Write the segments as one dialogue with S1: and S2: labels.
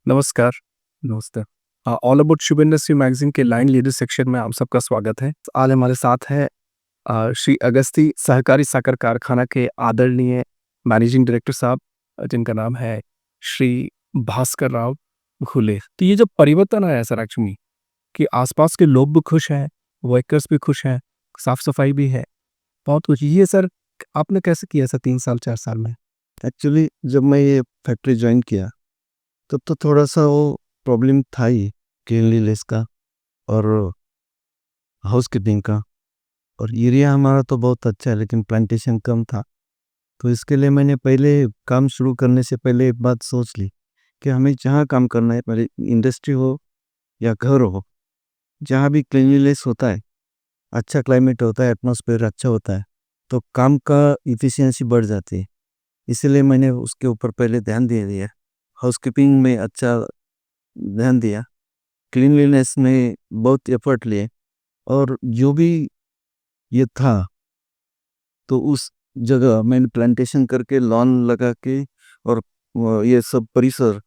S1: नमस्कार। नमस्ते। All about Shubh industry magazine के लाइन लीडर सेक्शन में आप सबका स्वागत है। आज हमारे साथ है श्री अगस्ती सहकारी साकर कारखाना के आदरणीय मैनेजिंग डायरेक्टर साहब, जिनका नाम है श्री भास्कर राव घुले। तो ये जो परिवर्तन आया है सर एक्चुअली कि आसपास के लोग भी खुश हैं, वर्कर्स भी खुश हैं, साफ-सफाई भी है, बहुत कुछ। ये सर आपने कैसे किया सर 3 साल 4 साल में?
S2: एक्चुअली जब मैं ये फैक्ट्री जॉइन किया तब तो थोड़ा-सा वो प्रॉब्लम था ही क्लीनलीनेस का और हाउसकीपिंग का। और एरिया हमारा तो बहुत अच्छा है लेकिन प्लांटेशन कम था। तो इसके लिए मैंने पहले काम शुरू करने से पहले एक बात सोच ली कि हमें जहाँ काम करना है, पहले इंडस्ट्री हो या घर हो, जहाँ भी क्लीनलीनेस होता है, अच्छा क्लाइमेट होता है, एटमॉस्फेयर अच्छा होता है, तो काम का एफिशिएंसी बढ़ जाती है। इसीलिए मैंने उसके ऊपर पहले ध्यान दे दिया। हाउसकीपिंग में अच्छा ध्यान दिया, क्लीनलीनेस में बहुत एफर्ट लिए और जो भी ये था, तो उस जगह मैंने प्लांटेशन करके लॉन लगा के और ये सब परिसर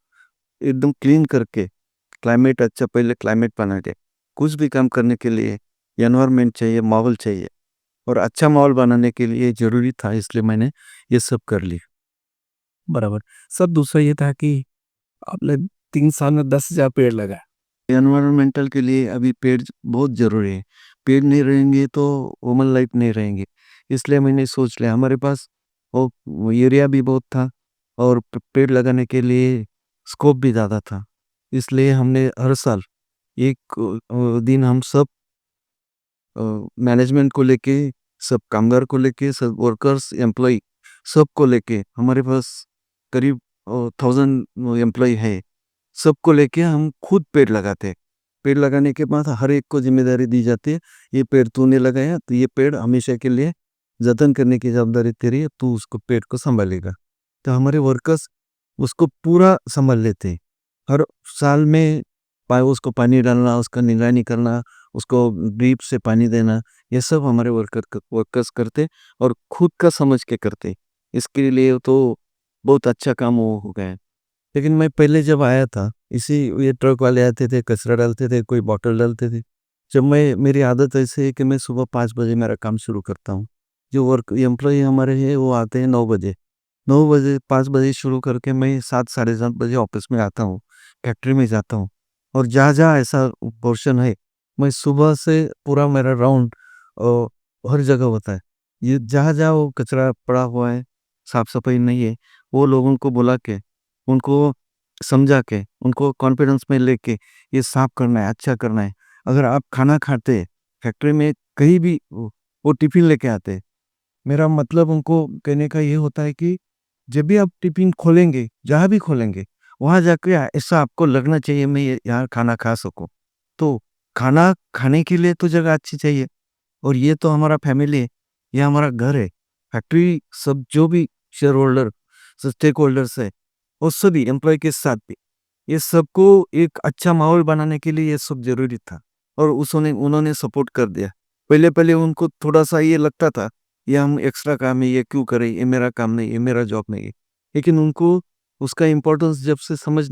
S2: एकदम क्लीन करके क्लाइमेट अच्छा, पहले क्लाइमेट बना के कुछ भी काम करने के लिए एनवायरनमेंट चाहिए, माहौल चाहिए और अच्छा माहौल बनाने के लिए ज़रूरी था, इसलिए मैंने ये सब कर ली।
S1: बराबर। सर दूसरा ये था कि आपने 3 साल में 10,000 पेड़ लगाए।
S2: एनवायरमेंटल के लिए अभी पेड़ बहुत ज़रूरी है। पेड़ नहीं रहेंगे तो ह्यूमन लाइफ नहीं रहेंगे। इसलिए मैंने सोच लिया, हमारे पास वो एरिया भी बहुत था और पेड़ लगाने के लिए स्कोप भी ज़्यादा था। इसलिए हमने हर साल एक दिन हम सब मैनेजमेंट को लेके, सब कामगार को लेके, सब वर्कर्स, एम्प्लॉई सबको लेके, हमारे पास करीब 1000 एम्प्लॉई है। सबको लेके हम खुद पेड़ लगाते हैं। पेड़ लगाने के बाद हर एक को ज़िम्मेदारी दी जाती है, ये पेड़ तूने लगाया तो ये पेड़ हमेशा के लिए जतन करने की ज़वाबदारी तेरी है, तू उसको पेड़ को सँभालेगा। तो हमारे वर्कर्स उसको पूरा सँभाल लेते हैं। हर साल में उसको पानी डालना, उसका निगरानी करना, उसको ड्रिप से पानी देना, ये सब हमारे वर्कर्स करते और खुद का समझ के करते। इसके लिए तो बहुत अच्छा काम वो हो गया है। लेकिन मैं पहले जब आया था, इसी ये ट्रक वाले आते थे, कचरा डालते थे, कोई बॉटल डालते थे। जब मैं मेरी आदत ऐसी है कि मैं सुबह 5 बजे मेरा काम शुरू करता हूँ। जो वर्क एम्प्लॉयी हमारे हैं वो आते हैं 9 बजे। 9 बजे 5 बजे शुरू करके मैं 7 साढ़े 7 बजे ऑफ़िस में आता हूँ, फैक्ट्री में जाता हूँ और जहाँ-जहाँ ऐसा पोर्शन है, मैं सुबह से पूरा मेरा राउंड अ, हर जगह होता है। ये जहाँ-जहाँ वो कचरा पड़ा हुआ है, साफ-सफाई नहीं है, वो लोगों को बुला के उनको समझा के, उनको कॉन्फिडेंस में लेके ये साफ करना है, अच्छा करना है। अगर आप खाना खाते हैं, फैक्ट्री में कहीं भी वो टिफ़िन लेके आते हैं। मेरा मतलब उनको कहने का ये होता है कि जब भी आप टिफ़िन खोलेंगे, जहाँ भी खोलेंगे, वहाँ जाके ऐसा आपको लगना चाहिए मैं ये यहाँ खाना खा सकूँ। तो खाना खाने के लिए तो जगह अच्छी चाहिए और ये तो हमारा फैमिली है, ये हमारा घर है। फैक्ट्री सब जो भी शेयर होल्डर, स्टेक होल्डर्स है, वो सभी एम्प्लॉयी के साथ भी, ये सबको एक अच्छा माहौल बनाने के लिए ये सब ज़रूरी था और उसने उन्होंने सपोर्ट कर दिया। पहले-पहले उनको थोड़ा-सा ये लगता था, ये हम एक्स्ट्रा काम है, ये क्यों करें? ये मेरा काम नहीं है, ये मेरा जॉब नहीं है। लेकिन उनको उसका इम्पोर्टेंस जब से समझ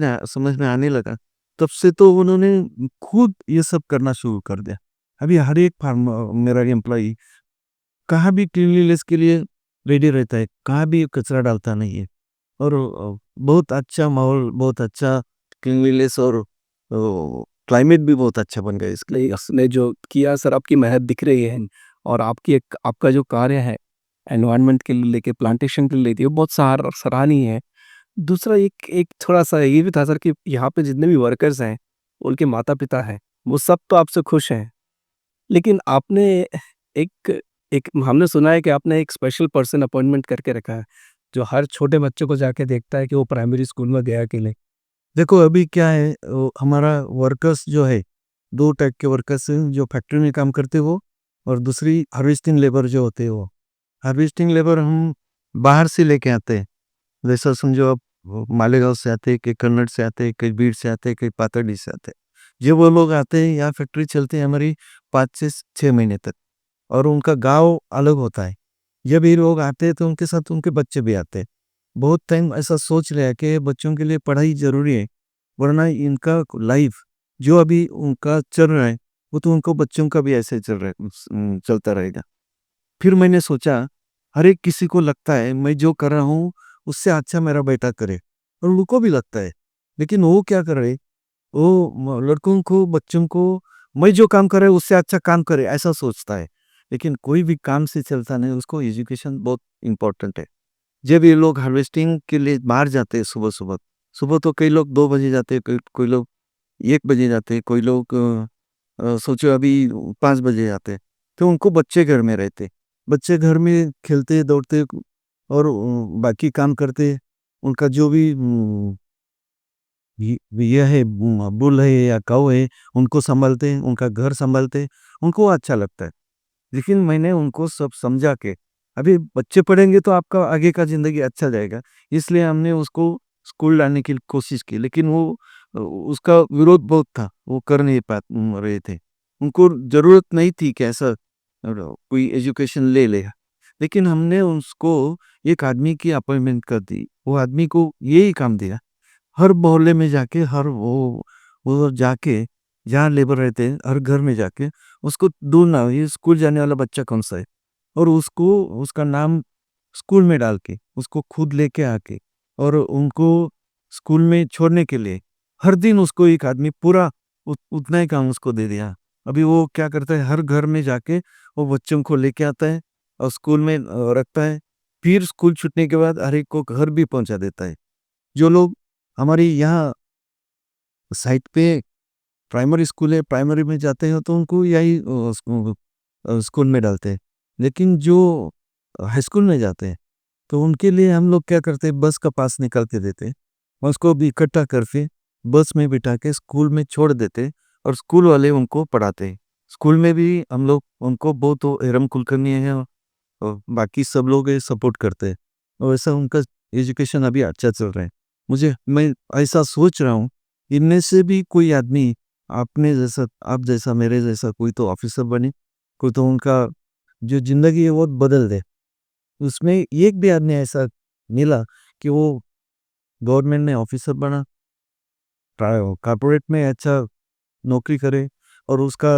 S2: में आने लगा, तब से तो उन्होंने खुद ये सब करना शुरू कर दिया। अभी हर एक मेरा एम्प्लॉयी कहाँ भी क्लीनलीनेस के लिए रेडी रहता है, कहाँ भी कचरा डालता नहीं है और बहुत अच्छा माहौल, बहुत अच्छा क्लीनलीनेस और क्लाइमेट भी बहुत अच्छा बन गया इसके
S1: नहीं,
S2: लिए।
S1: इसने जो किया सर आपकी मेहनत दिख रही है और आपकी एक आपका जो कार्य है एनवायरनमेंट के लिए लेके प्लांटेशन के लिए लेके वो बहुत सराहनीय है। दूसरा एक एक थोड़ा-सा ये भी था सर कि यहाँ पे जितने भी वर्कर्स हैं, उनके माता-पिता हैं, वो सब तो आपसे खुश हैं। लेकिन आपने एक एक हमने सुना है कि आपने एक स्पेशल पर्सन अपॉइंटमेंट करके रखा है, जो हर छोटे बच्चे को जाके देखता है कि वो प्राइमरी स्कूल में गया कि नहीं।
S2: देखो अभी क्या है, हमारा वर्कर्स जो है, 2 टाइप के वर्कर्स हैं, जो फैक्ट्री में काम करते हैं वो और दूसरी हार्वेस्टिंग लेबर जो होते हैं वो। हार्वेस्टिंग लेबर हम बाहर से लेके आते हैं। जैसा समझो आप, वो मालेगाँव से आते हैं, कई कन्नड़ से आते हैं, कई बीड़ से आते हैं, कई पाथरडी से आते हैं। ये वो लोग आते हैं, यहाँ फैक्ट्री चलती है हमारी 5 से 6 महीने तक और उनका गाँव अलग होता है। जब ये लोग आते हैं तो उनके साथ उनके बच्चे भी आते हैं। बहुत टाइम ऐसा सोच लिया कि बच्चों के लिए पढ़ाई ज़रूरी है। वरना इनका लाइफ जो अभी उनका चल रहा है, वो तो उनको बच्चों का भी ऐसे चल रहा है, चलता रहेगा। फिर मैंने सोचा, हर एक किसी को लगता है मैं जो कर रहा हूँ उससे अच्छा मेरा बेटा करे, और उनको भी लगता है। लेकिन वो क्या कर रहे, वो लड़कों को, बच्चों को, मैं जो काम कर रहा है उससे अच्छा काम करे ऐसा सोचता है। लेकिन कोई भी काम से चलता नहीं, उसको एजुकेशन बहुत इंपॉर्टेंट है। जब ये लोग हार्वेस्टिंग के लिए बाहर जाते हैं सुबह सुबह, सुबह तो कई लोग 2 बजे जाते हैं, कोई लोग 1 बजे जाते हैं, कोई लोग सोचो अभी 5 बजे आते हैं। तो उनको बच्चे घर में रहते, बच्चे घर में खेलते दौड़ते और बाकी काम करते। उनका जो भी ये है, बुल है या काऊ है, उनको संभालते हैं, उनका घर संभालते हैं, उनको अच्छा लगता है। लेकिन मैंने उनको सब समझा के, अभी बच्चे पढ़ेंगे तो आपका आगे का ज़िंदगी अच्छा जाएगा, इसलिए हमने उसको स्कूल लाने की कोशिश की। लेकिन वो उसका विरोध बहुत था, वो कर नहीं रहे थे। उनको ज़रूरत नहीं थी कि ऐसा कोई एजुकेशन ले ले। लेकिन हमने उसको एक आदमी की अपॉइंटमेंट कर दी, वो आदमी को यही काम दिया, हर मोहल्ले में जाके, हर वो जाके, जहाँ लेबर रहते हैं, हर घर में जाके उसको ढूँढना, ये स्कूल जाने वाला बच्चा कौन-सा है, और उसको उसका नाम स्कूल में डाल के, उसको खुद लेके आके और उनको स्कूल में छोड़ने के लिए हर दिन उसको एक आदमी पूरा उतना ही काम उसको दे दिया। अभी वो क्या करता है, हर घर में जाके वो बच्चों को लेके आता है और स्कूल में रखता है। फिर स्कूल छूटने के बाद हर एक को घर भी पहुँचा देता है। जो लोग हमारे यहाँ साइट पे प्राइमरी स्कूल है, प्राइमरी में जाते हैं तो उनको यही स्कूल में डालते हैं। लेकिन जो हाई स्कूल में जाते हैं, तो उनके लिए हम लोग क्या करते हैं, बस का पास निकाल के देते हैं। और उसको भी इकट्ठा करके बस में बिठा के स्कूल में छोड़ देते हैं, और स्कूल वाले उनको पढ़ाते हैं। स्कूल में भी हम लोग उनको बहुत, वो एरम कुलकर्णी है और बाकी सब लोग ये सपोर्ट करते हैं, और ऐसा उनका एजुकेशन अभी अच्छा चल रहा है। मैं ऐसा सोच रहा हूँ, इनमें से भी कोई आदमी आपने जैसा, आप जैसा, मेरे जैसा कोई तो ऑफिसर बने, कोई तो उनका जो ज़िंदगी है वो बदल दे। उसमें एक भी आदमी ऐसा मिला कि वो गवर्नमेंट में ऑफिसर बना, कॉर्पोरेट में अच्छा नौकरी करे और उसका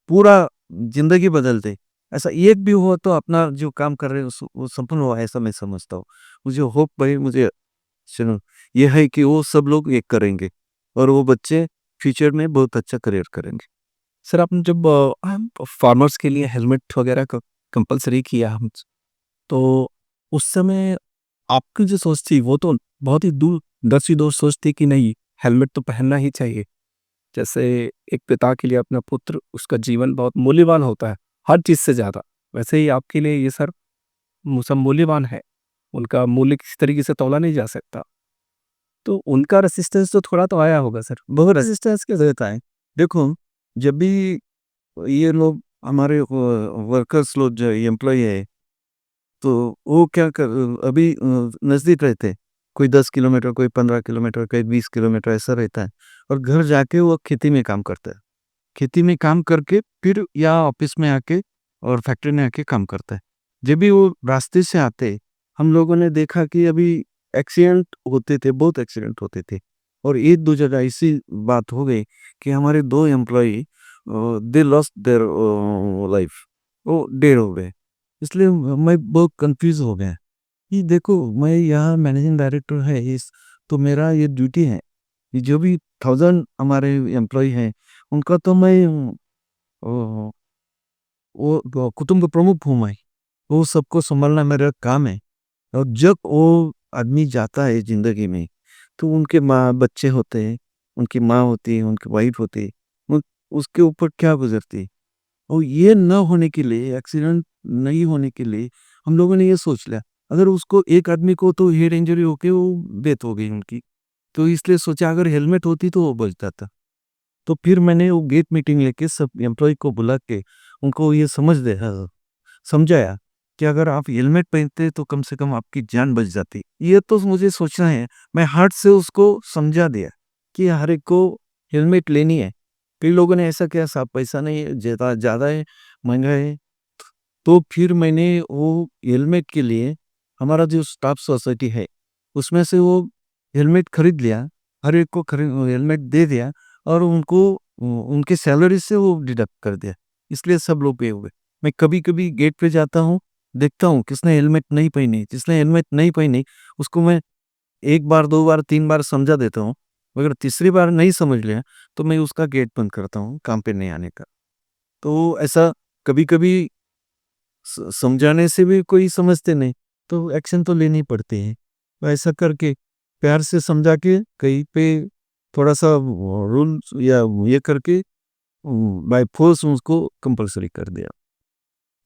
S2: पूरा ज़िंदगी बदल दे। ऐसा एक भी हुआ तो अपना जो काम कर रहे हैं वो सफल हुआ, ऐसा मैं समझता हूँ। मुझे होप भाई, मुझे सुनो, ये है कि वो सब लोग ये करेंगे और वो बच्चे फ्यूचर में बहुत अच्छा करियर करेंगे।
S1: सर आपने जब फार्मर्स के लिए हेलमेट वगैरह का कंपल्सरी किया हम, तो उस समय आपकी जो सोच थी वो तो बहुत ही दूरदर्शी सोच थी कि नहीं, हेलमेट तो पहनना ही चाहिए। जैसे एक पिता के लिए अपना पुत्र, उसका जीवन बहुत मूल्यवान होता है, हर चीज़ से ज़्यादा। वैसे ही आपके लिए ये सर सब मूल्यवान है, उनका मूल्य किसी तरीके से तौला नहीं जा सकता। तो उनका रेसिस्टेंस तो थोड़ा तो आया होगा सर।
S2: बहुत रेजिस्टेंस के देता है। देखो, जब भी ये लोग हमारे वर्कर्स लोग जो एम्प्लॉयी है, तो वो क्या कर, अभी नज़दीक रहते हैं। कोई 10 किलोमीटर, कोई 15 किलोमीटर, कोई 20 किलोमीटर ऐसा रहता है, और घर जाके वो खेती में काम करता है। खेती में काम करके फिर या ऑफिस में आके और फैक्ट्री में आके काम करता है। जब भी वो रास्ते से आते, हम लोगों ने देखा कि अभी एक्सीडेंट होते थे, बहुत एक्सीडेंट होते थे। और 1-2 जगह ऐसी बात हो गई कि हमारे 2 employee they lost their life, वो डेड हो गए। इसलिए मैं बहुत कन्फ्यूज़ हो गया कि देखो, मैं यहाँ मैनेजिंग डायरेक्टर है इस, तो मेरा ये ड्यूटी है कि जो भी 1000 हमारे एम्प्लॉयी हैं, उनका तो मैं ओ, वो कुटुंब प्रमुख हूँ मैं। वो सबको सँभालना मेरा काम है। और जब वो आदमी जाता है ज़िंदगी में, तो उनके माँ बच्चे होते हैं, उनकी माँ होती है, उनकी वाइफ़ होती है, उन उसके ऊपर क्या गुज़रती है। और ये ना होने के लिए, एक्सीडेंट नहीं होने के लिए, हम लोगों ने ये सोच लिया, अगर उसको एक आदमी को तो हेड इंजरी होके वो डेथ हो गई उनकी, तो इसलिए सोचा अगर हेलमेट होती तो वो बच जाता। तो फिर मैंने वो गेट मीटिंग लेके सब एम्प्लॉयी को बुला के उनको ये समझाया कि अगर आप हेलमेट पहनते तो कम से कम आपकी जान बच जाती। ये तो मुझे सोचना है, मैं हार्ट से उसको समझा दिया कि हर एक को हेलमेट लेनी है। कई लोगों ने ऐसा किया, साहब पैसा नहीं है, ज़्यादा ज़्यादा है, महँगा है। तो फिर मैंने वो हेलमेट के लिए हमारा जो स्टाफ सोसाइटी है, उसमें से वो हेलमेट खरीद लिया। हर एक को हेलमेट दे दिया और उनको उनके सैलरी से वो डिडक्ट कर दिया, इसलिए सब लोग पे हुए। मैं कभी कभी गेट पे जाता हूँ, देखता हूँ किसने हेलमेट नहीं पहनी, जिसने हेलमेट नहीं पहनी उसको मैं एक बार, दो बार, तीन बार समझा देता हूँ। अगर तीसरी बार नहीं समझ लिया तो मैं उसका गेट बंद करता हूँ, काम पे नहीं आने का। तो ऐसा कभी कभी समझाने से भी कोई समझते नहीं, तो एक्शन तो लेनी पड़ती है। तो ऐसा करके प्यार से समझा के कहीं पे थोड़ा सा रूल या ये करके बाय फोर्स उसको कंपलसरी कर दिया।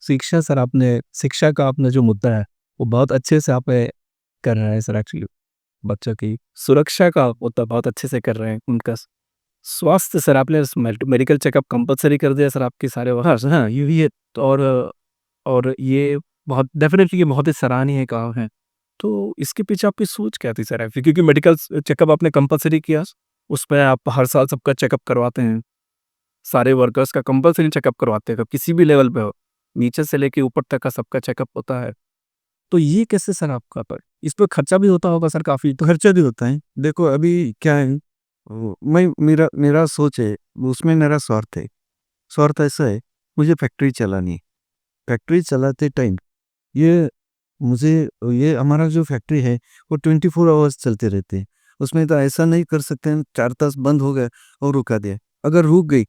S1: शिक्षा का आपने जो मुद्दा है वो बहुत अच्छे से आप कर रहे हैं सर। एक्चुअली बच्चों की सुरक्षा का मुद्दा बहुत अच्छे से कर रहे हैं। उनका स्वास्थ्य सर, आपने मेडिकल चेकअप कंपलसरी कर दिया सर आपके सारे वहाँ।
S2: हाँ हाँ, ये
S1: तो और ये बहुत डेफिनेटली ये बहुत ही सराहनीय काम है। तो इसके पीछे आपकी सोच क्या थी सर? क्योंकि मेडिकल चेकअप आपने कंपलसरी किया, उसमें आप हर साल सबका चेकअप करवाते हैं। सारे वर्कर्स का कंपल्सरी चेकअप करवाते हैं, किसी भी लेवल पे हो, नीचे से लेके ऊपर तक का सबका चेकअप होता है। तो ये कैसे सर आपका पर इस पे खर्चा भी होता होगा सर काफ़ी?
S2: तो खर्चा भी होता है। देखो अभी क्या है, मैं मेरा मेरा सोच है, उसमें मेरा स्वार्थ है। स्वार्थ ऐसा है, मुझे फैक्ट्री चलानी है। फैक्ट्री चलाते टाइम ये मुझे ये हमारा जो फैक्ट्री है वो 24 आवर्स चलते रहते हैं। उसमें तो ऐसा नहीं कर सकते हैं 4 तास बंद हो गए और रुका दिया। अगर रुक गई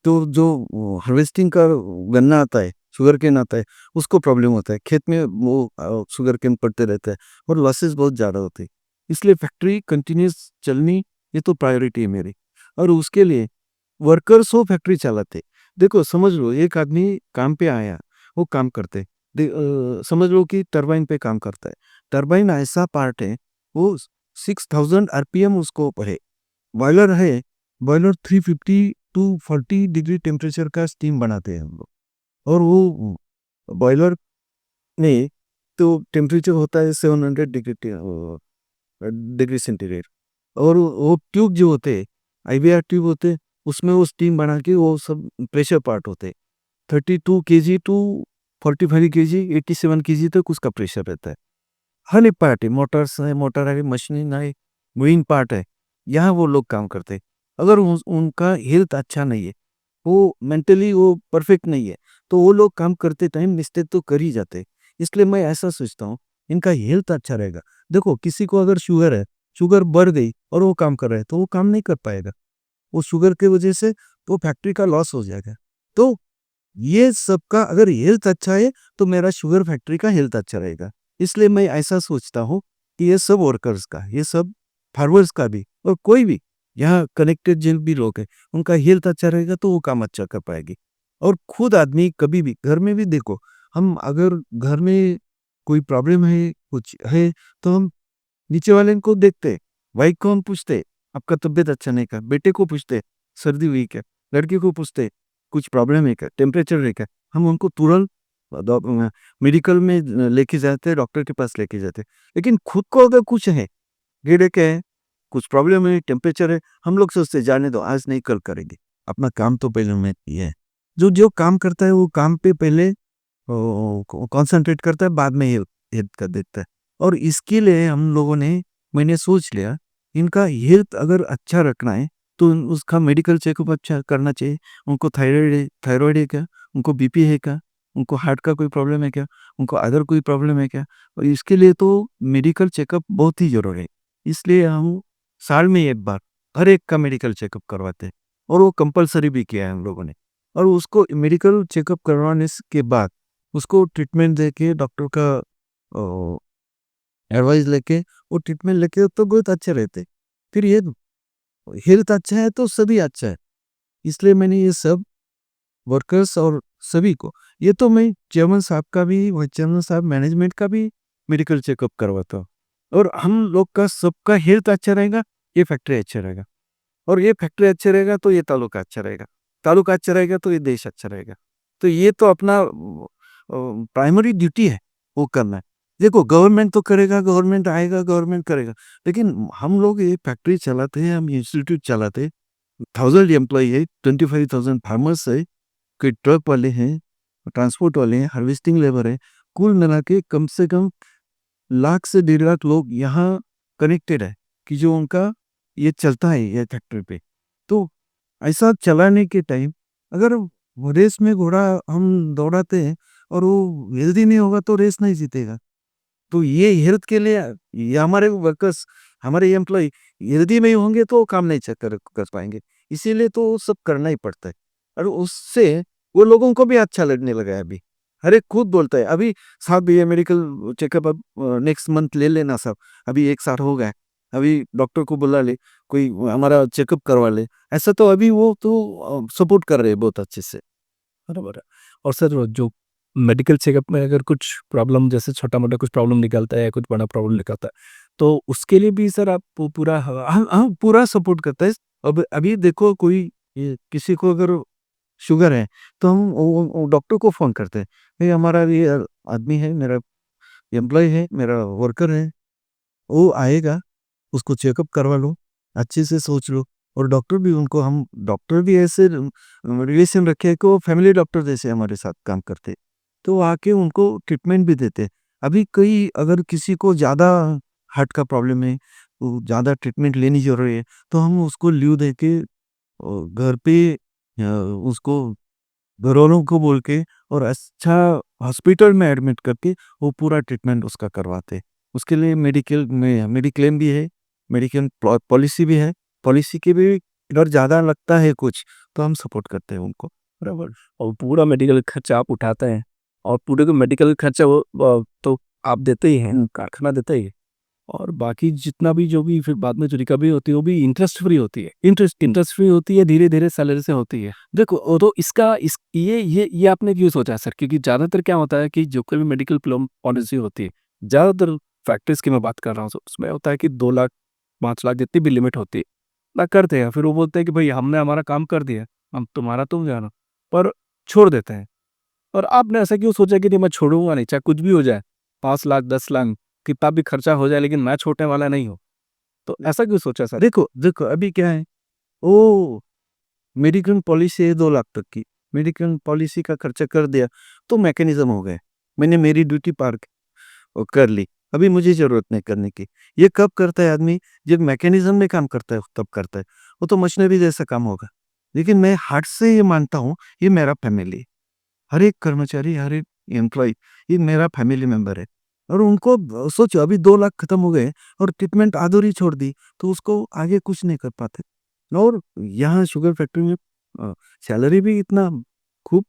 S2: तो जो हार्वेस्टिंग का गन्ना आता है, शुगरकेन आता है, उसको प्रॉब्लम होता है। खेत में वो शुगरकेन पड़ते रहता है और लॉसेस बहुत ज़्यादा होते हैं। इसलिए फैक्ट्री कंटिन्यूअस चलनी ये तो प्रायोरिटी है मेरी। और उसके लिए वर्कर्स हो फैक्ट्री चलाते। देखो समझ लो एक आदमी काम पे आया, वो काम करते। समझ लो कि टरबाइन पे काम करता है। टरबाइन ऐसा पार्ट है, वो 6000 आरपीएम उसको है। बॉयलर है, बॉयलर 350 टू 40 डिग्री टेम्परेचर का स्टीम बनाते हैं हम लोग। और वो बॉयलर में तो टेम्परेचर होता है 700 डिग्री सेंटीग्रेड। और वो ट्यूब जो होते हैं, आईवीआर ट्यूब होते हैं, उसमें वो स्टीम बना के वो सब प्रेशर पार्ट होते हैं। 32 केजी टू 45 केजी, 87 केजी तक उसका प्रेशर रहता है। हर एक पार्ट है, मोटर्स है, मोटर है, मशीन है, मूविंग पार्ट है, यहाँ वो लोग काम करते हैं। अगर उनका हेल्थ अच्छा नहीं है, वो मेंटली वो परफेक्ट नहीं है, तो वो लोग काम करते टाइम मिस्टेक तो कर ही जाते हैं। इसलिए मैं ऐसा सोचता हूँ, इनका हेल्थ अच्छा रहेगा। देखो किसी को अगर शुगर है, शुगर बढ़ गई और वो काम कर रहा है तो वो काम नहीं कर पाएगा। वो शुगर की वजह से वो फैक्ट्री का लॉस हो जाएगा। तो ये सबका अगर हेल्थ अच्छा है तो मेरा शुगर फैक्ट्री का हेल्थ अच्छा रहेगा। इसलिए मैं ऐसा सोचता हूँ कि ये सब वर्कर्स का, ये सब फार्मर्स का भी और कोई भी यहाँ कनेक्टेड जिन भी लोग हैं, उनका हेल्थ अच्छा रहेगा तो वो काम अच्छा कर पाएगी। और खुद आदमी कभी भी घर में भी देखो, हम अगर घर में कोई प्रॉब्लम है, कुछ है, तो हम नीचे वाले को देखते, भाई को हम पूछते, आपका तबीयत अच्छा नहीं का, बेटे को पूछते, सर्दी हुई क्या, लड़के को पूछते, कुछ प्रॉब्लम है क्या, टेम्परेचर है क्या, हम उनको तुरंत मेडिकल में लेके जाते, डॉक्टर के पास लेके जाते। लेकिन खुद को अगर कुछ है, हेडेक है, कुछ प्रॉब्लम है, टेम्परेचर है, हम लोग सोचते जाने दो, आज नहीं कल करेंगे, अपना काम तो पहले में किया है। जो जो काम करता है वो काम पे पहले कंसंट्रेट करता है, बाद में हेल्प हेल्प कर देता है। और इसके लिए हम लोगों ने मैंने सोच लिया, इनका हेल्थ अगर अच्छा रखना है तो उसका मेडिकल चेकअप अच्छा करना चाहिए। उनको थायराइड है क्या, उनको बीपी है क्या, उनको हार्ट का कोई प्रॉब्लम है क्या, उनको अदर कोई प्रॉब्लम है क्या। और इसके लिए तो मेडिकल चेकअप बहुत ही जरूरी है। इसलिए हम साल में एक बार हर एक का मेडिकल चेकअप करवाते हैं और वो कंपलसरी भी किया है हम लोगों ने। और उसको मेडिकल चेकअप करवाने के बाद उसको ट्रीटमेंट देके डॉक्टर का एडवाइस लेके वो ट्रीटमेंट लेके तो बहुत अच्छे रहते। फिर ये हेल्थ अच्छा है तो सभी अच्छा है। इसलिए मैंने ये सब वर्कर्स और सभी को, ये तो मैं चेयरमैन साहब का भी, वाइस चेयरमैन साहब, मैनेजमेंट का भी मेडिकल चेकअप करवाता हूँ। और हम लोग का सबका हेल्थ अच्छा रहेगा, ये फैक्ट्री अच्छा रहेगा। और ये फैक्ट्री अच्छा रहेगा तो ये तालुका अच्छा रहेगा, तालुका अच्छा रहेगा तो ये देश अच्छा रहेगा। तो ये तो अपना प्राइमरी ड्यूटी है, वो करना है। देखो गवर्नमेंट तो करेगा, गवर्नमेंट आएगा, गवर्नमेंट करेगा, लेकिन हम लोग ये फैक्ट्री चलाते हैं, हम इंस्टीट्यूट चलाते हैं। 1000 एम्प्लॉई है, 25,000 फार्मर्स है, कोई ट्रक वाले हैं, ट्रांसपोर्ट वाले हैं, हार्वेस्टिंग लेबर है। कुल मिला के कम से कम लाख से 1.5 लाख लोग यहाँ कनेक्टेड है, कि जो उनका ये चलता है ये फैक्ट्री पे। तो ऐसा चलाने के टाइम अगर वो रेस में घोड़ा हम दौड़ाते हैं और वो हेल्दी नहीं होगा तो रेस नहीं जीतेगा। तो ये हेल्थ के लिए ये हमारे वर्कर्स, हमारे एम्प्लॉय हेल्दी नहीं होंगे तो काम नहीं कर कर पाएँगे। इसीलिए तो सब करना ही पड़ता है और उससे वो लोगों को भी अच्छा लगने लगा है अभी। हर एक खुद बोलता है, "अभी साहब ये मेडिकल चेकअप अब नेक्स्ट मंथ ले लेना साहब, अभी 1 साल हो गया है। अभी डॉक्टर को बुला ले, कोई हमारा चेकअप करवा ले।" ऐसा तो अभी वो तो सपोर्ट कर रहे हैं बहुत अच्छे से।
S1: बराबर है। और सर जो मेडिकल चेकअप में अगर कुछ प्रॉब्लम जैसे छोटा-मोटा कुछ प्रॉब्लम निकलता है या कुछ बड़ा प्रॉब्लम निकलता है, तो उसके लिए भी सर आप पूरा
S2: हाँ, हाँ, पूरा सपोर्ट करता है। अब अभी देखो कोई ये किसी को अगर शुगर है, तो हम वो डॉक्टर को फ़ोन करते हैं, "भई हमारा ये आदमी है, मेरा एम्प्लॉयी है, मेरा वर्कर है, वो आएगा, उसको चेकअप करवा लो, अच्छे से सोच लो।" और डॉक्टर भी उनको हम डॉक्टर भी ऐसे रिलेशन रखे हैं कि वो फैमिली डॉक्टर जैसे हमारे साथ काम करते हैं। तो वो आके उनको ट्रीटमेंट भी देते हैं। अभी कोई अगर किसी को ज़्यादा हार्ट का प्रॉब्लम है, वो ज़्यादा ट्रीटमेंट लेनी ज़रूरी है, तो हम उसको लीव देके घर पे उसको घरवालों को बोल के और अच्छा हॉस्पिटल में एडमिट करके वो पूरा ट्रीटमेंट उसका करवाते हैं। उसके लिए मेडिकल में मेडिक्लेम भी है, मेडिक्लेम पॉलिसी भी है। पॉलिसी की भी अगर ज़्यादा लगता है कुछ, तो हम सपोर्ट करते हैं उनको।
S1: बराबर। और पूरा मेडिकल खर्चा आप उठाते हैं और पूरे का मेडिकल खर्चा वो तो आप देते ही हैं, कारखाना देता ही है। और बाकी जितना भी जो भी फिर बाद में जो रिकवरी होती है वो भी इंटरेस्ट फ्री होती है। इंटरेस्ट फ्री होती है, धीरे-धीरे सैलरी से होती है। देखो तो इसका इस ये आपने क्यों सोचा सर? क्योंकि ज़्यादातर क्या होता है कि जो कोई भी मेडिकल प्लम पॉलिसी होती है, ज़्यादातर फैक्ट्रीज़ की मैं बात कर रहा हूँ, उसमें होता है कि 2 लाख, 5 लाख जितनी भी लिमिट होती है, ना करते हैं। फिर वो बोलते हैं कि भई हमने हमारा काम कर दिया, अब तुम्हारा तुम जानो। पर छोड़ देते हैं। और आपने ऐसा क्यों सोचा कि नहीं मैं छोड़ूँगा नहीं, चाहे कुछ भी हो जाए, 5 लाख, 10 लाख कितना भी खर्चा हो जाए लेकिन मैं छोड़ने वाला नहीं हूँ। तो ऐसा क्यों सोचा सर?
S2: देखो अभी क्या है, वो मेडिक्लेम पॉलिसी है 2 लाख तक की। मेडिक्लेम पॉलिसी का खर्चा कर दिया, तो मैकेनिज़्म हो गए। मैंने मेरी ड्यूटी पार कर ली। अभी मुझे ज़रूरत नहीं करने की। ये कब करता है आदमी? जब मैकेनिज़्म में काम करता है, तब करता है। वो तो मशीनरी जैसा काम होगा। लेकिन मैं हार्ट से ये मानता हूँ, ये मेरा फैमिली है। हर एक कर्मचारी, हर एक एम्प्लॉयी ये मेरा फैमिली मेंबर है। और उनको सोचो अभी 2 लाख खत्म हो गए और ट्रीटमेंट अधूरी छोड़ दी, तो उसको आगे कुछ नहीं कर पाते। और यहाँ शुगर फैक्ट्री में अ, सैलरी भी इतना खूब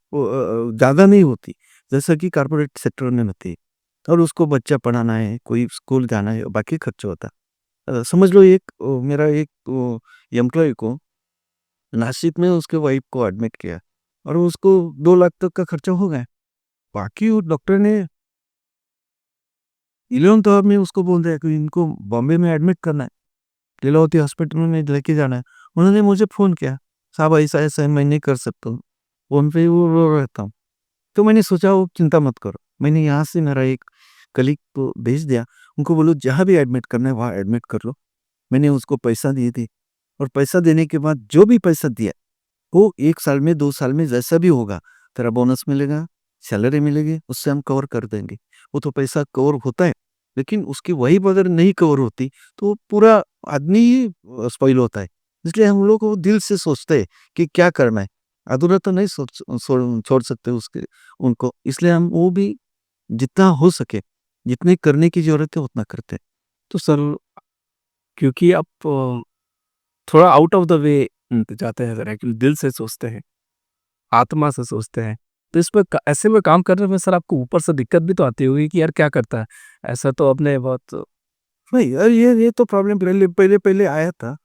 S2: ज़्यादा नहीं होती, जैसा कि कॉर्पोरेट सेक्टर में होती है। और उसको बच्चा पढ़ाना है, कोई स्कूल जाना है, बाकी खर्चा होता है। समझ लो एक मेरा एक एम्प्लॉयी को नासिक में उसके वाइफ को एडमिट किया और उसको 2 लाख तक का खर्चा हो गया। बाकी वो डॉक्टर ने 11th आवर में उसको बोल दिया कि इनको बॉम्बे में एडमिट करना है, लीलावती हॉस्पिटल में लेके जाना है। उन्होंने मुझे फ़ोन किया, "साहब ऐसा-ऐसा है, मैं नहीं कर सकता हूँ।" फ़ोन पे वो रो रहता हूँ। तो मैंने सोचा वो चिंता मत करो। मैंने यहाँ से मेरा एक कलीग को भेज दिया, उनको बोलो जहाँ भी एडमिट करना है वहाँ एडमिट कर लो। मैंने उसको पैसा दिए थे और पैसा देने के बाद जो भी पैसा दिया वो 1 साल में, 2 साल में जैसा भी होगा, तेरा बोनस मिलेगा, सैलरी मिलेगी, उससे हम कवर कर देंगे। वो तो पैसा कवर होता है, लेकिन उसकी वाइफ़ अगर नहीं कवर होती, तो पूरा आदमी ही स्पॉइल होता है। इसलिए हम लोग वो दिल से सोचते हैं कि क्या करना है। अधूरा तो नहीं छोड़ सकते उसके उनको। इसलिए हम वो भी जितना हो सके, जितने करने की ज़रूरत है उतना करते हैं।
S1: तो सर क्योंकि आप थोड़ा आउट ऑफ द वे जाते हैं ज़रा एक्चुअली दिल से सोचते हैं, आत्मा से सोचते हैं। तो इस पे क ऐसे में काम करने में सर आपको ऊपर से दिक्कत भी तो आती होगी कि यार क्या करता है? ऐसा तो आपने बहुत
S2: नहीं यार ये तो प्रॉब्लम पहले आया था।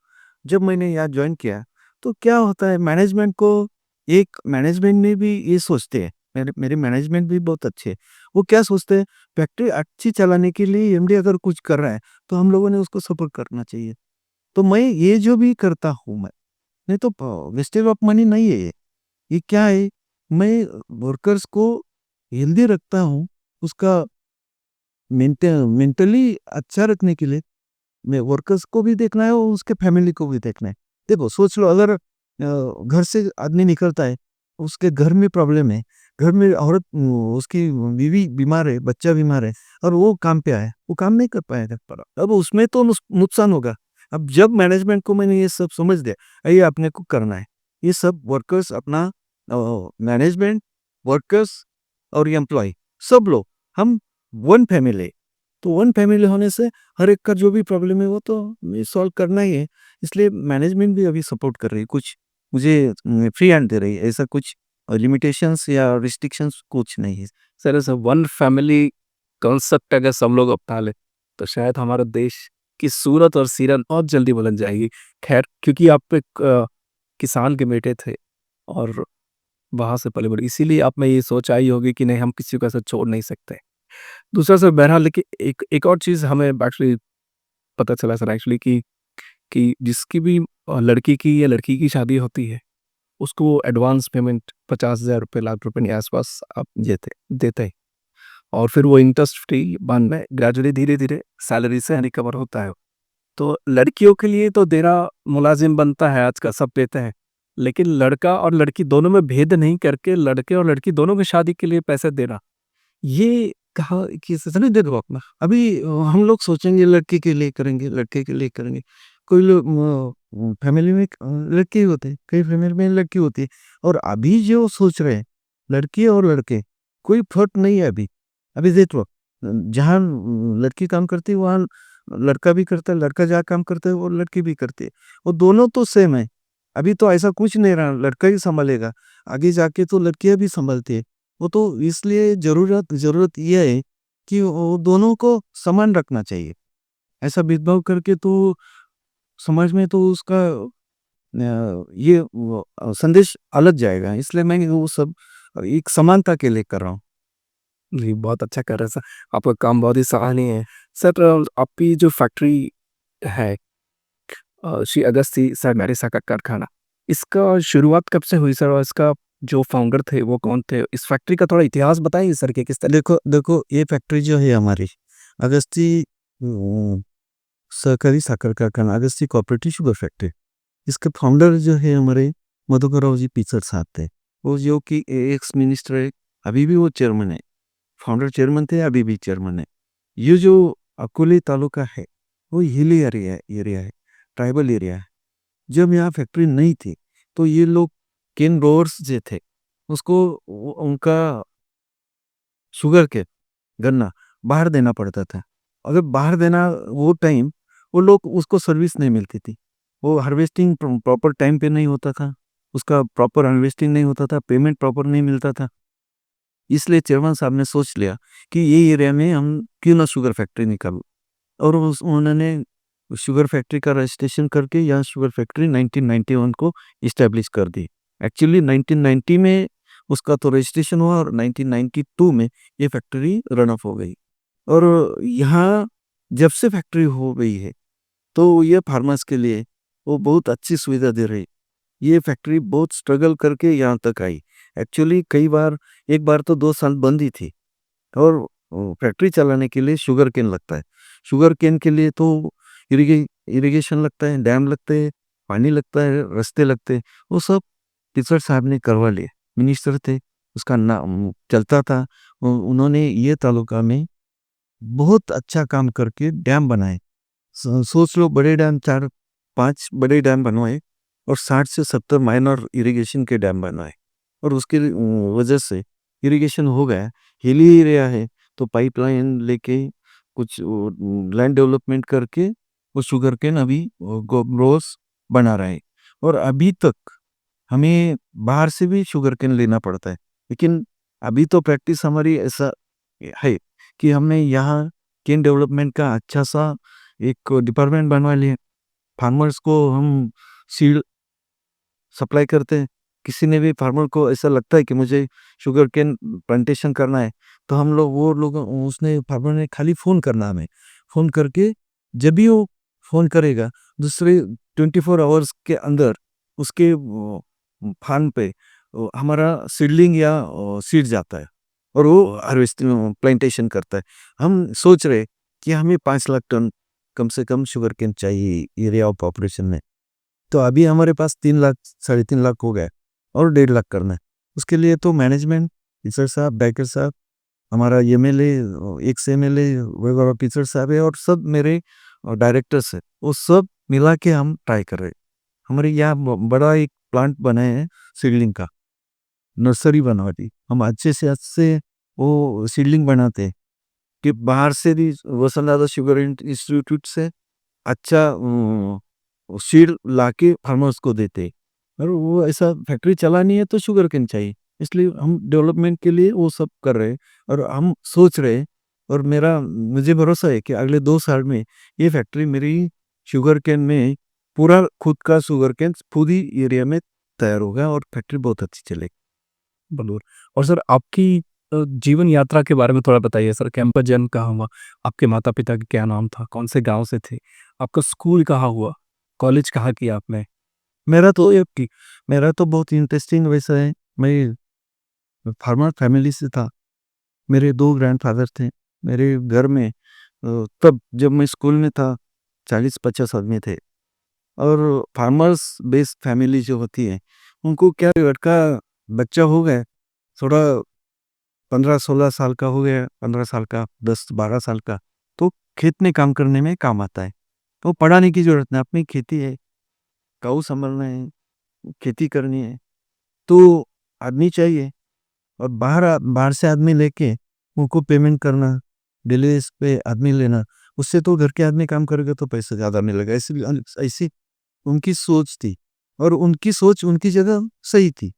S2: जब मैंने यहाँ जॉइन किया, तो क्या होता है मैनेजमेंट को एक मैनेजमेंट में भी ये सोचते हैं, मेरे मेरे मैनेजमेंट भी बहुत अच्छे हैं। वो क्या सोचते हैं, फैक्ट्री अच्छी चलाने के लिए एमडी अगर कुछ कर रहा है, तो हम लोगों ने उसको सपोर्ट करना चाहिए। तो मैं ये जो भी करता हूँ मैं, नहीं तो वेस्टेज ऑफ मनी नहीं है ये। ये क्या है, मैं वर्कर्स को हेल्दी रखता हूँ, उसका मेंटली अच्छा रखने के लिए मैं वर्कर्स को भी देखना है और उसके फैमिली को भी देखना है। देखो सोच लो अगर घर से आदमी निकलता है, उसके घर में प्रॉब्लम है, घर में औरत उसकी बीवी बीमार है, बच्चा बीमार है और वो काम पे आया, वो काम नहीं कर पाएगा। पर अब उसमें तो नुकसान होगा। अब जब मैनेजमेंट को मैंने ये सब समझ दिया, ये अपने को करना है। ये सब वर्कर्स अपना मैनेजमेंट, वर्कर्स और एम्प्लॉय सब लोग हम वन फैमिली है। तो वन फैमिली होने से हर एक का जो भी प्रॉब्लम है वो तो सॉल्व करना ही है। इसलिए मैनेजमेंट भी अभी सपोर्ट कर रही है, कुछ मुझे फ्री हैंड दे रही है। ऐसा कुछ लिमिटेशंस या रिस्ट्रिक्शंस कुछ नहीं है।
S1: सर ऐसा वन फैमिली कॉन्सेप्ट अगर सब लोग अपना ले तो शायद हमारे देश की सूरत और सीरत बहुत जल्दी बुलंद जाएगी। खैर, क्योंकि आप एक किसान के बेटे थे और वहाँ से पले बड़े, इसीलिए आप में ये सोच आई होगी कि नहीं, हम किसी को ऐसा छोड़ नहीं सकते। दूसरा सर, बहरहाल लेकिन एक एक और चीज़ हमें एक्चुअली पता चला सर, एक्चुअली कि जिसकी भी लड़की की या लड़की की शादी होती है, उसको एडवांस पेमेंट 50,000 रुपए, लाख रुपए के आस-पास आप देते हैं और फिर वो इंटरेस्ट फ्री बाद में ग्रेजुअली धीरे-धीरे सैलरी से रिकवर होता है। तो लड़कियों के लिए तो देना मुलाज़िम बनता है, आजकल सब देते हैं। लेकिन लड़का और लड़की दोनों में भेद नहीं करके लड़के और लड़की दोनों की शादी के लिए पैसे देना, ये कहाँ कि नहीं दे दो अपना।
S2: अभी हम लोग सोचेंगे लड़के के लिए करेंगे, लड़के के लिए करेंगे। कोई लोग फैमिली में लड़के होते हैं, कई फैमिली में लड़की होती है। और अभी जो सोच रहे हैं, लड़की और लड़के, कोई फ़र्क नहीं है अभी। अभी देखो, जहाँ लड़की काम करती है, वहाँ लड़का भी करता है, लड़का जहाँ काम करता है, वो लड़की भी करती है। वो दोनों तो सेम है। अभी तो ऐसा कुछ नहीं रहा, लड़का ही सँभालेगा। आगे जाके तो लड़कियाँ भी सँभालती है। वो तो इसलिए ज़रूरत ये है कि वो दोनों को समान रखना चाहिए। ऐसा भेदभाव करके तो समाज में तो उसका संदेश अलग जाएगा। इसलिए मैं वो सब एक समानता के लिए कर रहा हूँ।
S1: जी, बहुत अच्छा कर रहे हैं सर। आपका काम बहुत ही सराहनीय है। सर आपकी जो फैक्ट्री है श्री अगस्ती सहकारी साकर कारखाना, इसका शुरुआत कब से हुई सर और इसका जो फाउंडर थे वो कौन थे? इस फैक्ट्री का थोड़ा इतिहास बताएँगे सर कि किस तरह।
S2: देखो देखो ये फैक्ट्री जो है हमारी, अगस्ती सहकारी साकर कारखाना, अगस्ती कोऑपरेटिव शुगर फैक्ट्री। इसके फाउंडर जो है हमारे मधुकर राव जी पीसर साहब थे। वो जो कि एक्स मिनिस्टर है, अभी भी वो चेयरमैन है। फाउंडर चेयरमैन थे, अभी भी चेयरमैन है। ये जो अकोले तालुका है, वो हिली एरिया है, ट्राइबल एरिया है। जब यहाँ फैक्ट्री नहीं थी, तो ये लोग केन ग्रोवर्स जो थे, उसको उनका शुगर के गन्ना बाहर देना पड़ता था। अगर बाहर देना वो टाइम, वो लोग उसको सर्विस नहीं मिलती थी। वो हार्वेस्टिंग प्रॉपर टाइम पे नहीं होता था। उसका प्रॉपर हार्वेस्टिंग नहीं होता था, पेमेंट प्रॉपर नहीं मिलता था। इसलिए चेयरमैन साहब ने सोच लिया कि ये एरिया में हम क्यों ना शुगर फैक्ट्री निकालें। और उन्होंने शुगर फैक्ट्री का रजिस्ट्रेशन करके यहाँ शुगर फैक्ट्री 1991 को इस्टेब्लिश कर दी। एक्चुअली 1990 में उसका तो रजिस्ट्रेशन हुआ और 1992 में ये फैक्ट्री रन ऑफ हो गई। और यहाँ जब से फैक्ट्री हो गई है, तो ये फार्मर्स के लिए वो बहुत अच्छी सुविधा दे रही। ये फैक्ट्री बहुत स्ट्रगल करके यहाँ तक आई। एक्चुअली कई बार, एक बार तो 2 साल बंद ही थी। और फैक्ट्री चलाने के लिए शुगर केन लगता है। शुगर केन के लिए तो इरिगेशन लगता है, डैम लगते हैं, पानी लगता है, रास्ते लगते हैं। वो सब टिसर साहब ने करवा लिए। मिनिस्टर थे, उसका नाम चलता था। उन्होंने ये तालुका में बहुत अच्छा काम करके डैम बनाए। सोच लो, बड़े डैम 4-5 बड़े डैम बनवाए और 60 से 70 माइनर इरिगेशन के डैम बनवाए। और उसकी वजह से इरिगेशन हो गया। हिली एरिया है, तो पाइपलाइन लेके कुछ लैंड डेवलपमेंट करके वो शुगर केन अभी ग्रोवर्स बना रहे हैं। और अभी तक हमें बाहर से भी शुगर केन लेना पड़ता है। लेकिन अभी तो प्रैक्टिस हमारी ऐसा है कि हमने यहाँ केन डेवलपमेंट का अच्छा सा एक डिपार्टमेंट बनवा लिया। फार्मर्स को हम सीड सप्लाई करते हैं। किसी ने भी फार्मर को ऐसा लगता है कि मुझे शुगर केन प्लांटेशन करना है, तो हम लोग वो लोग उसने फार्मर ने खाली फ़ोन करना हमें। फ़ोन करके जब भी वो फ़ोन करेगा, दूसरे 24 आवर्स के अंदर उसके फार्म पे हमारा सीडलिंग या सीड जाता है और वो हार्वेस्टिंग प्लांटेशन करता है। हम सोच रहे कि हमें 5 लाख टन कम से कम शुगर केन चाहिए एरिया ऑफ ऑपरेशन में। तो अभी हमारे पास 3 लाख, साढ़े 3 लाख हो गए और 1.5 लाख करना है। उसके लिए तो मैनेजमेंट, टीचर साहब, डायरेक्टर साहब, हमारा एमएलए, एक्स एमएलए वगैरह टीचर साहब है और सब मेरे डायरेक्टर्स हैं। वो सब मिला के हम ट्राई कर रहे हैं। हमारे यहाँ बड़ा एक प्लांट बना है सीडलिंग का, नर्सरी बनवा दी। हम अच्छे से अच्छे वो सीडलिंग बनाते हैं कि बाहर से भी वसुंधरा शुगर इंस्टीट्यूट से अच्छा सीड लाके फार्मर्स को देते हैं। और वो ऐसा फैक्ट्री चलानी है तो शुगर केन चाहिए, इसलिए हम डेवलपमेंट के लिए वो सब कर रहे हैं। और हम सोच रहे हैं, और मेरा मुझे भरोसा है कि अगले 2 साल में ये फैक्ट्री मेरी शुगर केन में पूरा खुद का शुगर केन खुद ही एरिया में तैयार होगा और फैक्ट्री बहुत अच्छी चलेगी।
S1: बलूर। और सर आपकी जीवन यात्रा के बारे में थोड़ा बताइए सर, कैंपस जन्म कहाँ हुआ? आपके माता-पिता का क्या नाम था? कौन से गाँव से थे? आपका स्कूल कहाँ हुआ? कॉलेज कहाँ किया आपने?
S2: मेरा तो एक कि मेरा तो बहुत इंटरेस्टिंग वैसा है, मैं फार्मर फैमिली से था। मेरे 2 ग्रैंडफ़ादर थे। मेरे घर में तब जब मैं स्कूल में था 40-50 आदमी थे। और फार्मर्स बेस्ड फैमिली जो होती है, उनको क्या लड़का बच्चा हो गया, थोड़ा 15-16 साल का हो गया, 15 साल का, 10-12 साल का, तो खेत में काम करने में काम आता है। तो पढ़ाने की ज़रूरत नहीं, अपनी खेती है, गऊ संभालना है, खेती करनी है, तो आदमी चाहिए। और बाहर से आदमी लेके उनको पेमेंट करना, डेली बेस पे आदमी लेना, उससे तो घर के आदमी काम करेगा तो पैसा ज़्यादा मिलेगा। इसलिए ऐसी उनकी सोच थी, और उनकी सोच उनकी जगह सही थी।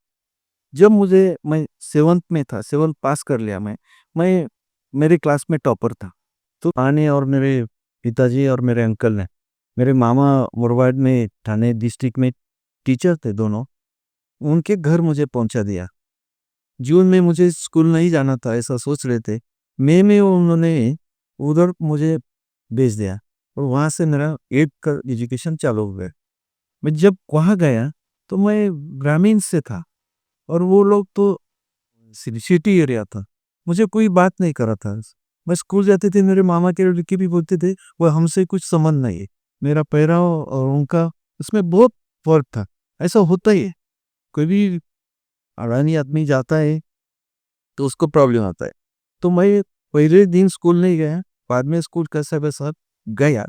S2: जब मैं 7th में था, 7th पास कर लिया मैं मेरे क्लास में टॉपर था। तो माँ ने और मेरे पिताजी और मेरे अंकल ने, मेरे मामा मुरबाड में ठाणे डिस्ट्रिक्ट में टीचर थे दोनों, उनके घर मुझे पहुँचा दिया। जून में मुझे स्कूल नहीं जाना था ऐसा सोच रहे थे। मई में उन्होंने उधर मुझे भेज दिया, और वहाँ से मेरा 8th का एजुकेशन चालू हो गया। मैं जब वहाँ गया तो मैं ग्रामीण से था, और वो लोग तो सिटी एरिया था। मुझे कोई बात नहीं कर रहा था। मैं स्कूल जाते थे, मेरे मामा के लड़के भी बोलते थे वो हमसे कुछ संबंध नहीं है। मेरा पहराव और उनका उसमें बहुत फ़र्क था। ऐसा होता ही है, कोई भी अडानी आदमी जाता है तो उसको प्रॉब्लम आता है। तो मैं पहले दिन स्कूल नहीं गया, बाद में स्कूल कैसा-वैसा गया,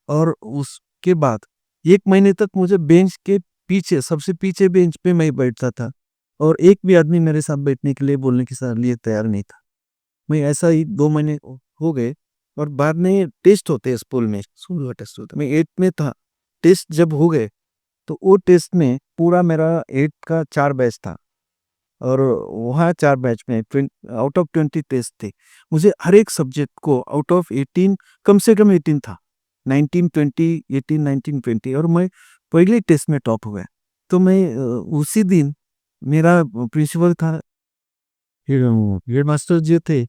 S2: और उसके बाद 1 महीने तक मुझे बेंच के पीछे, सबसे पीछे बेंच पे मैं बैठता था, और एक भी आदमी मेरे साथ बैठने के लिए, बोलने के लिए तैयार नहीं था। मैं ऐसा ही 2 महीने हो गए, और बाद में टेस्ट होते हैं स्कूल में, स्कूल का टेस्ट होता है। मैं 8th में था, टेस्ट जब हो गए, तो वो टेस्ट में पूरा मेरा 8th का 4 बैच था। और वहाँ 4 बैच में आउट ऑफ 20 टेस्ट थे। मुझे हर एक सब्जेक्ट को आउट ऑफ 18, कम से कम 18 था। 19, 20, 18, 19, 20, और मैं पहले टेस्ट में टॉप हो गया। तो मैं उसी दिन मेरा प्रिंसिपल था, हेडमास्टर जो थे,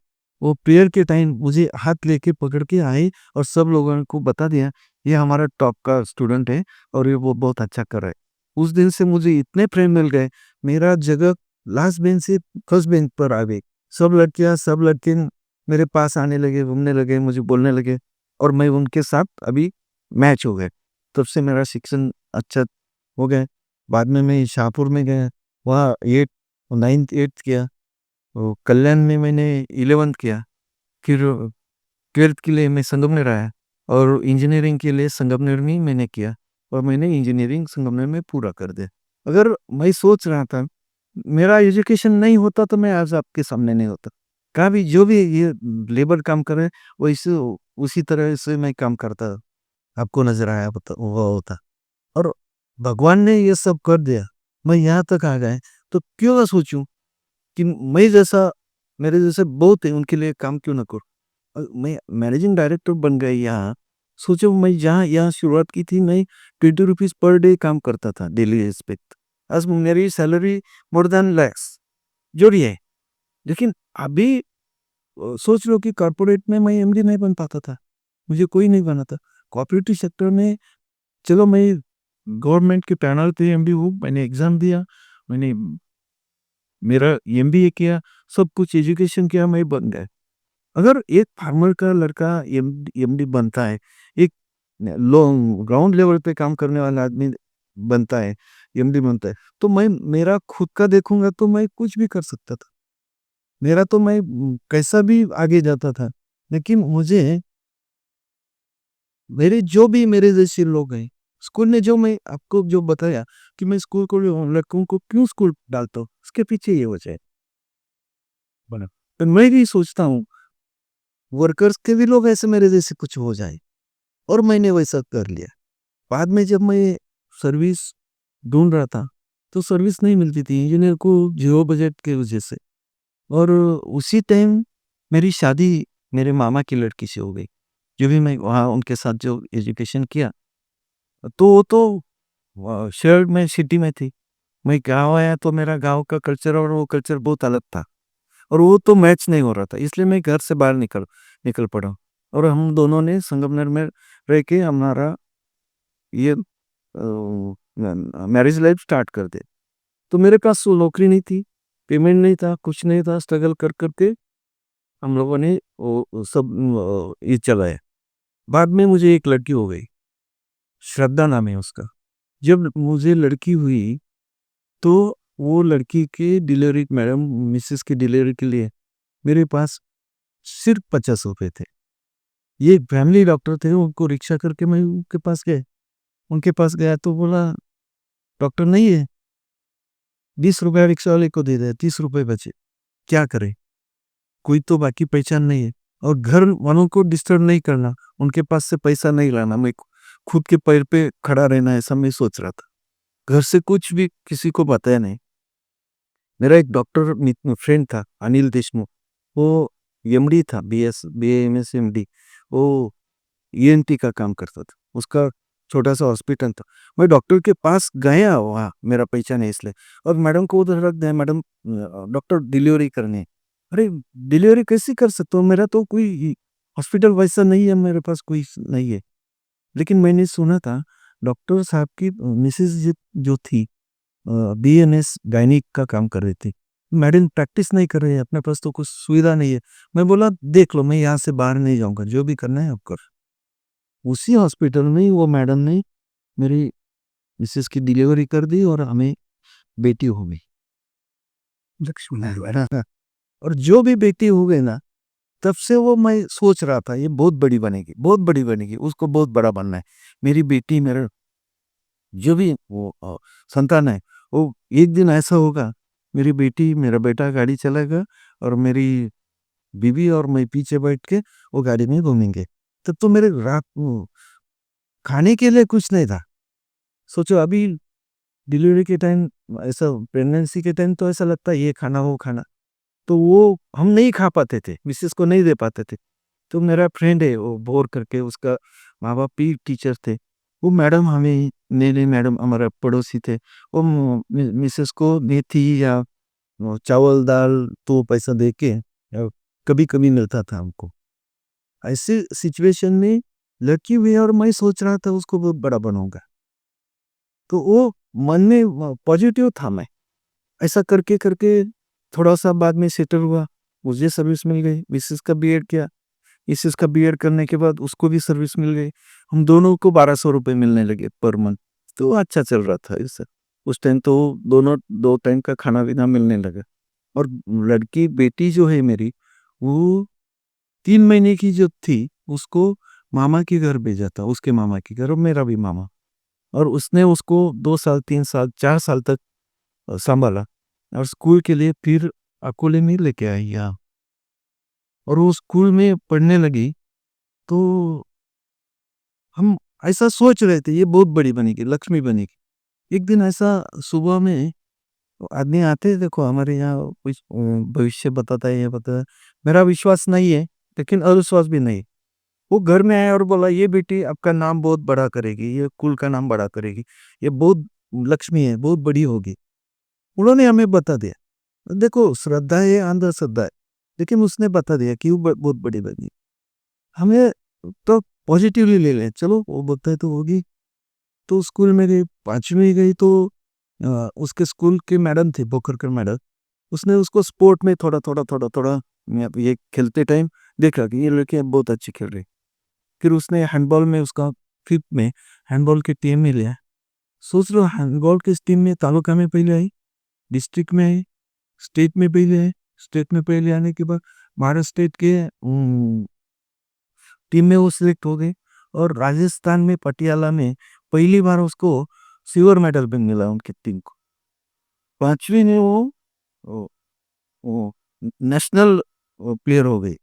S2: वो प्रेयर के टाइम मुझे हाथ लेके पकड़ के आए, और सब लोगों को बता दिया, ये हमारा टॉप का स्टूडेंट है, और ये वो बहुत अच्छा कर रहा है। उस दिन से मुझे इतने फ्रेंड मिल गए, मेरा जगह लास्ट बेंच से फर्स्ट बेंच पर आ गई। सब लड़कियां, सब लड़के मेरे पास आने लगे, घूमने लगे, मुझे बोलने लगे, और मैं उनके साथ अभी मैच हो गए। तब से मेरा शिक्षण अच्छा हो गया। बाद में मैं शाहपुर में गया, वहाँ 8, 9th 8th किया। वो कल्याण में मैंने 11th किया। फिर 12th के लिए मैं संगमनेर आया, और इंजीनियरिंग के लिए संगमनेर में ही मैंने किया, और मैंने इंजीनियरिंग संगमनेर में पूरा कर दिया। अगर मैं सोच रहा था, मेरा एजुकेशन नहीं होता तो मैं आज आपके सामने नहीं होता। कहा भी जो भी ये लेबर काम कर रहे हैं, वैसे उसी तरह से मैं काम करता, आपको नज़र आया हुआ होता। और भगवान ने ये सब कर दिया, मैं यहाँ तक आ गया, तो क्यों ना सोचूं कि मैं जैसा, मेरे जैसे बहुत है, उनके लिए काम क्यों ना करूँ। मैं मैनेजिंग डायरेक्टर बन गया यहाँ। सोचो, मैं जहाँ यहाँ शुरुआत की थी, मैं 20 रुपीज़ पर डे काम करता था डेली बेस पे। आज मेरी सैलरी मोर देन लैक्स जोड़िए। लेकिन अभी सोच लो कि कॉर्पोरेट में मैं एमडी नहीं बन पाता था, मुझे कोई नहीं बना था। कोऑपरेटिव सेक्टर में चलो मैं गवर्नमेंट के पैनल पे एमडी हूँ, मैंने एग्ज़ाम दिया, मैंने मेरा एमबीए किया, सब कुछ एजुकेशन किया, मैं बन गया। अगर एक फार्मर का लड़का एमडी बनता है, एक लो ग्राउंड लेवल पे काम करने वाला आदमी बनता है, एमडी बनता है, तो मैं मेरा खुद का देखूँगा तो मैं कुछ भी कर सकता था। मेरा तो मैं कैसा भी आगे जाता था। लेकिन मुझे मेरे जो भी मेरे जैसे लोग हैं, स्कूल ने जो मैं आपको जो बताया कि मैं स्कूल को लड़कों को क्यों स्कूल डालता हूँ, उसके पीछे ये वजह है। बना तो मैं भी सोचता हूँ, वर्कर्स के भी लोग ऐसे मेरे जैसे कुछ हो जाए और मैंने वैसा कर लिया। बाद में जब मैं सर्विस ढूँढ रहा था, तो सर्विस नहीं मिलती थी इंजीनियर को, 0 बजट के वजह से। और उसी टाइम मेरी शादी मेरे मामा की लड़की से हो गई। जो भी मैं वहाँ उनके साथ जो एजुकेशन किया, तो वो तो शहर में सिटी में थी। मैं गाँव आया तो मेरा गाँव का कल्चर और वो कल्चर बहुत अलग था। और वो तो मैच नहीं हो रहा था, इसलिए मैं घर से बाहर निकल निकल पड़ा। और हम दोनों ने संगमनेर में रह के हमारा ये मैरिज लाइफ स्टार्ट कर दी। तो मेरे पास वो नौकरी नहीं थी, पेमेंट नहीं था, कुछ नहीं था, स्ट्रगल कर करके हम लोगों ने वो सब ये चलाया। बाद में मुझे एक लड़की हो गई, श्रद्धा नाम है उसका। जब मुझे लड़की हुई, तो वो लड़की के डिलीवरी मैडम मिसेस की डिलीवरी के लिए मेरे पास सिर्फ 50 रुपए थे। ये फैमिली डॉक्टर थे, उनको रिक्शा करके मैं उनके पास गया तो बोला, डॉक्टर नहीं है, 20 रुपया रिक्शा वाले को दे दे, 30 रुपए बचे, क्या करें? कोई तो बाकी पहचान नहीं है और घर वालों को डिस्टर्ब नहीं करना, उनके पास से पैसा नहीं लाना, मैं खुद के पैर पे खड़ा रहना, ऐसा मैं सोच रहा था। घर से कुछ भी किसी को बताया नहीं। मेरा एक डॉक्टर फ्रेंड था, अनिल देशमुख, वो एमडी था, बीएएमएस एमडी। वो ईएनटी का काम करता था, उसका छोटा-सा हॉस्पिटल था। मैं डॉक्टर के पास गया वहाँ, मेरा पहचान है इसलिए, और मैडम को उधर रख दिया, मैडम डॉक्टर डिलीवरी करनी है। अरे! डिलीवरी कैसे कर सकता हूँ? मेरा तो कोई हॉस्पिटल वैसा नहीं है, मेरे पास कोई नहीं है। लेकिन मैंने सुना था डॉक्टर साहब की मिसेज़ जो थी, बीएनएस गायनिक का काम कर रही थी। मैडम प्रैक्टिस नहीं कर रही है, अपने पास तो कुछ सुविधा नहीं है। मैं बोला, "देख लो, मैं यहाँ से बाहर नहीं जाऊँगा, जो भी करना है आप करो।" उसी हॉस्पिटल में ही वो मैडम ने मेरी मिसेज़ की डिलीवरी कर दी और हमें बेटी हो गई। लक्ष्मी नारायण। और जो भी बेटी हो गई ना, तब से वो मैं सोच रहा था ये बहुत बड़ी बनेगी, उसको बहुत बड़ा बनना है। मेरी बेटी मेरा जो भी वो संतान है, वो एक दिन ऐसा होगा, मेरा बेटा गाड़ी चलाएगा और मेरी बीवी और मैं पीछे बैठ के वो गाड़ी में घूमेंगे। तब तो मेरे रात को खाने के लिए कुछ नहीं था। सोचो अभी डिलीवरी के टाइम, ऐसा प्रेगनेंसी के टाइम तो ऐसा लगता है ये खाना, वो खाना। तो वो हम नहीं खा पाते थे, मिसेज़ को नहीं दे पाते थे। तो मेरा फ्रेंड है वो भोर करके, उसका माँ-बाप भी टीचर थे। वो मैडम हमें नई-नई मैडम हमारा पड़ोसी थे। वो मिसेज़ को मेथी या चावल, दाल तो पैसा दे के कभी-कभी मिलता था हमको। ऐसे सिचुएशन में लड़की हुई और मैं सोच रहा था उसको बहुत बड़ा बनाऊँगा। तो वो मन में पॉजिटिव था मैं। ऐसा करके थोड़ा-सा बाद में सेटल हुआ। मुझे सर्विस मिल गई, मिसेज़ का बीएड किया। मिसेज़ का बीएड करने के बाद उसको भी सर्विस मिल गई। हम दोनों को 1200 रुपए मिलने लगे पर मंथ। तो अच्छा चल रहा था इससे। उस टाइम तो दोनों 2 टाइम का खाना-पीना मिलने लगा। और लड़की बेटी जो है मेरी, वो 3 महीने की जो थी, उसको मामा के घर भेजा था, उसके मामा के घर, और मेरा भी मामा। और उसने उसको 2 साल, 3 साल, 4 साल तक सँभाला और स्कूल के लिए फिर अकोले में लेके आई यहाँ। और वो स्कूल में पढ़ने लगी, तो हम ऐसा सोच रहे थे ये बहुत बड़ी बनेगी, लक्ष्मी बनेगी। एक दिन ऐसा सुबह में आदमी आते हैं, देखो हमारे यहाँ कुछ भविष्य बताता है, ये बताता है। मेरा विश्वास नहीं है, लेकिन अविश्वास भी नहीं। वो घर में आया और बोला, "ये बेटी आपका नाम बहुत बड़ा करेगी, ये कुल का नाम बड़ा करेगी। ये बहुत लक्ष्मी है, बहुत बड़ी होगी।" उन्होंने हमें बता दिया। देखो श्रद्धा है, अंधश्रद्धा है, लेकिन उसने बता दिया कि वो बहुत बड़ी बनी। हमें तो पॉजिटिवली ले लें, चलो वो बोलता है तो होगी। तो स्कूल में गई, 5वीं में गई तो उसके स्कूल की मैडम थी, बोखरकर मैडम। उसने उसको स्पोर्ट में थोड़ा ये खेलते टाइम देखा कि ये लड़की बहुत अच्छी खेल रही है। फिर उसने हैंडबॉल में उसका 5th में हैंडबॉल की टीम में लिया। सोच लो, हैंडबॉल की टीम में तालुका में पहले आई, डिस्ट्रिक्ट में आई, स्टेट में पहले आई। स्टेट में पहले आने के बाद महाराष्ट्र स्टेट के टीम में वो सिलेक्ट हो गए। और राजस्थान में पटियाला में पहली बार उसको सिल्वर मेडल भी मिला उनकी टीम को। 5वीं में वो वो नेशनल प्लेयर हो गई।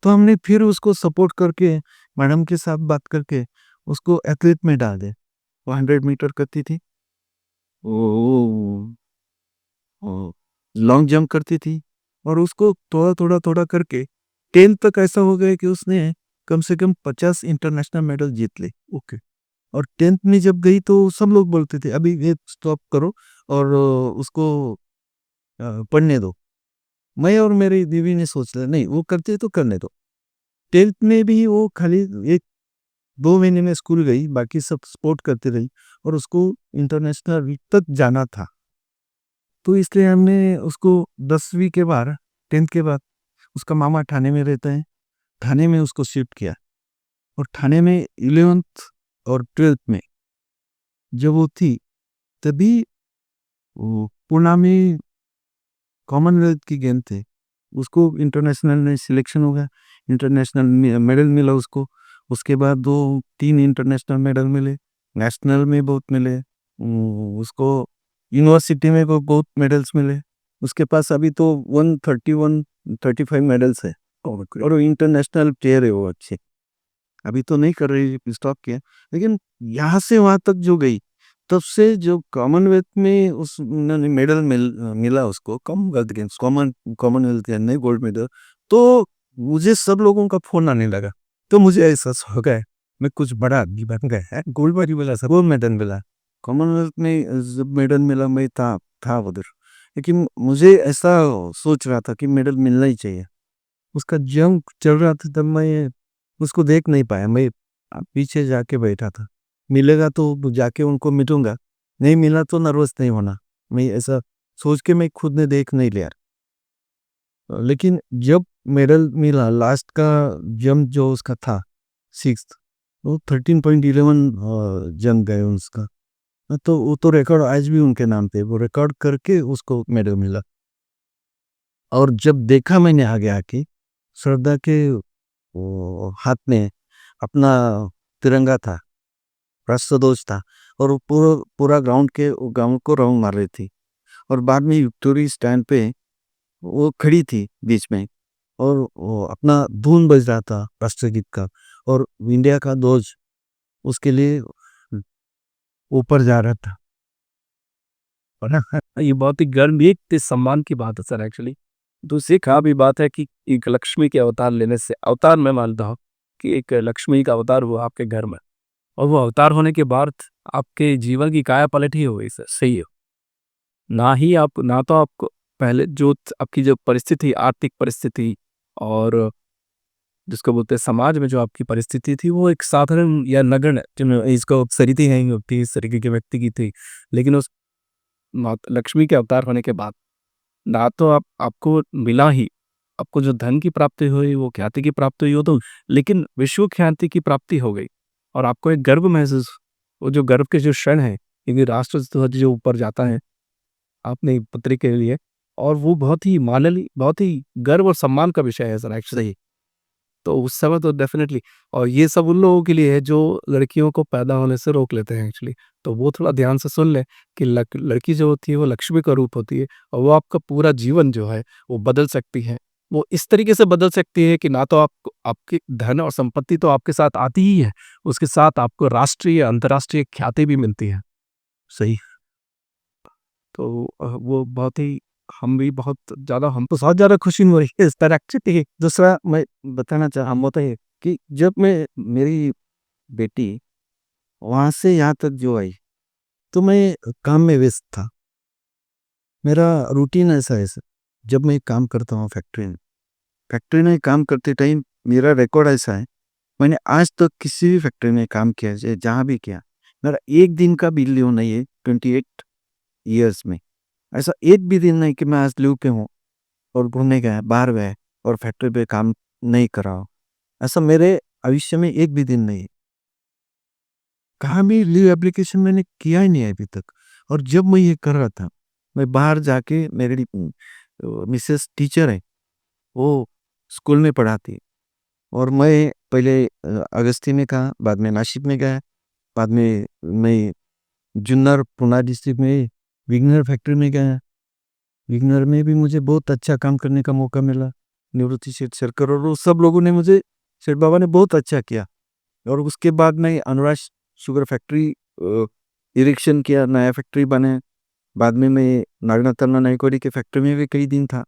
S2: तो हमने फिर उसको सपोर्ट करके मैडम के साथ बात करके उसको एथलीट में डाल दिया। वो 100 मीटर करती थी, वो लॉन्ग जंप करती थी, और उसको थोड़ा करके 10th तक ऐसा हो गया कि उसने कम से कम 50 इंटरनेशनल मेडल जीत ली। ओके। और 10th में जब गई तो सब लोग बोलते थे अभी ये स्टॉप करो और उसको पढ़ने दो। मैं और मेरी बीवी ने सोच लिया नहीं वो करते तो करने दो। 10th में भी वो खाली एक 2 महीने में स्कूल गई, बाकी सब स्पोर्ट करती रही, और उसको इंटरनेशनल तक जाना था। तो इसलिए हमने उसको 10वीं के बाद 10th के बाद उसका मामा ठाणे में रहता है, ठाणे में उसको शिफ्ट किया। और ठाणे में 11th और 12th में जब वो थी तभी वो पुणे में कॉमनवेल्थ की गेम थे, उसको इंटरनेशनल में सिलेक्शन हो गया, इंटरनेशनल मेडल मिला उसको। उसके बाद 2-3 इंटरनेशनल मेडल मिले, नेशनल में बहुत मिले, उसको यूनिवर्सिटी में बहुत मेडल्स मिले। उसके पास अभी तो 135 मेडल्स है, और वो इंटरनेशनल प्लेयर है वो अच्छे। अभी तो नहीं कर रही, स्टॉप किया। लेकिन यहाँ से वहां तक जो गई, तब से जो कॉमनवेल्थ में उस मेडल मिला उसको, कॉमनवेल्थ गेम्स, कॉमनवेल्थ के नहीं गोल्ड मेडल, तो मुझे सब लोगों का फोन आने लगा। तो मुझे एहसास हो गया मैं कुछ बड़ा आदमी बन गया है। गोल्ड मेडल मिला, सब गोल्ड मेडल मिला, कॉमनवेल्थ में जब मेडल मिला मैं था उधर। लेकिन मुझे ऐसा सोच रहा था कि मेडल मिलना ही चाहिए। उसका जंग चल रहा था तब मैं उसको देख नहीं पाया, मैं पीछे जाके बैठा था। मिलेगा तो जाके उनको मिलूंगा, नहीं मिला तो नर्वस नहीं होना, मैं ऐसा सोच के मैं खुद ने देख नहीं लिया। लेकिन जब मेडल मिला लास्ट का जंप जो उसका था 6th, वो 13.11 जंप गए उसका। तो वो तो रिकॉर्ड आज भी उनके नाम पे, वो रिकॉर्ड करके उसको मेडल मिला। और जब देखा मैंने आगे आके श्रद्धा के वो हाथ में अपना तिरंगा था, राष्ट्रध्वज था, और वो पूरा पूरा ग्राउंड को राउंड मार रही थी। और बाद में विक्टोरी स्टैंड पे वो खड़ी थी बीच में, और वो अपना धुन बज रहा था राष्ट्रगीत का, और इंडिया का ध्वज उसके लिए ऊपर जा रहा था।
S1: और ना ये बहुत ही गर्व भी एक सम्मान की बात है सर एक्चुअली। दूसरी कहा भी बात है कि एक लक्ष्मी के अवतार लेने से, अवतार मैं मानता हूँ कि एक लक्ष्मी का अवतार हुआ आपके घर में, और वो अवतार होने के बाद आपके जीवन की काया पलट ही हो गई सर। सही है। ना तो आपको पहले जो आपकी जो परिस्थिति, आर्थिक परिस्थिति, और जिसको बोलते हैं समाज में जो आपकी परिस्थिति थी, वो एक साधारण या नगण्य जिन इसको सरिती नहीं होती इस तरीके के व्यक्ति की थी। लेकिन उस लक्ष्मी के अवतार होने के बाद ना तो आपको मिला ही, आपको जो धन की प्राप्ति हुई, वो ख्याति की प्राप्ति हुई, वो तो, लेकिन विश्व ख्याति की प्राप्ति हो गई। और आपको एक गर्व महसूस, वो जो गर्व के जो क्षण है, क्योंकि राष्ट्र ध्वज जो ऊपर जाता है अपने पुत्री के लिए, और वो बहुत ही माननीय, बहुत ही गर्व और सम्मान का विषय है सर एक्चुअली।
S2: सही।
S1: तो उस समय तो डेफिनेटली, और ये सब उन लोगों के लिए है जो लड़कियों को पैदा होने से रोक लेते हैं एक्चुअली। तो वो थोड़ा ध्यान से सुन लें कि लड़की जो होती है वो लक्ष्मी का रूप होती है, और वो आपका पूरा जीवन जो है वो बदल सकती है। वो इस तरीके से बदल सकती है कि ना तो आपको आपकी धन और संपत्ति तो आपके साथ आती ही है, उसके साथ आपको राष्ट्रीय अंतर्राष्ट्रीय ख्याति भी मिलती है।
S2: सही।
S1: तो वो बहुत ही, हम भी बहुत ज़्यादा, हम तो बहुत ज़्यादा खुशी हो रही है इस तरह एक्चुअली।
S2: दूसरा मैं बताना चाह हम होता है कि जब मैं मेरी बेटी वहां से यहाँ तक जो आई, तो मैं काम में व्यस्त था। मेरा रूटीन ऐसा है सर, जब मैं काम करता हूँ फैक्ट्री में काम करते टाइम मेरा रिकॉर्ड ऐसा है, मैंने आज तक किसी भी फैक्ट्री में काम किया है, जहाँ भी किया, मेरा एक दिन का भी लीव नहीं है 28 ईयर्स में। ऐसा एक भी दिन नहीं कि मैं आज लीव पे हूँ और घूमने गया, बाहर गए और फैक्ट्री पे काम नहीं करा हो। ऐसा मेरे भविष्य में एक भी दिन नहीं है। कहाँ भी लीव एप्लीकेशन मैंने किया ही नहीं है अभी तक। और जब मैं ये कर रहा था, मैं बाहर जाके, मेरी मिसेस टीचर है, वो स्कूल में पढ़ाती, और मैं पहले अगस्ती में कहा, बाद में नासिक में गया, बाद में मैं जुन्नर पुणे डिस्ट्रिक्ट में विग्नर फैक्ट्री में गया। विग्नर में भी मुझे बहुत अच्छा काम करने का मौका मिला। निवृत्ति सेठ सरकर और वो सब लोगों ने मुझे, सेठ बाबा ने बहुत अच्छा किया। और उसके बाद मैं अनुराग शुगर फैक्ट्री इरेक्शन किया, नया फैक्ट्री बने। बाद में मैं नागनाथन्ना नायकोडी के फैक्ट्री में भी कई दिन था।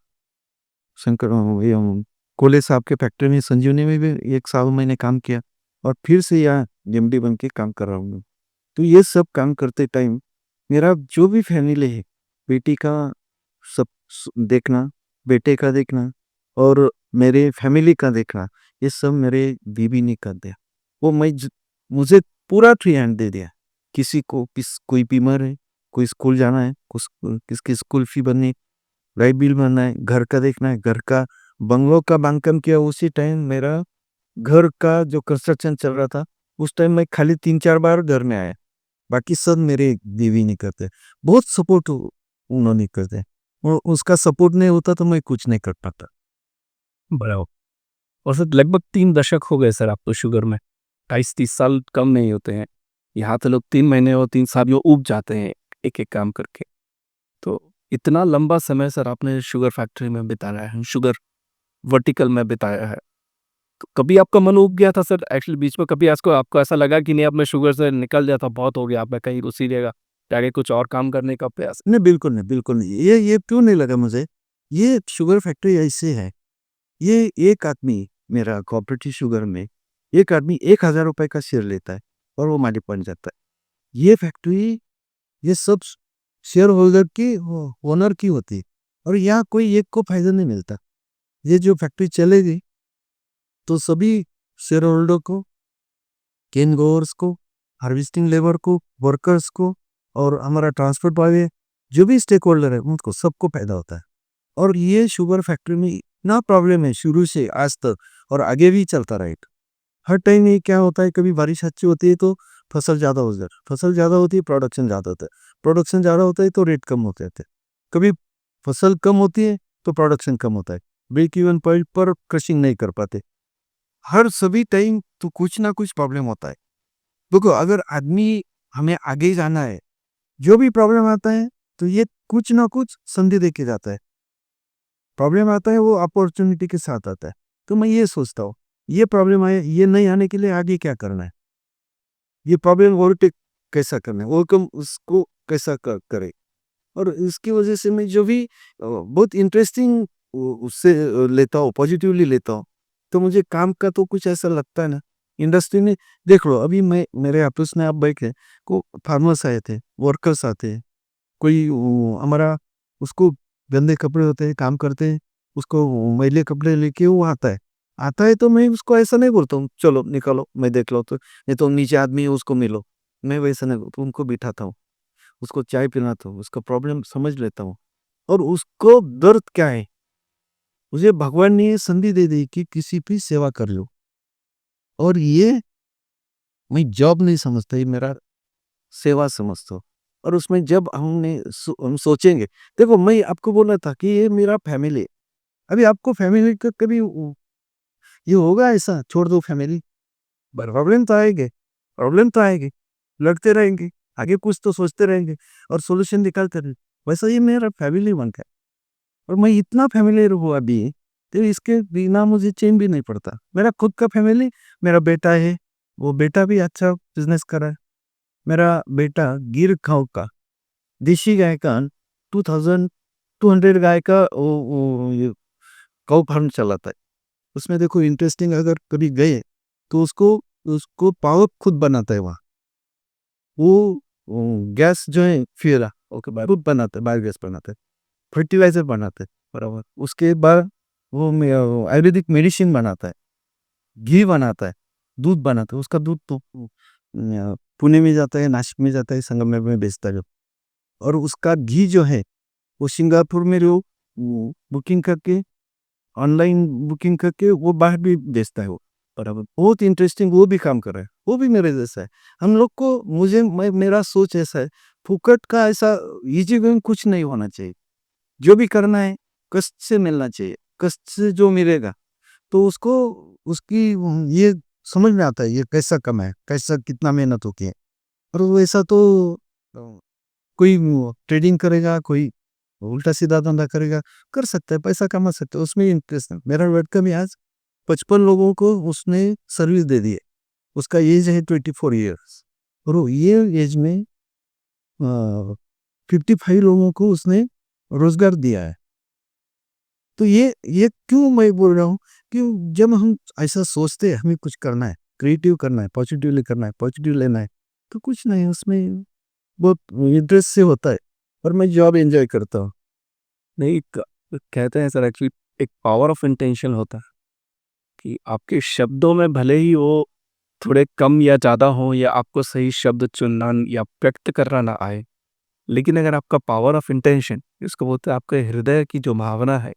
S2: शंकर ये कोले साहब के फैक्ट्री में संजीवनी में भी 1 साल मैंने काम किया और फिर से यहाँ एमडी बन के काम कर रहा हूँ। तो ये सब काम करते टाइम मेरा जो भी फैमिली है, बेटी का सब देखना, बेटे का देखना और मेरे फैमिली का देखना, ये सब मेरे बीवी ने कर दिया। वो मुझे पूरा फ्री हैंड दे दिया। किसी को कोई बीमार है, कोई स्कूल जाना है, किसकी स्कूल फी भरनी, लाइट बिल भरना है, घर का देखना है, घर का बंगलों का बांधकाम किया उसी टाइम मेरा घर का जो कंस्ट्रक्शन चल रहा था, उस टाइम मैं खाली 3-4 बार घर में आया। बाकी सब मेरे बीवी नहीं करते। बहुत सपोर्ट उन्होंने करते। और उसका सपोर्ट नहीं होता तो मैं कुछ नहीं कर पाता।
S1: बराबर। और सर लगभग 3 दशक हो गए सर आपको शुगर में। 28-30 साल कम नहीं होते हैं। यहाँ तो लोग 3 महीने और 3 साल में ऊब जाते हैं एक-एक काम करके। तो इतना लंबा समय सर आपने शुगर फैक्ट्री में बिताया है, शुगर वर्टिकल में बिताया है। तो कभी आपका मन ऊब गया था सर एक्चुअली बीच में कभी आपको ऐसा लगा कि नहीं अब मैं शुगर से निकल जाता बहुत हो गया, अब मैं कहीं उसी जगह जाके कुछ और काम करने का प्रयास?
S2: नहीं, बिल्कुल नहीं, बिल्कुल नहीं। ये क्यों नहीं लगा मुझे? ये शुगर फैक्ट्री ऐसे है, ये एक आदमी मेरा कोऑपरेटिव शुगर में, एक आदमी ₹1000 का शेयर लेता है और वो मालिक बन जाता है। ये फैक्ट्री, ये सब शेयर होल्डर की ओनर की होती है और यहाँ कोई एक को फ़ायदा नहीं मिलता। ये जो फैक्ट्री चलेगी तो सभी शेयर होल्डर को, केन गोवर्स को, हार्वेस्टिंग लेबर को, वर्कर्स को और हमारा ट्रांसपोर्ट वाले जो भी स्टेक होल्डर है उनको सबको फायदा होता है। और ये शुगर फैक्ट्री में इतना प्रॉब्लम है शुरू से आज तक और आगे भी चलता रहेगा। हर टाइम ये क्या होता है, कभी बारिश अच्छी होती है तो फसल ज़्यादा हो जाती है, फसल ज़्यादा होती है प्रोडक्शन ज़्यादा होता है, प्रोडक्शन ज़्यादा होता है तो रेट कम होते रहते हैं। कभी फसल कम होती है तो प्रोडक्शन कम होता है, ब्रेक इवन पॉइंट पर क्रशिंग नहीं कर पाते। हर सभी टाइम तो कुछ ना कुछ प्रॉब्लम होता है। देखो, अगर आदमी हमें आगे जाना है, जो भी प्रॉब्लम आता है तो ये कुछ ना कुछ संधि दे के जाता है। प्रॉब्लम आता है वो अपॉर्चुनिटी के साथ आता है। तो मैं ये सोचता हूँ, ये प्रॉब्लम आए, ये नहीं आने के लिए आगे क्या करना है? ये प्रॉब्लम ओवरटेक कैसा करना है? ओवरकम उसको कैसा करें? और इसकी वजह से मैं जो भी बहुत इंटरेस्टिंग उससे लेता हूँ, पॉजिटिवली लेता हूँ। तो मुझे काम का तो कुछ ऐसा लगता है ना, इंडस्ट्री में देख लो, अभी मैं मेरे ऑफिस में आप बैठे को फार्मर्स आए थे, वर्कर्स आते हैं, कोई हमारा उसको गंदे कपड़े होते हैं, काम करते हैं, उसको मैले कपड़े लेके वो आता है। आता है तो मैं उसको ऐसा नहीं बोलता हूँ, चलो निकालो, मैं देख लो तो, नहीं तो नीचे आदमी है उसको मिलो। मैं वैसा नहीं बोलता, उनको बिठाता हूँ, उसको चाय पिलाता हूँ, उसका प्रॉब्लम समझ लेता हूँ और उसको दर्द क्या है, मुझे भगवान ने ये संधि दे दी कि किसी की सेवा कर लो। और ये मैं जॉब नहीं समझता, ये मेरा सेवा समझता हूँ। और उसमें जब हम सोचेंगे, देखो मैं आपको बोला था कि ये मेरा फैमिली है। अभी आपको फैमिली का कभी ये होगा ऐसा छोड़ दो फैमिली, प्रॉब्लम तो आएंगे, प्रॉब्लम तो आएगी, लड़ते रहेंगे, आगे कुछ तो सोचते रहेंगे और सॉल्यूशन निकालते रहेंगे। वैसा ये मेरा फैमिली बन गया और मैं इतना फैमिलियर हुआ अभी, तो इसके बिना मुझे चैन भी नहीं पड़ता। मेरा खुद का फैमिली, मेरा बेटा है, वो बेटा भी अच्छा बिजनेस कर रहा है। मेरा बेटा गिर गाँव का देशी गाय का 2200 गाय का वो ये काऊ फार्म चलाता है। उसमें देखो इंटरेस्टिंग, अगर कभी गए तो उसको उसको पावर खुद बनाता है वहाँ। वो गैस जो है फ्यूरा ओके खुद बनाता है, बायोगैस बनाता है, फर्टिलाइजर बनाता है, बराबर। उसके बाद वो आयुर्वेदिक मेडिसिन बनाता है, घी बनाता है, दूध बनाता है। उसका दूध तो पुणे में जाता है, नासिक में जाता है, संगमनेर में बेचता है। और उसका घी जो है वो सिंगापुर में जो बुकिंग करके, ऑनलाइन बुकिंग करके वो बाहर भी बेचता है वो, बराबर। बहुत इंटरेस्टिंग, वो भी काम कर रहा है, वो भी मेरे जैसा है। हम लोग को मेरा सोच ऐसा है, फुकट का ऐसा इजी गोइंग कुछ नहीं होना चाहिए। जो भी करना है कष्ट से मिलना चाहिए, कष्ट से जो मिलेगा तो उसको उसकी ये समझ में आता है, ये कैसा कमाए, कैसा कितना मेहनत होती है। और वैसा तो कोई ट्रेडिंग करेगा, कोई उल्टा-सीधा धंधा करेगा, कर सकता है, पैसा कमा सकता है, उसमें इंटरेस्ट है। मेरा लड़का भी आज 55 लोगों को उसने सर्विस दे दी है। उसका एज है 24 ईयर्स और वो ये एज में 55 लोगों को उसने रोज़गार दिया है। तो ये क्यों मैं बोल रहा हूँ कि जब हम ऐसा सोचते हैं हमें कुछ करना है, क्रिएटिव करना है, पॉजिटिवली करना है, पॉजिटिव लेना है, तो कुछ नहीं उसमें बहुत इंटरेस्ट से होता है और मैं जॉब एन्जॉय करता हूँ।
S1: नहीं कहते हैं सर एक्चुअली एक पावर ऑफ इंटेंशन होता है कि आपके शब्दों में भले ही वो थोड़े कम या ज़्यादा हो या आपको सही शब्द चुनना या व्यक्त करना ना आए, लेकिन अगर आपका पावर ऑफ इंटेंशन जिसको बोलते हैं आपके हृदय की जो भावना है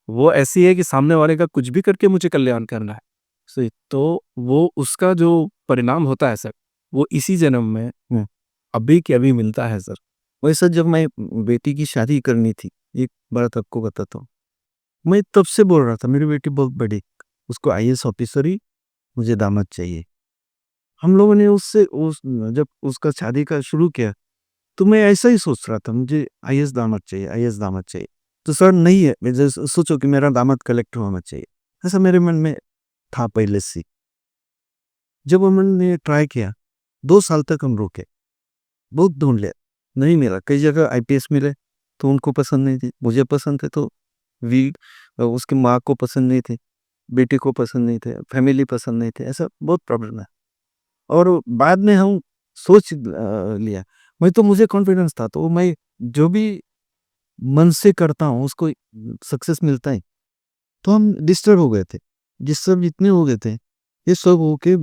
S1: वो ऐसी है कि सामने वाले का कुछ भी करके मुझे कल्याण करना है, सही तो वो उसका जो परिणाम होता है सर वो इसी जन्म में
S2: हुँ।
S1: अभी के अभी मिलता है सर।
S2: वैसा जब मैं बेटी की शादी करनी थी, एक बात आपको बताता हूँ। मैं तब से बोल रहा था मेरी बेटी बहुत बड़ी, उसको आईएएस ऑफिसर ही मुझे दामाद चाहिए। हम लोगों ने उससे उस जब उसका शादी का शुरू किया, तो मैं ऐसा ही सोच रहा था मुझे आईएएस दामाद चाहिए, आईएएस दामाद चाहिए। तो सर नहीं है, मैं जैसे सोचो कि मेरा दामाद कलेक्टर होना चाहिए, ऐसा मेरे मन में था पहले से ही। जब हमने ट्राई किया, 2 साल तक हम रुके, बहुत ढूँढ लिया, नहीं मिला। कई जगह आईपीएस मिले, तो उनको पसंद नहीं थी, मुझे पसंद थे तो वी उसकी माँ को पसंद नहीं थे, बेटे को पसंद नहीं थे, फैमिली पसंद नहीं थे, ऐसा बहुत प्रॉब्लम है। और बाद में हम सोच लिया, मैं तो मुझे कॉन्फिडेंस था, तो मैं जो भी मन से करता हूँ उसको सक्सेस मिलता है। तो हम डिस्टर्ब हो गए थे, डिस्टर्ब इतने हो गए थे, ये सब हो के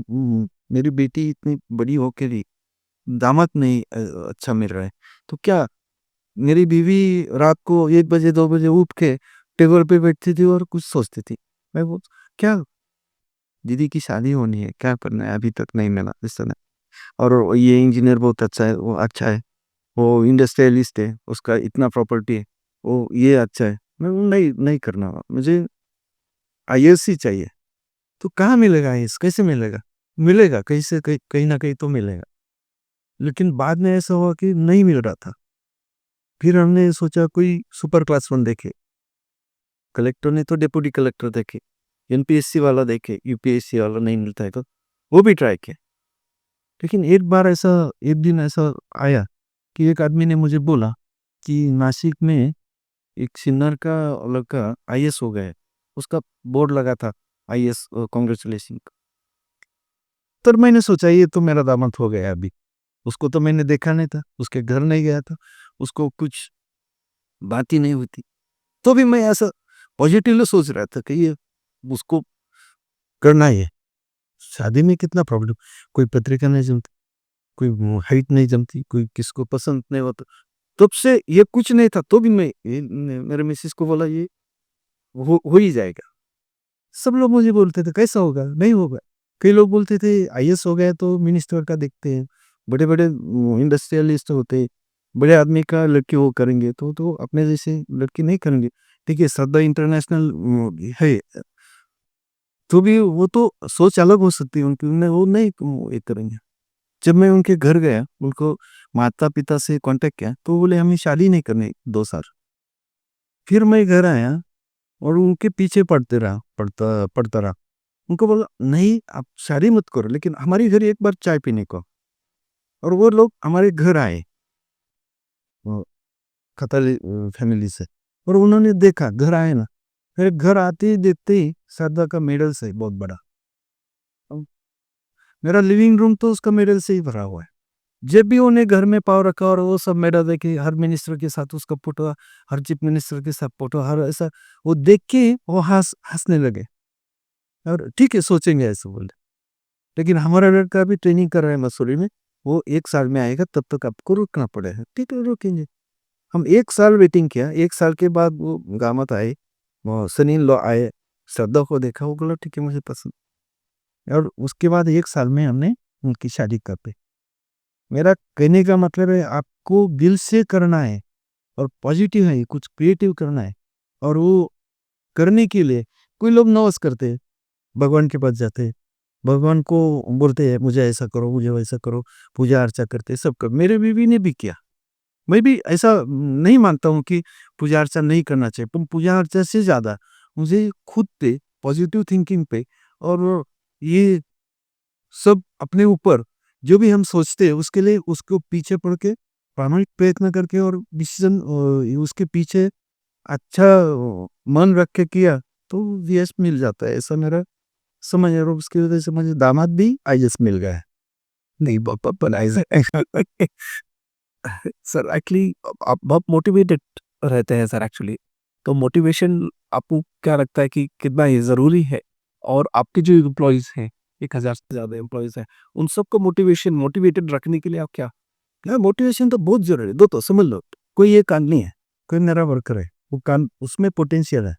S2: मेरी बेटी इतनी बड़ी हो के भी दामाद नहीं अच्छा मिल रहा है। तो क्या मेरी बीवी रात को 1 बजे 2 बजे उठ के टेबल पे बैठती थी और कुछ सोचती थी। मैं वो क्या दीदी की शादी होनी है, क्या करना है? अभी तक नहीं मिला इस समय और ये इंजीनियर बहुत अच्छा है, वो अच्छा है, वो इंडस्ट्रियलिस्ट है, उसका इतना प्रॉपर्टी है, वो ये अच्छा है। मैं बोला नहीं, नहीं करना मुझे आईएएस ही चाहिए। तो कहाँ मिलेगा आईएएस? कैसे मिलेगा? मिलेगा कहीं से कहीं कहीं न कहीं तो मिलेगा। लेकिन बाद में ऐसा हुआ कि नहीं मिल रहा था। फिर हमने सोचा कोई सुपर क्लास वन देखे, कलेक्टर नहीं तो डिप्टी कलेक्टर देखे, एनपीएससी वाला देखे, यूपीएससी वाला नहीं मिलता है तो वो भी ट्राई किया। लेकिन एक बार ऐसा एक दिन ऐसा आया कि एक आदमी ने मुझे बोला कि नासिक में एक सिन्नर का लड़का आईएएस हो गया है। उसका बोर्ड लगा था आईएएस कांग्रेचुलेशन। तब मैंने सोचा ये तो मेरा दामाद हो गया अभी। उसको तो मैंने देखा नहीं था, उसके घर नहीं गया था, उसको कुछ बात ही नहीं हुई थी। तो भी मैं ऐसा पॉजिटिवली सोच रहा था कि ये उसको करना ही है। शादी में कितना प्रॉब्लम, कोई पत्रिका नहीं जमती, कोई हाइट नहीं जमती, कोई किसको पसंद नहीं होता। तब से ये कुछ नहीं था, तो भी मैं मेरे मिसेस को बोला ये हो ही जाएगा। सब लोग मुझे बोलते थे कैसा होगा? नहीं होगा। कई लोग बोलते थे आईएएस हो गया तो मिनिस्टर का देखते हैं, बड़े-बड़े इंडस्ट्रियलिस्ट होते हैं, बड़े आदमी का लड़की वो करेंगे तो अपने जैसे लड़की नहीं करेंगे। देखिए श्रद्धा इंटरनेशनल है, तो भी वो तो सोच अलग हो सकती है उनकी, वो नहीं ये करेंगे। जब मैं उनके घर गया, उनको माता-पिता से कॉन्टैक्ट किया, तो बोले हमें शादी नहीं करनी 2 साल। फिर मैं घर आया और उनके पीछे पड़ता रहा। उनको बोला नहीं आप शादी मत करो लेकिन हमारे घर एक बार चाय पीने को। और वो लोग हमारे घर आए खताली फैमिली से और उन्होंने देखा घर आए ना, फिर घर आते ही देखते ही श्रद्धा का मेडल से बहुत बड़ा। अब मेरा लिविंग रूम तो उसका मेडल से ही भरा हुआ है। जब भी उन्हें घर में पाँव रखा और वो सब मेडल देखे, हर मिनिस्टर के साथ उसका फोटो, हर चीफ मिनिस्टर के साथ फोटो, हर ऐसा वो देख के वो हंसने लगे और ठीक है सोचेंगे ऐसे बोले। लेकिन हमारा लड़का अभी ट्रेनिंग कर रहा है मसूरी में, वो 1 साल में आएगा तब तक आपको रुकना पड़ेगा। ठीक है रुकेंगे। हम 1 साल वेटिंग किया, 1 साल के बाद वो दामाद आए, वो सन इन लॉ आए, श्रद्धा को देखा, वो बोला ठीक है मुझे पसंद। और उसके बाद 1 साल में हमने उनकी शादी कर दी। मेरा कहने का मतलब है आपको दिल से करना है और पॉजिटिव है, कुछ क्रिएटिव करना है और वो करने के लिए कोई लोग नॉस करते हैं, भगवान के पास जाते हैं, भगवान को बोलते हैं मुझे ऐसा करो, मुझे वैसा करो, पूजा अर्चा करते हैं, सब कर मेरे बीवी ने भी किया। मैं भी ऐसा नहीं मानता हूँ कि पूजा अर्चा नहीं करना चाहिए, पर पूजा अर्चा से ज़्यादा मुझे खुद पे पॉजिटिव थिंकिंग पे और ये सब अपने ऊपर जो भी हम सोचते हैं उसके लिए उसको पीछे पड़ के प्रामाणिक प्रयत्न करके और डिसीजन उसके पीछे अच्छा मन रख के किया तो यश मिल जाता है, ऐसा मेरा समझ है। और उसकी वजह से मुझे दामाद भी आईएएस मिल गया है।
S1: नहीं, बनाए सर एक्चुअली आप बहुत मोटिवेटेड रहते हैं सर एक्चुअली। तो मोटिवेशन आपको क्या लगता है कि कितना ये ज़रूरी है? और आपके जो एम्प्लॉइज़ हैं, 1000 से ज़्यादा एम्प्लॉइज़ हैं, उन सबको मोटिवेटेड रखने के लिए आप क्या
S2: हाँ, मोटिवेशन तो बहुत ज़रूरी है। दो तो समझ लो, कोई ये काम नहीं है, कोई मेरा वर्कर है, वो काम उसमें पोटेंशियल है,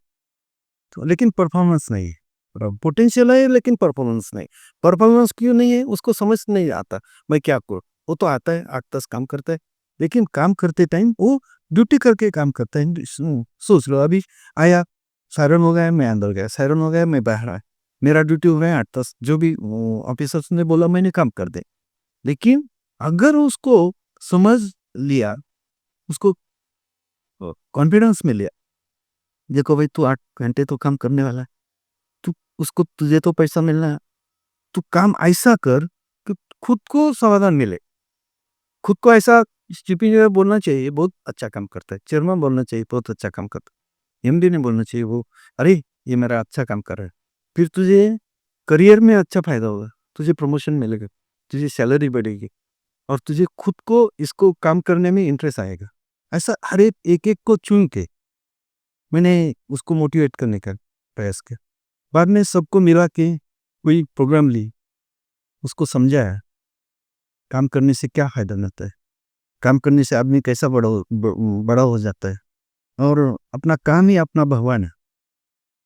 S2: तो लेकिन परफॉर्मेंस नहीं है। पोटेंशियल है लेकिन परफॉर्मेंस नहीं। परफॉर्मेंस क्यों नहीं है उसको समझ नहीं आता, मैं क्या करूँ? वो तो आता है 8-10 काम करता है, लेकिन काम करते टाइम वो ड्यूटी करके काम करता है। सोच लो अभी आया, सायरन हो गया, मैं अंदर गया, सायरन हो गया, मैं बाहर आया। मेरा ड्यूटी हो गया 8-10 जो भी ऑफिसर्स ने बोला मैंने काम कर दे। लेकिन अगर उसको समझ लिया, उसको कॉन्फिडेंस में लिया, देखो भाई तू 8 घंटे तो काम करने वाला है, तू उसको तुझे तो पैसा मिलना है, तू काम ऐसा कर कि खुद को समाधान मिले। खुद को ऐसा स्टीफी जो है बोलना चाहिए बहुत अच्छा काम करता है, चेयरमैन बोलना चाहिए बहुत अच्छा काम करता है, एमडी ने बोलना चाहिए वो अरे ये मेरा अच्छा काम कर रहा है। फिर तुझे करियर में अच्छा फायदा होगा, तुझे प्रमोशन मिलेगा, तुझे सैलरी बढ़ेगी और तुझे खुद को इसको काम करने में इंटरेस्ट आएगा। ऐसा हर एक को चुन के मैंने उसको मोटिवेट करने का प्रयास किया। बाद में सबको मिला के कोई प्रोग्राम ली, उसको समझाया काम करने से क्या फ़ायदा मिलता है, काम करने से आदमी कैसा बड़ा हो जाता है और अपना काम ही अपना भगवान है।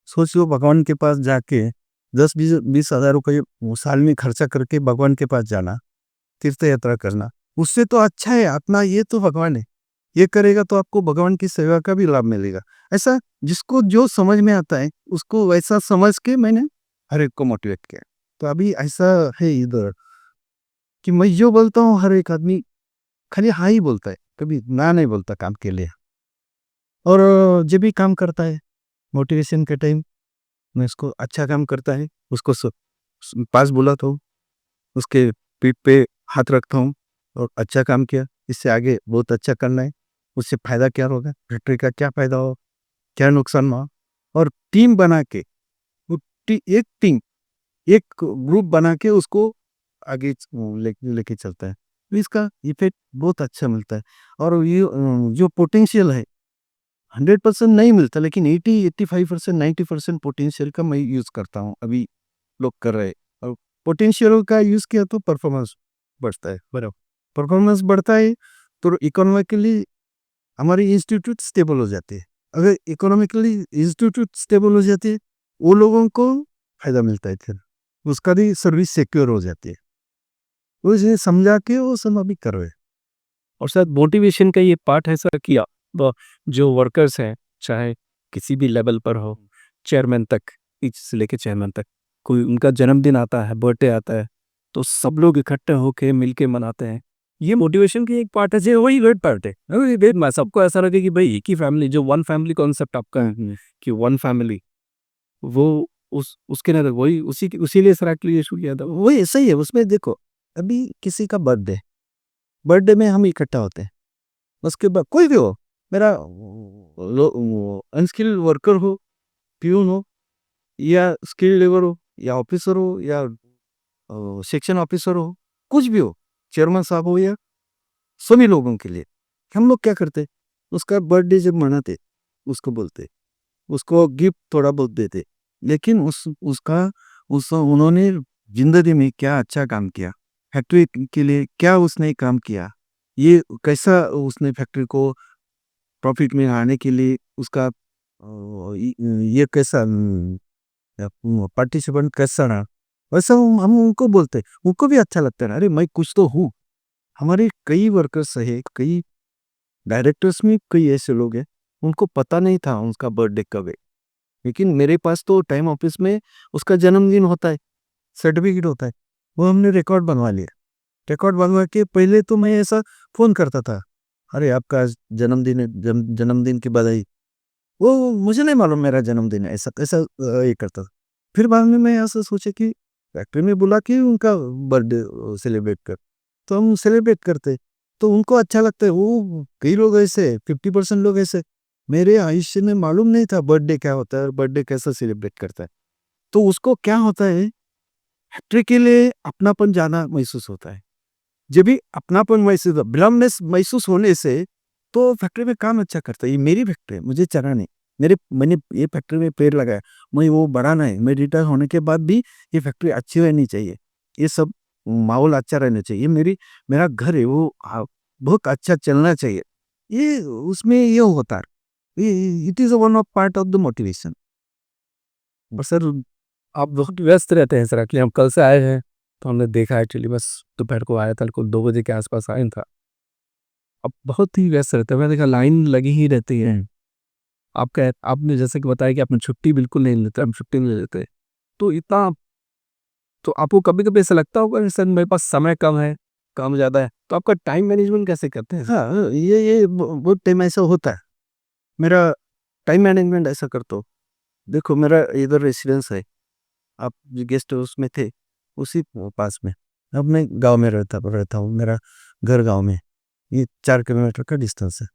S2: सोचिए भगवान के पास जाके 10-20 हज़ार रुपए वो साल में खर्चा करके भगवान के पास जाना, तीर्थ यात्रा करना, उससे तो अच्छा है अपना ये तो भगवान है। ये करेगा तो आपको भगवान की सेवा का भी लाभ मिलेगा। ऐसा जिसको जो समझ में आता है, उसको वैसा समझ के मैंने हर एक को मोटिवेट किया। तो अभी ऐसा है इधर कि मैं जो बोलता हूँ हर एक आदमी खाली हाँ ही बोलता है, कभी ना नहीं बोलता काम के लिए। और जब भी काम करता है, मोटिवेशन के टाइम मैं उसको अच्छा काम करता है, उसको पास बुलाता हूँ, उसके पीठ पे हाथ रखता हूँ और अच्छा काम किया, इससे आगे बहुत अच्छा करना है, उससे फ़ायदा क्या होगा, फैक्ट्री का क्या फ़ायदा हो, क्या नुकसान हुआ और टीम बना के वो एक टीम, एक ग्रुप बना के उसको आगे लेके चलता है। तो इसका इफ़ेक्ट बहुत अच्छा मिलता है और ये जो पोटेंशियल है 100% नहीं मिलता लेकिन 80-85% 90% पोटेंशियल का मैं यूज़ करता हूँ, अभी लोग कर रहे हैं। और पोटेंशियल का यूज़ किया तो परफॉर्मेंस बढ़ता है, बराबर। परफॉर्मेंस बढ़ता है तो इकोनॉमिकली हमारी इंस्टीट्यूट स्टेबल हो जाती है। अगर इकोनॉमिकली इंस्टीट्यूट स्टेबल हो जाती है, वो लोगों को फ़ायदा मिलता है फिर। उसका भी सर्विस सिक्योर हो जाती है। वो इसे समझा के वो सब अभी कर रहे हैं।
S1: और शायद मोटिवेशन का ये पार्ट है सर कि जो वर्कर्स हैं, चाहे किसी भी लेवल पर हो, चेयरमैन तक, नीचे से लेके चेयरमैन तक, कोई उनका जन्मदिन आता है, बर्थडे आता है, तो सब लोग इकट्ठे होके मिलके मनाते हैं। ये मोटिवेशन की एक पार्ट है, जो वही ग्रेट पार्ट है। वही ग्रेट मा सबको ऐसा लगे कि भाई एक ही फैमिली, जो वन फैमिली कॉन्सेप्ट आपका है कि वन फैमिली, वो उस उसके अंदर वही उसी लिए सर एक्चुअली ये शुरू किया था।
S2: वो ऐसा ही है, उसमें देखो, अभी किसी का बर्थडे, बर्थडे में हम इकट्ठा होते हैं। उसके बाद कोई भी हो, मेरा अनस्किल्ड वर्कर हो, पियून हो या स्किल्ड लेबर हो या ऑफिसर हो या सेक्शन ऑफिसर हो, कुछ भी हो, चेयरमैन साहब हो या सभी लोगों के लिए हम लोग क्या करते, उसका बर्थडे जब मनाते उसको बोलते, उसको गिफ्ट थोड़ा बहुत देते, लेकिन उस उन्होंने जिंदगी में क्या अच्छा काम किया, फैक्ट्री के लिए क्या उसने काम किया, ये कैसा उसने फैक्ट्री को प्रॉफिट में आने के लिए उसका ये कैसा पार्टिसिपेंट कैसा रहा, वैसा हम उनको बोलते हैं, उनको भी अच्छा लगता है ना, अरे मैं कुछ तो हूँ। हमारे कई वर्कर्स है, कई डायरेक्टर्स में कई ऐसे लोग हैं, उनको पता नहीं था उसका बर्थडे कब है, लेकिन मेरे पास तो टाइम ऑफिस में उसका जन्मदिन होता है, सर्टिफिकेट होता है, वो हमने रिकॉर्ड बनवा लिया। रिकॉर्ड बनवा के पहले तो मैं ऐसा फ़ोन करता था, "अरे! आपका आज जन्मदिन है, जन्मदिन की बधाई।" वो मुझे नहीं मालूम मेरा जन्मदिन है, ऐसा कैसा ये करता था। फिर बाद में मैं ऐसा सोचा कि फैक्ट्री में बुला के उनका बर्थडे सेलिब्रेट कर, तो हम सेलिब्रेट करते, तो उनको अच्छा लगता है। वो कई लोग ऐसे 50% लोग ऐसे, मेरे आयुष्य में मालूम नहीं था बर्थडे क्या होता है और बर्थडे कैसे सेलिब्रेट करता है। तो उसको क्या होता है, फैक्ट्री के लिए अपनापन ज़्यादा महसूस होता है। जब भी अपनापन महसूस बिलोंगनेस महसूस होने से, तो फैक्ट्री में काम अच्छा करता है। ये मेरी फैक्ट्री है, मुझे चलानी है। मैंने ये फैक्ट्री में पेड़ लगाया, मुझे वो बढ़ाना है। मैं रिटायर होने के बाद भी ये फैक्ट्री अच्छी रहनी चाहिए। ये सब माहौल अच्छा रहना चाहिए। ये मेरा घर है, वो बहुत अच्छा चलना चाहिए। ये उसमें ये होता है। ये it is one of part of the motivation.
S1: और सर, आप बहुत व्यस्त रहते हैं सर। एक्चुअली हम कल से आए हैं, तो हमने देखा एक्चुअली बस दोपहर को आया था, कुल 2 बजे के आस-पास आया था। अब बहुत ही व्यस्त रहते हैं, मैंने देखा लाइन लगी ही रहती है। आपने जैसे कि बताया कि आपने छुट्टी बिल्कुल नहीं लेते, हम छुट्टी नहीं लेते। तो इतना तो आपको कभी-कभी ऐसा लगता होगा कि सर मेरे पास समय कम है, काम ज़्यादा है, तो आपका टाइम मैनेजमेंट कैसे करते हैं?
S2: हाँ, ये बहुत टाइम ऐसा होता है। मेरा टाइम मैनेजमेंट ऐसा करता हूँ। देखो मेरा इधर रेसिडेंस है, आप जो गेस्ट हाउस में थे, उसी पास में। अब मैं गाँव में रहता हूँ, मेरा घर गाँव में। ये 4 किलोमीटर का डिस्टेंस है।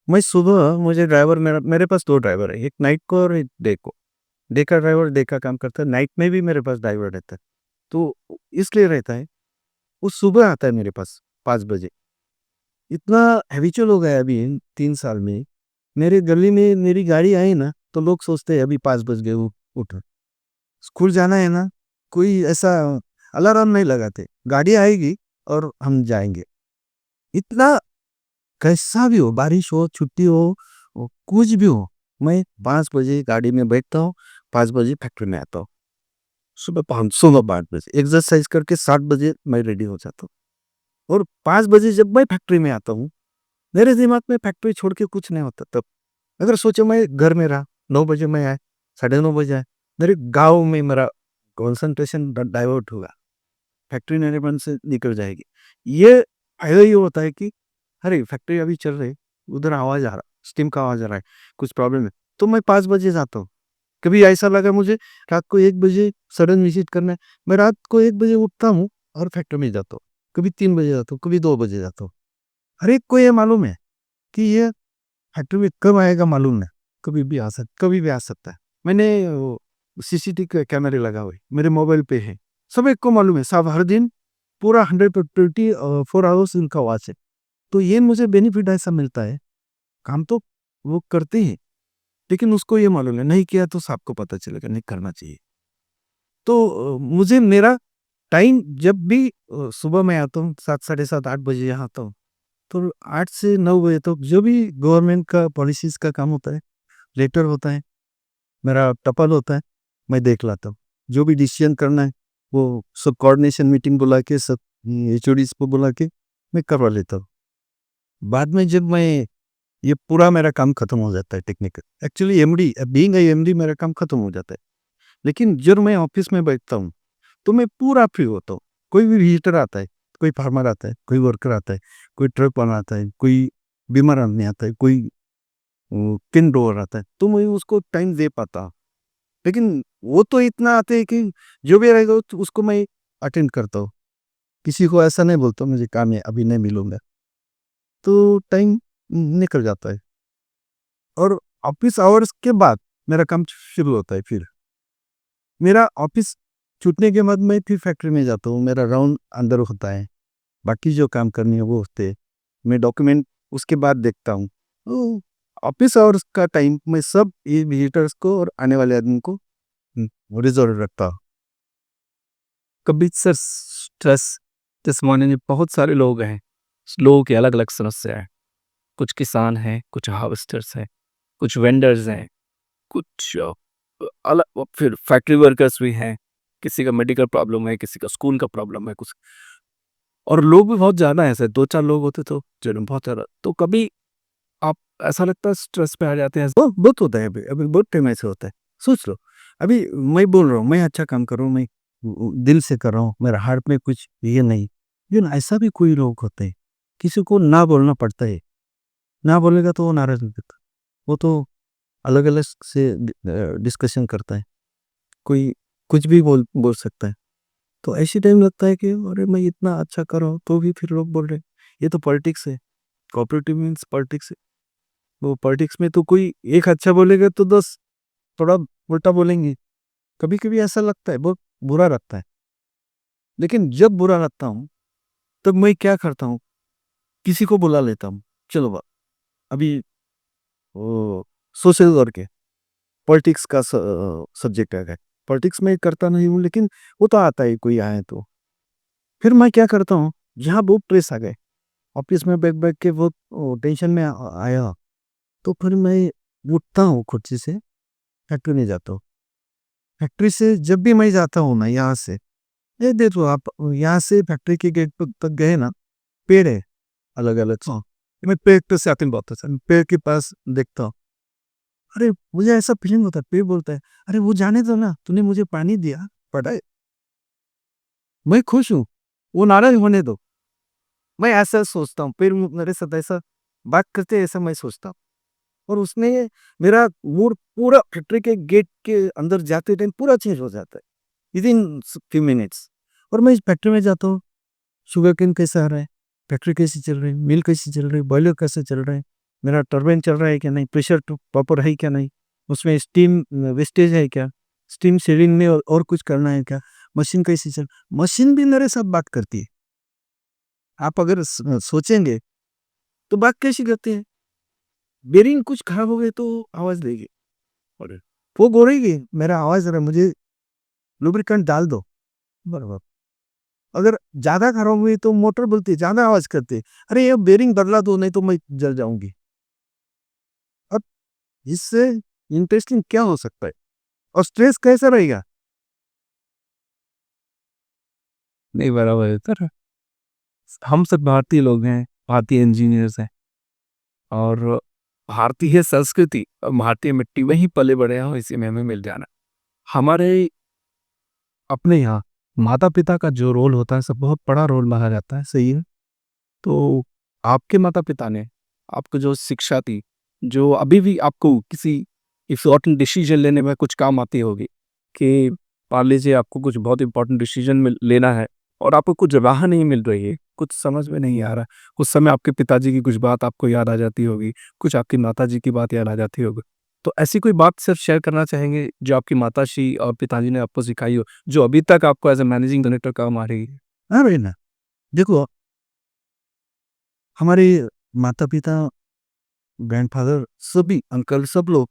S2: मैं सुबह मुझे ड्राइवर मेरे पास 2 ड्राइवर है, एक नाइट को और एक डे को। डे का ड्राइवर डे का काम करता है, नाइट में भी मेरे पास ड्राइवर रहता है। तो इसलिए रहता है, वो सुबह आता है मेरे पास 5 बजे। इतना हैबिचुअल हो गया है अभी इन 3 साल में, मेरे गली में मेरी गाड़ी आई ना, तो लोग सोचते हैं अभी 5 बज गए उठ। स्कूल जाना है ना, कोई ऐसा अलार्म नहीं लगाते, गाड़ी आएगी और हम जाएँगे। इतना कैसा भी हो, बारिश हो, छुट्टी हो, कुछ भी हो, मैं 5 बजे गाड़ी में बैठता हूँ, 5 बजे फैक्ट्री में आता हूँ। सुबह 5 बजे एक्सरसाइज करके 7 बजे मैं रेडी हो जाता हूँ और 5 बजे जब मैं फैक्ट्री में आता हूँ, मेरे दिमाग में फैक्ट्री छोड़ के कुछ नहीं होता तब। अगर सोचो मैं घर में रहा, 9 बजे मैं आया, साढ़े 9 बजे आया, मेरे गाँव में मेरा कंसंट्रेशन डाइवर्ट होगा, फैक्ट्री मेरे मन से निकल जाएगी। ये फ़ायदा ये होता है कि अरे! फैक्ट्री अभी चल रही है, उधर आवाज़ आ रहा, स्टीम का आवाज़ आ रहा है, कुछ प्रॉब्लम है, तो मैं 5 बजे जाता हूँ। कभी ऐसा लगा मुझे रात को 1 बजे सडन विज़िट करना है, मैं रात को 1 बजे उठता हूँ और फैक्ट्री में जाता हूँ। कभी 3 बजे जाता हूँ, कभी 2 बजे जाता हूँ। हर एक को ये मालूम है कि ये फैक्ट्री में कब आएगा मालूम नहीं, कभी भी आ सकता है। मैंने सीसीटीवी कैमरे लगा हुए, मेरे मोबाइल पे है। सब एक को मालूम है, सब हर दिन पूरा 124 आवर्स इनका वॉच है। तो ये मुझे बेनिफिट ऐसा मिलता है, काम तो वो करते हैं, लेकिन उसको ये मालूम है, नहीं किया तो सबको पता चलेगा, नहीं करना चाहिए। तो मुझे मेरा टाइम जब भी सुबह मैं आता हूँ 7 साढ़े 7 8 बजे यहाँ आता हूँ, तो 8 से 9 बजे तक जो भी गवर्नमेंट का पॉलिसीज़ का काम होता है, लेटर होता है, मेरा टपल होता है, मैं देख लाता हूँ। जो भी डिसीज़न करना है, वो सब कोऑर्डिनेशन मीटिंग बुला के सब एचओडीज़ को बुला के मैं करवा लेता हूँ। बाद में जब मैं ये पूरा मेरा काम खत्म हो जाता है technical. Actually MD being a MD मेरा काम खत्म हो जाता है। लेकिन जब मैं ऑफ़िस में बैठता हूँ, तो मैं पूरा फ्री होता हूँ। कोई भी विज़िटर आता है, कोई फार्मर आता है, कोई वर्कर आता है, कोई ट्रक वाला आता है, कोई बीमार आदमी आता है, कोई पिन ड्रॉवर आता है, तो मैं उसको टाइम दे पाता हूँ। लेकिन वो तो इतना आते हैं कि जो भी रहेगा तो उसको मैं अटेंड करता हूँ। किसी को ऐसा नहीं बोलता मुझे काम है, अभी नहीं मिलूँगा। तो टाइम निकल जाता है और ऑफ़िस आवर्स के बाद मेरा काम शुरू होता है फिर। मेरा ऑफ़िस छूटने के बाद मैं फिर फैक्ट्री में जाता हूँ, मेरा राउंड अंदर होता है। बाकी जो काम करनी है वो होते हैं। मैं डॉक्यूमेंट उसके बाद देखता हूँ। तो ऑफ़िस आवर्स का टाइम मैं सब ये विज़िटर्स को और आने वाले आदमी को रिज़र्व रखता हूँ।
S1: कभी सर स्ट्रेस जिस मायने में बहुत सारे लोग हैं, लोगों की अलग-अलग समस्या है। कुछ किसान हैं, कुछ हार्वेस्टर्स हैं, कुछ वेंडर्स हैं, कुछ फिर फैक्ट्री वर्कर्स भी हैं, किसी का मेडिकल प्रॉब्लम है, किसी का स्कूल का प्रॉब्लम है कुछ और लोग भी बहुत ज़्यादा हैं ऐसे 2-4 लोग होते तो चलो बहुत ज़्यादा। तो कभी आप ऐसा लगता है स्ट्रेस पे आ जाते हैं?
S2: बहुत होता है अभी अभी बहुत टाइम ऐसे होता है। सोच लो, अभी मैं बोल रहा हूँ, मैं अच्छा काम कर रहा हूँ, मैं दिल से कर रहा हूँ, मेरा हार्ट में कुछ ये नहीं। लेकिन ऐसा भी कोई लोग होते हैं, किसी को ना बोलना पड़ता है, ना बोलेगा तो वो नाराज़ नहीं होता। वो तो अलग-अलग से डिस्कशन करता है, कोई कुछ भी बोल सकता है। तो ऐसे टाइम लगता है कि अरे मैं इतना अच्छा कर रहा हूँ, तो भी फिर लोग बोल रहे हैं, ये तो पॉलिटिक्स है, कोऑपरेटिव मीन्स पॉलिटिक्स है। वो पॉलिटिक्स में तो कोई एक अच्छा बोलेगा तो 10 थोड़ा उल्टा बोलेंगे। कभी-कभी ऐसा लगता है, बहुत बुरा लगता है। लेकिन जब बुरा लगता हूँ, तब मैं क्या करता हूँ, किसी को बुला लेता हूँ। चलो अभी वो सोशल वर्क है, पॉलिटिक्स का सब्जेक्ट है। पॉलिटिक्स में करता नहीं हूँ, लेकिन वो तो आता है, कोई आए तो। फिर मैं क्या करता हूँ, जहाँ बहुत प्रेस आ गए, ऑफिस में बैठ-बैठ के बहुत टेंशन में आया, तो फिर मैं उठता हूँ कुर्सी से, फैक्ट्री में जाता हूँ। फैक्ट्री से जब भी मैं जाता हूँ ना यहाँ से, ये देखो आप यहाँ से फैक्ट्री के गेट तक गए ना, पेड़ है अलग-अलग सा। मैं पेड़ पे से आके बात होता है, पेड़ के पास देखता हूँ। अरे! मुझे ऐसा फीलिंग होता है, पेड़ बोलता है, "अरे वो जाने दो ना, तूने मुझे पानी दिया, पता है, मैं खुश हूँ, वो नाराज़ होने दो।" मैं ऐसा सोचता हूँ, पेड़ मेरे साथ ऐसा बात करते हैं, ऐसा मैं सोचता हूँ। और उसने मेरा मूड पूरा फैक्ट्री के गेट के अंदर जाते टाइम पूरा चेंज हो जाता है, विदिन फ्यू मिनट्स। और मैं इस फैक्ट्री में जाता हूँ, शुगरकेन कैसा आ रहा है, फैक्ट्री कैसी चल रही है, मिल कैसी चल रही है, बॉयलर कैसे चल रहा है, मेरा टरबाइन चल रहा है क्या नहीं, प्रेशर प्रॉपर है क्या नहीं, उसमें स्टीम वेस्टेज है क्या, स्टीम शेडिंग में और कुछ करना है क्या, मशीन कैसी चल, मशीन भी मेरे साथ बात करती है। आप अगर सोचेंगे तो बात कैसी करती है, बेरिंग कुछ खराब हो गए तो आवाज देगी, और वो बोलेगी मेरा आवाज जरा मुझे लुब्रिकेंट डाल दो, बराबर। अगर ज़्यादा खराब हुई तो मोटर बोलती है, ज़्यादा आवाज़ करती है, "अरे ये बेरिंग बदला दो नहीं तो मैं जल जाऊँगी।" अब इससे इंटरेस्टिंग क्या हो सकता है? और स्ट्रेस कैसा रहेगा?
S1: नहीं, बराबर है सर। हम सब भारतीय लोग हैं, भारतीय इंजीनियर्स हैं और भारतीय संस्कृति और भारतीय मिट्टी में ही पले बड़े हैं और इसी में हमें मिल जाना। हमारे अपने यहाँ माता-पिता का जो रोल होता है, सब बहुत बड़ा रोल माना जाता है, सही है। तो आपके माता-पिता ने आपको जो शिक्षा दी, जो अभी भी आपको किसी इम्पोर्टेंट डिसीज़न लेने में कुछ काम आती होगी, कि मान लीजिए आपको कुछ बहुत इम्पोर्टेंट डिसीज़न लेना है और आपको कुछ राह नहीं मिल रही है, कुछ समझ में नहीं आ रहा। उस समय आपके पिताजी की कुछ बात आपको याद आ जाती होगी, कुछ आपकी माताजी की बात याद आ जाती होगी। तो ऐसी कोई बात सिर्फ शेयर करना चाहेंगे जो आपकी माताश्री और पिताजी ने आपको सिखाई हो, जो अभी तक आपको एज़ अ मैनेजिंग डायरेक्टर काम आ रही है?
S2: हाँ, वही ना। देखो, हमारे माता-पिता, ग्रैंडफ़ादर सभी अंकल सब लोग,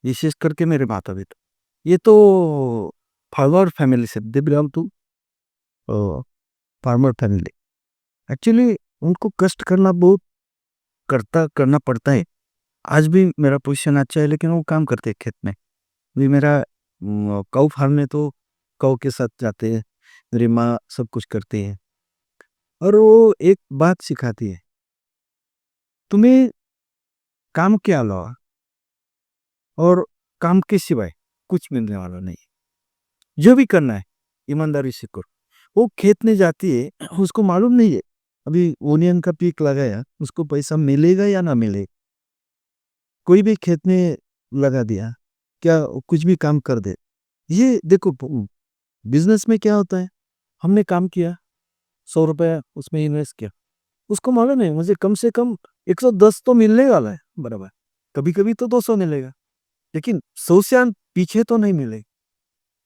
S2: विशेष करके मेरे माता-पिता, ये तो फार्मर फैमिली से, they belong to a, farmer family. Actually उनको कष्ट करना पड़ता है। आज भी मेरा पोज़ीशन अच्छा है, लेकिन वो काम करते हैं खेत में। अभी मेरा काऊ फार्म में तो काऊ के साथ जाते हैं, मेरी माँ सब कुछ करती है। और वो एक बात सिखाती है, तुम्हें काम के अलावा और काम के सिवाय कुछ मिलने वाला नहीं है। जो भी करना है, ईमानदारी से करो। वो खेत में जाती है, उसको मालूम नहीं है, अभी ओनियन का पीक लगाया, उसको पैसा मिलेगा या ना मिले। कोई भी खेत में लगा दिया, क्या कुछ भी काम कर दे। ये देखो बिज़नेस में क्या होता है, हमने काम किया, ₹100 उसमें इन्वेस्ट किया। उसको मालूम है मुझे कम से कम 110 तो मिलने वाला है, बराबर। कभी-कभी तो 200 मिलेगा, लेकिन 100 से पीछे तो नहीं मिलेगा।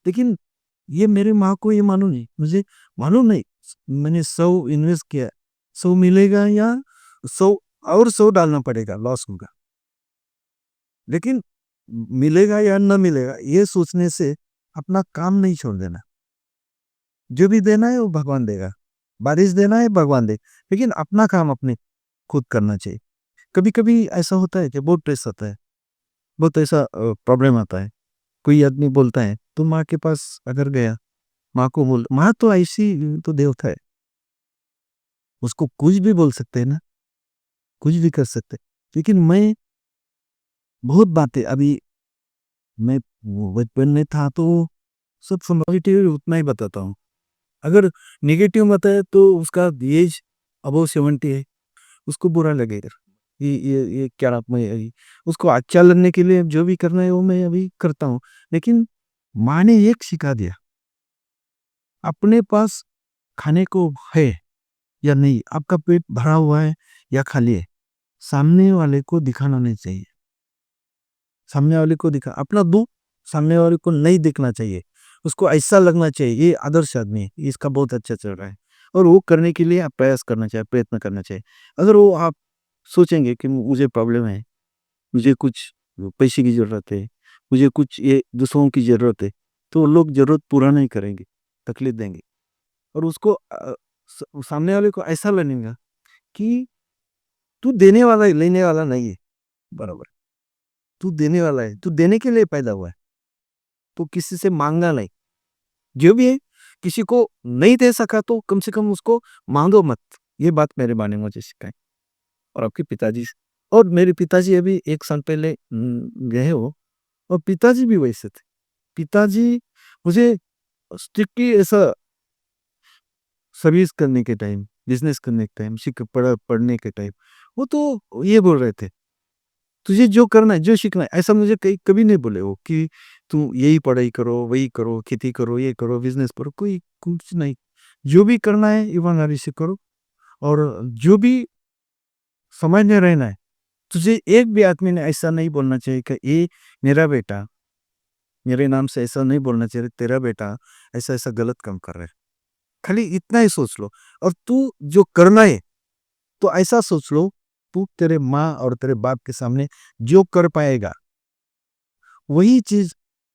S2: लेकिन ये मेरी माँ को ये मालूम नहीं, मुझे मालूम नहीं, मैंने 100 इन्वेस्ट किया, 100 मिलेगा या 100 और 100 डालना पड़ेगा, लॉस होगा। लेकिन मिलेगा या ना मिलेगा, ये सोचने से अपना काम नहीं छोड़ देना। जो भी देना है वो भगवान देगा। बारिश देना है भगवान दे, लेकिन अपना काम अपने खुद करना चाहिए। कभी-कभी ऐसा होता है कि बहुत स्ट्रेस आता है, बहुत ऐसा प्रॉब्लम आता है। कोई आदमी बोलता है, "तू माँ के पास अगर गया, माँ को बोल", माँ तो ऐसी तो देवता है, उसको कुछ भी बोल सकते हैं ना, कुछ भी कर सकते हैं। लेकिन मैं बहुत बातें अभी, मैं वो बचपन में था तो सब पॉजिटिव उतना ही बताता हूँ। अगर नेगेटिव बताए तो उसका एज अबव 70 है, उसको बुरा लगेगा। ये क्या आप मैं उसको अच्छा लगने के लिए जो भी करना है वो मैं अभी करता हूँ। लेकिन माँ ने एक सिखा दिया, अपने पास खाने को है या नहीं, आपका पेट भरा हुआ है या खाली है, सामने वाले को दिखाना नहीं चाहिए। सामने वाले को दिखा अपना दुःख सामने वाले को नहीं दिखना चाहिए। उसको ऐसा लगना चाहिए ये आदर्श आदमी है, इसका बहुत अच्छा चल रहा है। और वो करने के लिए आप प्रयास करना चाहिए, प्रयत्न करना चाहिए। अगर वो आप सोचेंगे कि मुझे प्रॉब्लम है, मुझे कुछ पैसे की ज़रूरत है, मुझे कुछ ये दूसरों की ज़रूरत है, तो वो लोग ज़रूरत पूरा नहीं करेंगे, तकलीफ देंगे। और उसको सामने वाले को ऐसा लगेगा कि तू देने वाला है, लेने वाला नहीं है। बराबर, तू देने वाला है, तू देने के लिए पैदा हुआ है, तो किसी से मांगना नहीं। जो भी है, किसी को नहीं दे सका तो कम से कम उसको मांगो मत। ये बात मेरे माँ ने मुझे सिखाई। और आपके पिताजी और मेरे पिताजी अभी 1 साल पहले गए हो, और पिताजी भी वैसे थे। पिताजी मुझे स्ट्रिक्टली ऐसा सर्विस करने के टाइम, बिज़नेस करने के टाइम, पढ़ने के टाइम, वो तो ये बोल रहे थे, "तुझे जो करना है, जो सीखना है।" ऐसा मुझे कहीं कभी नहीं बोले वो कि तुम यही पढ़ाई करो, वही करो, खेती करो, ये करो, बिज़नेस करो, कोई कुछ नहीं। जो भी करना है ईमानदारी से करो, और जो भी समझ में रहना है, तुझे एक भी आदमी ने ऐसा नहीं बोलना चाहिए कि ये मेरा बेटा, मेरे नाम से ऐसा नहीं बोलना चाहिए, तेरा बेटा ऐसा-ऐसा गलत काम कर रहा है। खाली इतना ही सोच लो, और तू जो करना है, तो ऐसा सोच लो, तू तेरे माँ और तेरे बाप के सामने जो कर पाएगा, वही चीज़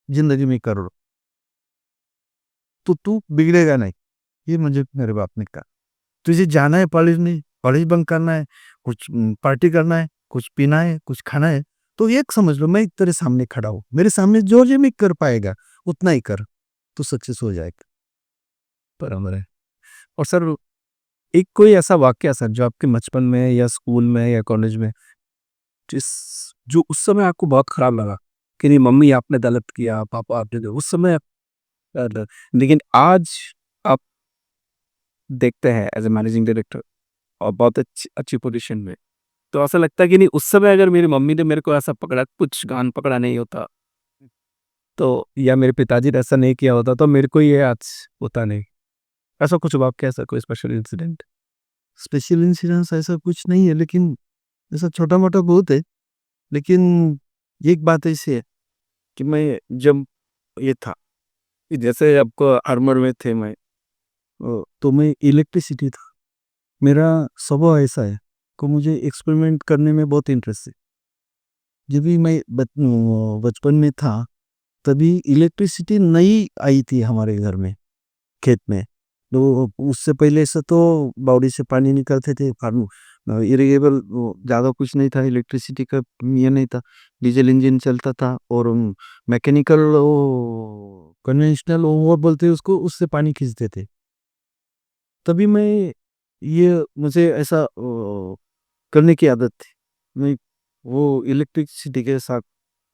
S2: ज़िंदगी में कर लो, तो तू बिगड़ेगा नहीं। ये मुझे मेरे बाप ने कहा। तुझे जाना है कॉलेज में, कॉलेज बंक करना है, कुछ पार्टी करना है, कुछ पीना है, कुछ खाना है, तो एक समझ लो मैं तेरे सामने खड़ा हूँ। मेरे सामने जो भी कर पाएगा, उतना ही कर, तू सक्सेस हो जाएगा।
S1: बराबर है। और सर, एक कोई ऐसा वाक़या सर जो आपके बचपन में या स्कूल में या कॉलेज में जिस जो उस समय आपको बहुत खराब लगा कि नहीं मम्मी आपने गलत किया, पापा आपने उस समय लेकिन आज आप देखते हैं एज़ अ मैनेजिंग डायरेक्टर और बहुत अच्छी अच्छी पोज़ीशन में। तो ऐसा लगता है कि नहीं उस समय अगर मेरी मम्मी ने मेरे को ऐसा पकड़ा, कुछ कान पकड़ा नहीं होता, तो या मेरे पिताजी ने ऐसा नहीं किया होता तो मेरे को ये आज होता नहीं। ऐसा कुछ वाक़या ऐसा कोई स्पेशल इंसिडेंट?
S2: स्पेशल इंश्योरेंस ऐसा कुछ नहीं है, लेकिन ऐसा छोटा-मोटा बहुत है। लेकिन एक बात ऐसी है कि मैं जब ये था, कि जैसे आपको आर्मर में थे मैं, तो मैं इलेक्ट्रिसिटी था। मेरा स्वभाव ऐसा है कि मुझे एक्सपेरिमेंट करने में बहुत इंटरेस्ट है। जब भी मैं बचपन में था, तभी इलेक्ट्रिसिटी नई आई थी हमारे घर में, खेत में। तो उससे पहले से तो बावड़ी से पानी निकालते थे, फार्म इरिगेबल वो ज़्यादा कुछ नहीं था, इलेक्ट्रिसिटी का ये नहीं था। डीज़ल इंजन चलता था, और मैकेनिकल वो कन्वेंशनल वो बोलते हैं उसको, उससे पानी खींचते थे। तभी मैं ये मुझे ऐसा करने की आदत थी। मैं वो इलेक्ट्रिसिटी के साथ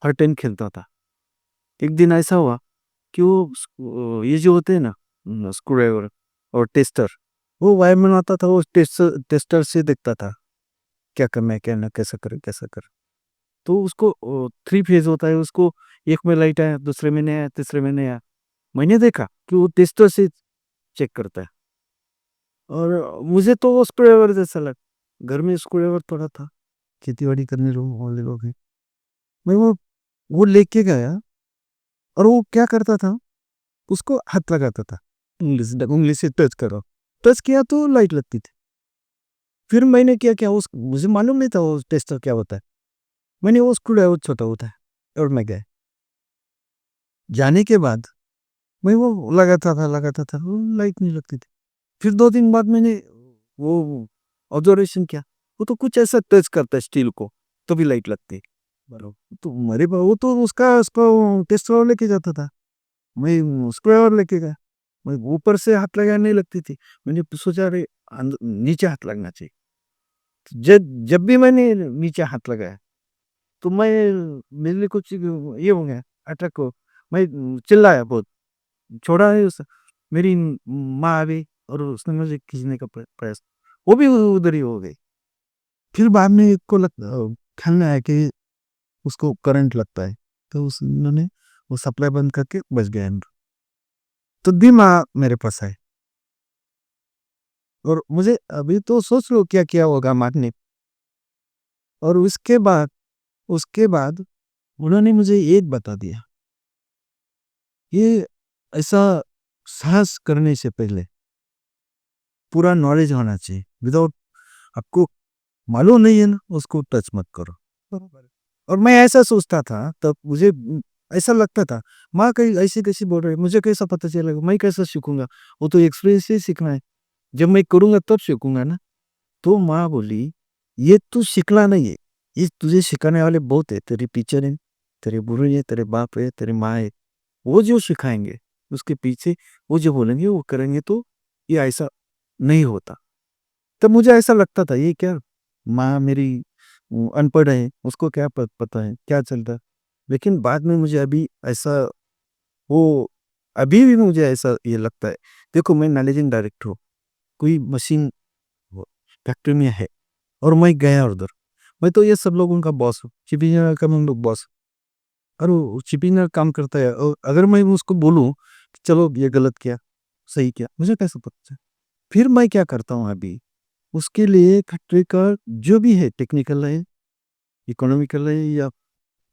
S2: हर टाइम खेलता था। एक दिन ऐसा हुआ कि ये जो होते हैं ना, स्क्रूड्राइवर और टेस्टर, वो वायरमैन आता था, वो टेस्टर से देखता था, क्या करना है, क्या ना, कैसा करें, कैसा करें। तो उसको 3 फेज़ होता है, उसको एक में लाइट आया, दूसरे में नहीं आया, तीसरे में नहीं आया। मैंने देखा कि वो टेस्टर से चेक करता है, और मुझे तो वो स्क्रूड्राइवर जैसा लगा। घर में स्क्रूड्राइवर पड़ा था, खेती-बाड़ी करने वाले लोग हैं। मैं वो लेके गया, और वो क्या करता था, उसको हाथ लगाता था। उंगली से टच करो। टच किया तो लाइट लगती थी। फिर मैंने क्या किया, उस मुझे मालूम नहीं था वो टेस्टर क्या होता है। मैंने वो स्क्रूड्राइवर छोटा होता है, और मैं गया। जाने के बाद मैं वो लगाता था, वो लाइट नहीं लगती थी। फिर 2 दिन बाद मैंने वो ऑब्जर्वेशन किया, वो तो कुछ ऐसा टच करता है स्टील को, तभी लाइट लगती है। बराबर। तो मेरे पा वो तो उसको टेस्टर लेके जाता था। मैं स्क्रूड्राइवर लेके गया। मैं ऊपर से हाथ लगाया, नहीं लगती थी। मैंने सोचा अरे नीचे हाथ लगना चाहिए। जब जब भी मैंने नीचे हाथ लगाया, तो मैं मेरे लिए कुछ ये हो गया, अटैक हो, मैं चिल्लाया बहुत। छोड़ा है उस मेरी माँ आ गई और उसने मुझे खींचने का प्रयास, वो भी उधर ही हो गई। फिर बाद में ख्याल में आया कि उसको करंट लगता है, तो उस उन्होंने वो सप्लाई बंद करके बच गए हम। तो दी माँ मेरे पास आए और मुझे अभी तो सोच लो क्या किया होगा माँ ने। और उसके बाद उन्होंने मुझे एक बता दिया, ये ऐसा साहस करने से पहले पूरा नॉलेज होना चाहिए। विदाउट आपको मालूम नहीं है ना, उसको टच मत करो। बरोबर है। और मैं ऐसा सोचता था तब मुझे ऐसा लगता था, माँ कहीं ऐसी कैसी बोल रही है, मुझे कैसा पता चलेगा, मैं कैसा सीखूंगा, वो तो एक्सपीरियंस से ही सीखना है, जब मैं करूंगा तब सीखूंगा ना। तो माँ बोली, ये तू सीखना नहीं है, ये तुझे सिखाने वाले बहुत है, तेरे टीचर है, तेरे गुरु है, तेरे बाप है, तेरे माँ है, वो जो सिखाएंगे उसके पीछे वो जो बोलेंगे वो करेंगे, तो ये ऐसा नहीं होता। तब मुझे ऐसा लगता था, ये क्या माँ मेरी अनपढ़ है, उसको क्या पता है क्या चलता है। लेकिन बाद में मुझे अभी ऐसा वो अभी भी मुझे ऐसा ये लगता है। देखो मैं मैनेजिंग डायरेक्टर हूँ, कोई मशीन फैक्ट्री में है और मैं गया उधर, मैं तो ये सब लोगों का बॉस हूँ, चीफ इंजीनियर का मैं लोग बॉस। और वो चीफ इंजीनियर काम करता है और अगर मैं उसको बोलूँ कि चलो ये गलत किया सही किया, मुझे कैसे पता चले। फिर मैं क्या करता हूँ अभी, उसके लिए फैक्ट्री का जो भी है, टेक्निकल है, इकोनॉमिकल है या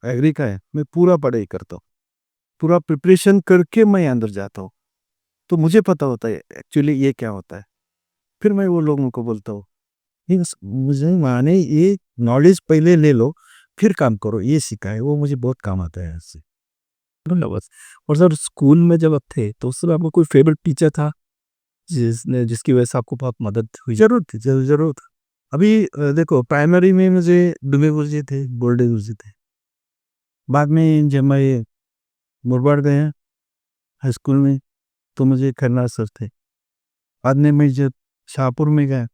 S2: एग्री का है, मैं पूरा पढ़ाई करता हूँ, पूरा प्रिपरेशन करके मैं अंदर जाता हूँ। तो मुझे पता होता है एक्चुअली ये क्या होता है। फिर मैं वो लोगों को बोलता हूँ, मुझे माने ये नॉलेज पहले ले लो, फिर काम करो, ये सीखा है, वो मुझे बहुत काम आता है इससे।
S1: बोला बस। और सर स्कूल में जब आप थे तो उस समय आपका कोई फेवरेट टीचर था जिसकी वजह से आपको बहुत मदद हुई?
S2: जरूर थी, जरूर था। अभी देखो प्राइमरी में मुझे डुबे गुरुजी थे, बोर्डे गुरुजी थे। बाद में जब मैं मुरबाड गया हाई स्कूल में, तो मुझे खन्ना सर थे। बाद में मैं जब शाहपुर में गया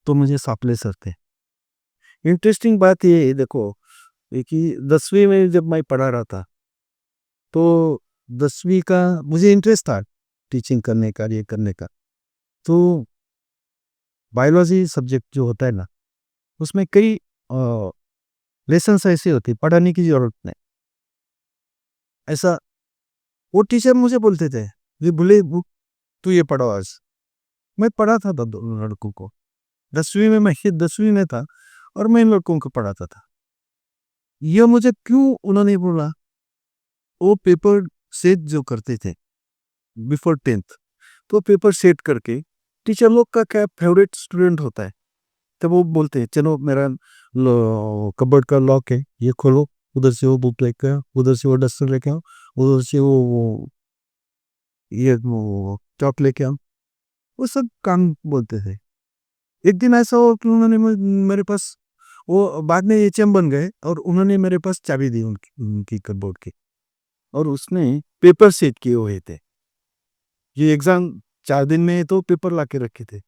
S2: तो मुझे सापले सर थे। इंटरेस्टिंग बात ये है देखो, ये कि 10वीं में जब मैं पढ़ा रहा था, तो 10वीं का मुझे इंटरेस्ट था टीचिंग करने का, ये करने का। तो बायोलॉजी सब्जेक्ट जो होता है ना, उसमें कई लेसन्स ऐसे होते हैं, पढ़ाने की जरूरत नहीं। ऐसा वो टीचर मुझे बोलते थे, ये बोले तू ये पढ़ो आज। मैं पढ़ा था दोनों लड़कों को। 10वीं में मैं 10वीं में था और मैं इन लड़कों को पढ़ाता था। ये मुझे क्यों उन्होंने बोला, वो पेपर सेट जो करते थे बिफोर 10th, तो पेपर सेट करके टीचर लोग का क्या फेवरेट स्टूडेंट होता है, तब वो बोलते हैं चलो मेरा कबर्ड का लॉक है, ये खोलो, उधर से वो बुक लेके आओ, उधर से वो डस्टर लेके आओ, उधर से वो चॉक लेके आओ, वो सब काम बोलते थे। एक दिन ऐसा हुआ कि उन्होंने मेरे पास, वो बाद में एचएम बन गए और उन्होंने मेरे पास चाबी दी उनकी उनकी कीबोर्ड की, और उसने पेपर सेट किए हुए थे। ये एग्जाम 4 दिन में तो पेपर ला के रखे थे।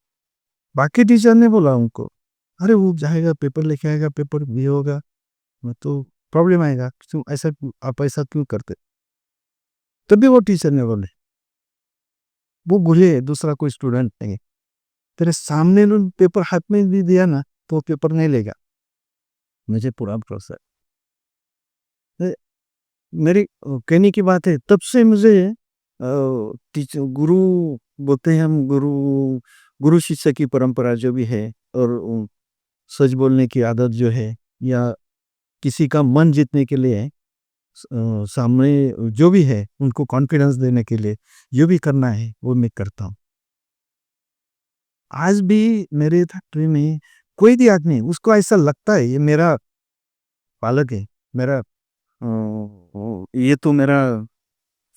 S2: बाकी टीचर ने बोला उनको, अरे वो जाएगा पेपर लेके आएगा, पेपर भी होगा, मैं तो प्रॉब्लम आएगा, क्यों ऐसा आप ऐसा क्यों करते। तभी वो टीचर ने बोले, वो बोले दूसरा कोई स्टूडेंट नहीं है, तेरे सामने पेपर हाथ में भी दिया ना तो वो पेपर नहीं लेगा। मुझे पूरा भरोसा है। मेरी कहने की बात है, तब से मुझे टीचर गुरु बोलते हैं हम, गुरु गुरु शिष्य की परंपरा जो भी है, और सच बोलने की आदत जो है, या किसी का मन जीतने के लिए सामने जो भी है उनको कॉन्फिडेंस देने के लिए जो भी करना है वो मैं करता हूँ। आज भी मेरे फैक्ट्री में कोई भी आदमी उसको ऐसा लगता है ये मेरा पालक है, मेरा ये तो मेरा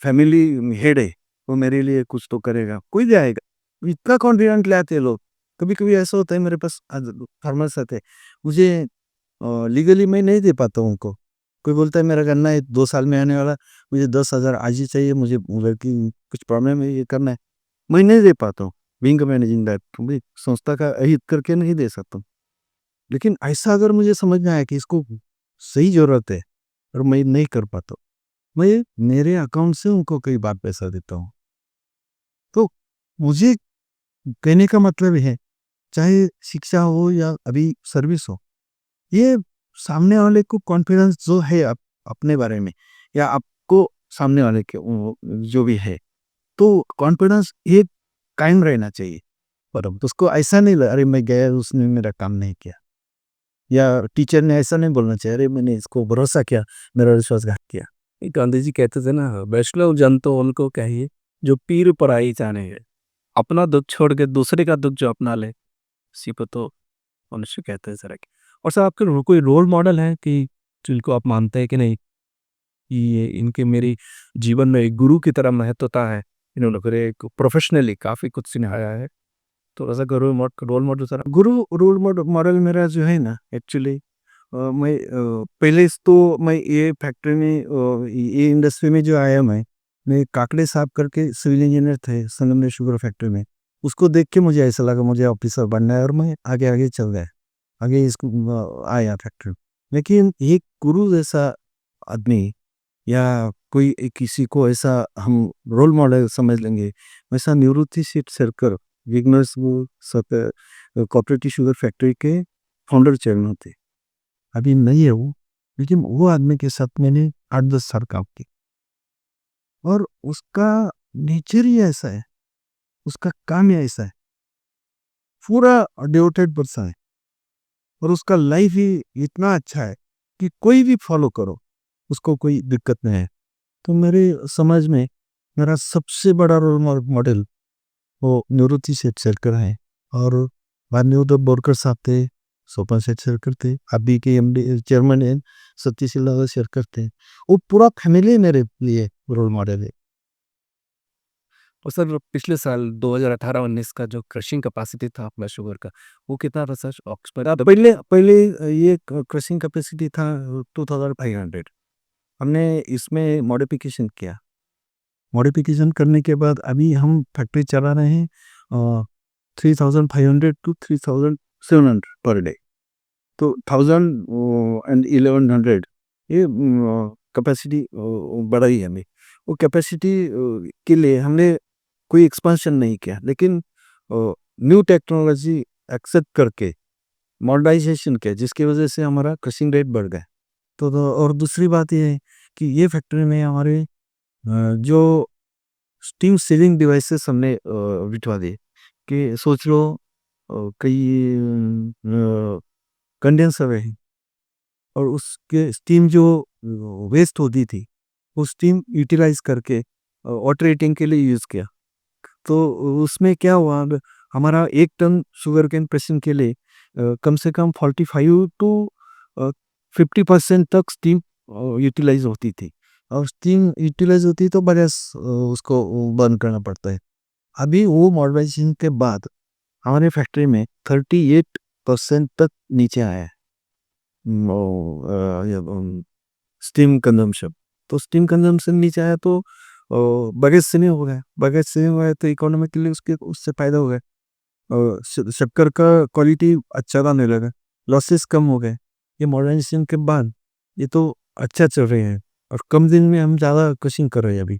S2: फैमिली हेड है, वो मेरे लिए कुछ तो करेगा, कोई जाएगा, इतना कॉन्फिडेंट लाते हैं लोग। कभी कभी ऐसा होता है, मेरे पास फार्मर्स आते हैं, मुझे लीगली मैं नहीं दे पाता हूँ उनको। कोई बोलता है मेरा गन्ना है 2 साल में आने वाला, मुझे 10,000 आज ही चाहिए, मुझे घर की कुछ प्रॉब्लम है, ये करना है, मैं नहीं दे पाता हूँ। बीइंग मैनेजिंग डायरेक्टर भी संस्था का अहित करके नहीं दे सकता हूँ। लेकिन ऐसा अगर मुझे समझ में आया कि इसको सही जरूरत है और मैं नहीं कर पाता हूँ, मैं मेरे अकाउंट से उनको कई बार पैसा देता हूँ। तो मुझे कहने का मतलब है, चाहे शिक्षा हो या अभी सर्विस हो, ये सामने वाले को कॉन्फिडेंस जो है अपने बारे में या आपको सामने वाले के जो भी है, तो कॉन्फिडेंस एक कायम रहना चाहिए। बराबर, उसको ऐसा नहीं अरे मैं गया उसने मेरा काम नहीं किया, या टीचर ने ऐसा नहीं बोलना चाहिए अरे मैंने इसको भरोसा किया, मेरा विश्वासघात किया।
S1: गांधी जी कहते थे ना, वैष्णव जन तो उनको कहिए जो पीर पराई जाने है। अपना दुख छोड़ के दूसरे का दुख जो अपना ले, इसी को तो मनुष्य कहते हैं जरा। और सर, आपके कोई रोल मॉडल है कि जिनको आप मानते हैं कि नहीं, कि ये इनके मेरी जीवन में एक गुरु की तरह महत्वता है, इन्होंने फिर एक प्रोफेशनली काफी कुछ सिखाया है, तो ऐसा कोई रोल मॉडल सर?
S2: गुरु रोल मॉडल मेरा जो है ना, एक्चुअली मैं पहले तो मैं ये फैक्ट्री में ये इंडस्ट्री में जो आया मैं काकड़े साहब करके सिविल इंजीनियर थे संगमनेर शुगर फैक्ट्री में। उसको देख के मुझे ऐसा लगा मुझे ऑफिसर बनना है और मैं आगे आगे चल गया, आगे इसको आया फैक्ट्री में। लेकिन एक गुरु जैसा आदमी या कोई किसी को ऐसा हम रोल मॉडल समझ लेंगे, वैसा निवृत्ति सीट सरकर विघ्नेश वो कोऑपरेटिव शुगर फैक्ट्री के फाउंडर चेयरमैन थे। अभी नहीं है वो, लेकिन वो आदमी के साथ मैंने 8-10 साल काम किया और उसका नेचर ही ऐसा है, उसका काम ही ऐसा है, पूरा डिवोटेड पर्सन है और उसका लाइफ ही इतना अच्छा है कि कोई भी फॉलो करो, उसको कोई दिक्कत नहीं है। तो मेरे समझ में मेरा सबसे बड़ा रोल मॉडल वो निवृत्ति सेठ सरकर है और बाद में उधर बोरकर साहब थे, सोपन सेठ सरकर थे, अभी के एमडी चेयरमैन है सत्यशील सरकर थे। वो पूरा फैमिली मेरे लिए रोल मॉडल है।
S1: और सर, पिछले साल 2018-19 का जो क्रशिंग कैपेसिटी था अपना शुगर का, वो कितना था सर? ऑक्सफोर्ड
S2: पहले पहले ये क्रशिंग कैपेसिटी था 2500। हमने इसमें मॉडिफिकेशन किया, मॉडिफिकेशन करने के बाद अभी हम फैक्ट्री चला रहे हैं 3500 टू 3700 पर डे। तो 1000 एंड 1100 ये कैपेसिटी बढ़ाई है हमें। वो कैपेसिटी के लिए हमने कोई एक्सपेंशन नहीं किया, लेकिन न्यू टेक्नोलॉजी एक्सेप्ट करके मॉडर्नाइजेशन किया, जिसकी वजह से हमारा क्रशिंग रेट बढ़ गया। तो और दूसरी बात ये है कि ये फैक्ट्री में हमारे जो स्टीम सीलिंग डिवाइसेस हमने बिठवा दिए कि सोच लो कई कंडेंसर है और उसके स्टीम जो वेस्ट होती थी, वो स्टीम यूटिलाइज करके वाटर हीटिंग के लिए यूज़ किया। तो उसमें क्या हुआ, अब हमारा 1 टन शुगर केन प्रेसिंग के लिए कम से कम 45 टू 50% तक स्टीम यूटिलाइज होती थी और स्टीम यूटिलाइज होती तो बड़ा उसको बर्न करना पड़ता है। अभी वो मॉडर्नाइजेशन के बाद हमारे फैक्ट्री में 38% तक नीचे आया है स्टीम कंजम्पशन। तो स्टीम कंजम्पशन नीचे आया तो बगैर से नहीं हो गया, बगैर से नहीं हुआ है तो इकोनॉमिकली उसके उससे फायदा हो गया और शक्कर का क्वालिटी अच्छा था, नहीं लगा, लॉसेस कम हो गए। ये मॉडर्नाइजेशन के बाद ये तो अच्छा चल रहे हैं और कम दिन में हम ज़्यादा क्रशिंग कर रहे हैं अभी।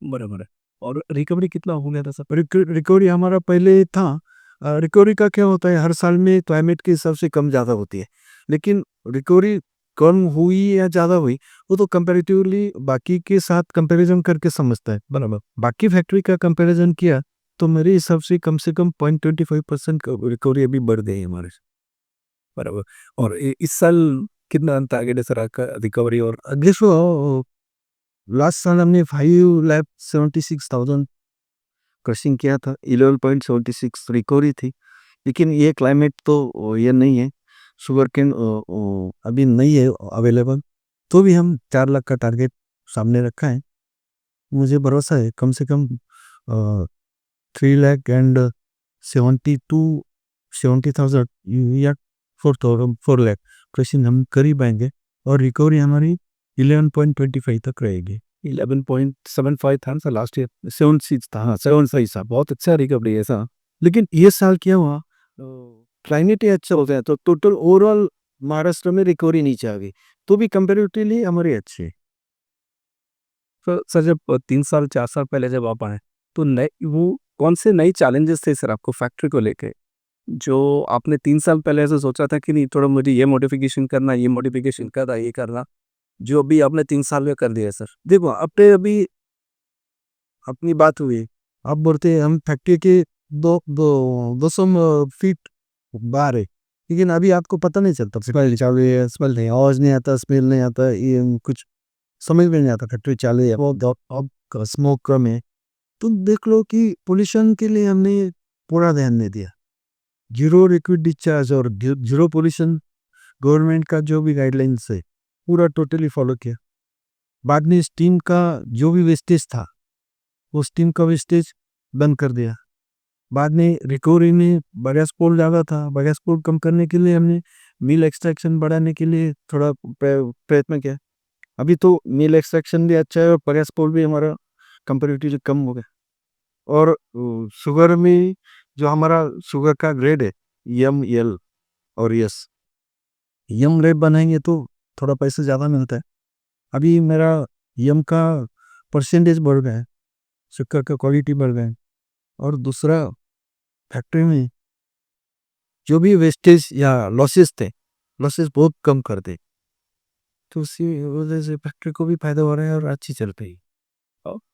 S1: बराबर है। और रिकवरी कितना हो गया था सर?
S2: रिकवरी हमारा पहले था, रिकवरी का क्या होता है हर साल में क्लाइमेट के हिसाब से कम ज़्यादा होती है, लेकिन रिकवरी कम हुई या ज़्यादा हुई वो तो कंपैरेटिवली बाकी के साथ कंपैरिजन करके समझता है। बराबर, बाकी फैक्ट्री का कंपैरिजन किया तो मेरे हिसाब से कम 0.25% रिकवरी अभी बढ़ गई है हमारे।
S1: बराबर। और इस साल कितना टारगेट है सर आपका रिकवरी? और
S2: देखो लास्ट साल हमने 5,76,000 क्रशिंग किया था, 11.76 रिकवरी थी। लेकिन ये क्लाइमेट तो ये नहीं है, शुगरकेन अभी नहीं है अवेलेबल, तो भी हम 4 लाख का टारगेट सामने रखा है। मुझे भरोसा है कम से कम 3 लाख एंड 70,000 या 4 लाख क्रशिंग हम कर ही पाएंगे और रिकवरी हमारी 11.25 तक रहेगी।
S1: 11.75 था ना सर लास्ट ईयर? 76 था, हाँ 76 था, बहुत अच्छा रिकवरी है सर।
S2: लेकिन ये साल क्या हुआ, क्लाइमेट ही अच्छा होता है तो टोटल ओवरऑल महाराष्ट्र में रिकवरी नीचे आ गई, तो भी कंपेरेटिवली हमारी अच्छी है।
S1: तो सर जब 3 साल 4 साल पहले जब आप आए, तो नए वो कौन से नए चैलेंजेस थे सर आपको फैक्ट्री को लेके? जो आपने 3 साल पहले ऐसे सोचा था कि नहीं थोड़ा मुझे ये मॉडिफ़िकेशन करना, ये मॉडिफ़िकेशन करना, ये करना, जो अभी आपने 3 साल में कर दिया है सर?
S2: देखो, अपने अभी अपनी बात हुई, आप बोलते हैं हम फैक्ट्री के 200 फीट बाहर है, लेकिन अभी आपको पता नहीं चलता, स्मेल चालू है, स्मेल नहीं, आवाज़ नहीं आता, स्मेल नहीं आता, ये कुछ समझ में नहीं आता फैक्ट्री चालू है, वो अब स्मोक कम है। तो देख लो कि पोल्यूशन के लिए हमने पूरा ध्यान नहीं दिया। ज़ीरो लिक्विड डिस्चार्ज और ज़ीरो पोल्यूशन गवर्नमेंट का जो भी गाइडलाइंस है, पूरा टोटली फॉलो किया। बाद में स्टीम का जो भी वेस्टेज था, वो स्टीम का वेस्टेज बंद कर दिया। बाद में रिकवरी में बायोगैस पोल ज़्यादा था, बायोगैस पोल कम करने के लिए हमने मिल एक्सट्रैक्शन बढ़ाने के लिए थोड़ा प्रयत्न किया। अभी तो मिल एक्सट्रैक्शन भी अच्छा है और बायोगैस पोल भी हमारा कंपैरेटिवली कम हो गया। और शुगर में जो हमारा शुगर का ग्रेड है, एम, एल और एस, एम ग्रेड बनाएँगे तो थोड़ा पैसा ज़्यादा मिलता है। अभी मेरा एम का परसेंटेज बढ़ गया है, शक्कर का क्वालिटी बढ़ गया है। और दूसरा, फैक्ट्री में जो भी वेस्टेज या लॉसेस थे, लॉसेस बहुत कम कर दे। तो उसी वजह से फैक्ट्री को भी फ़ायदा हो रहा है और अच्छी चल रही है।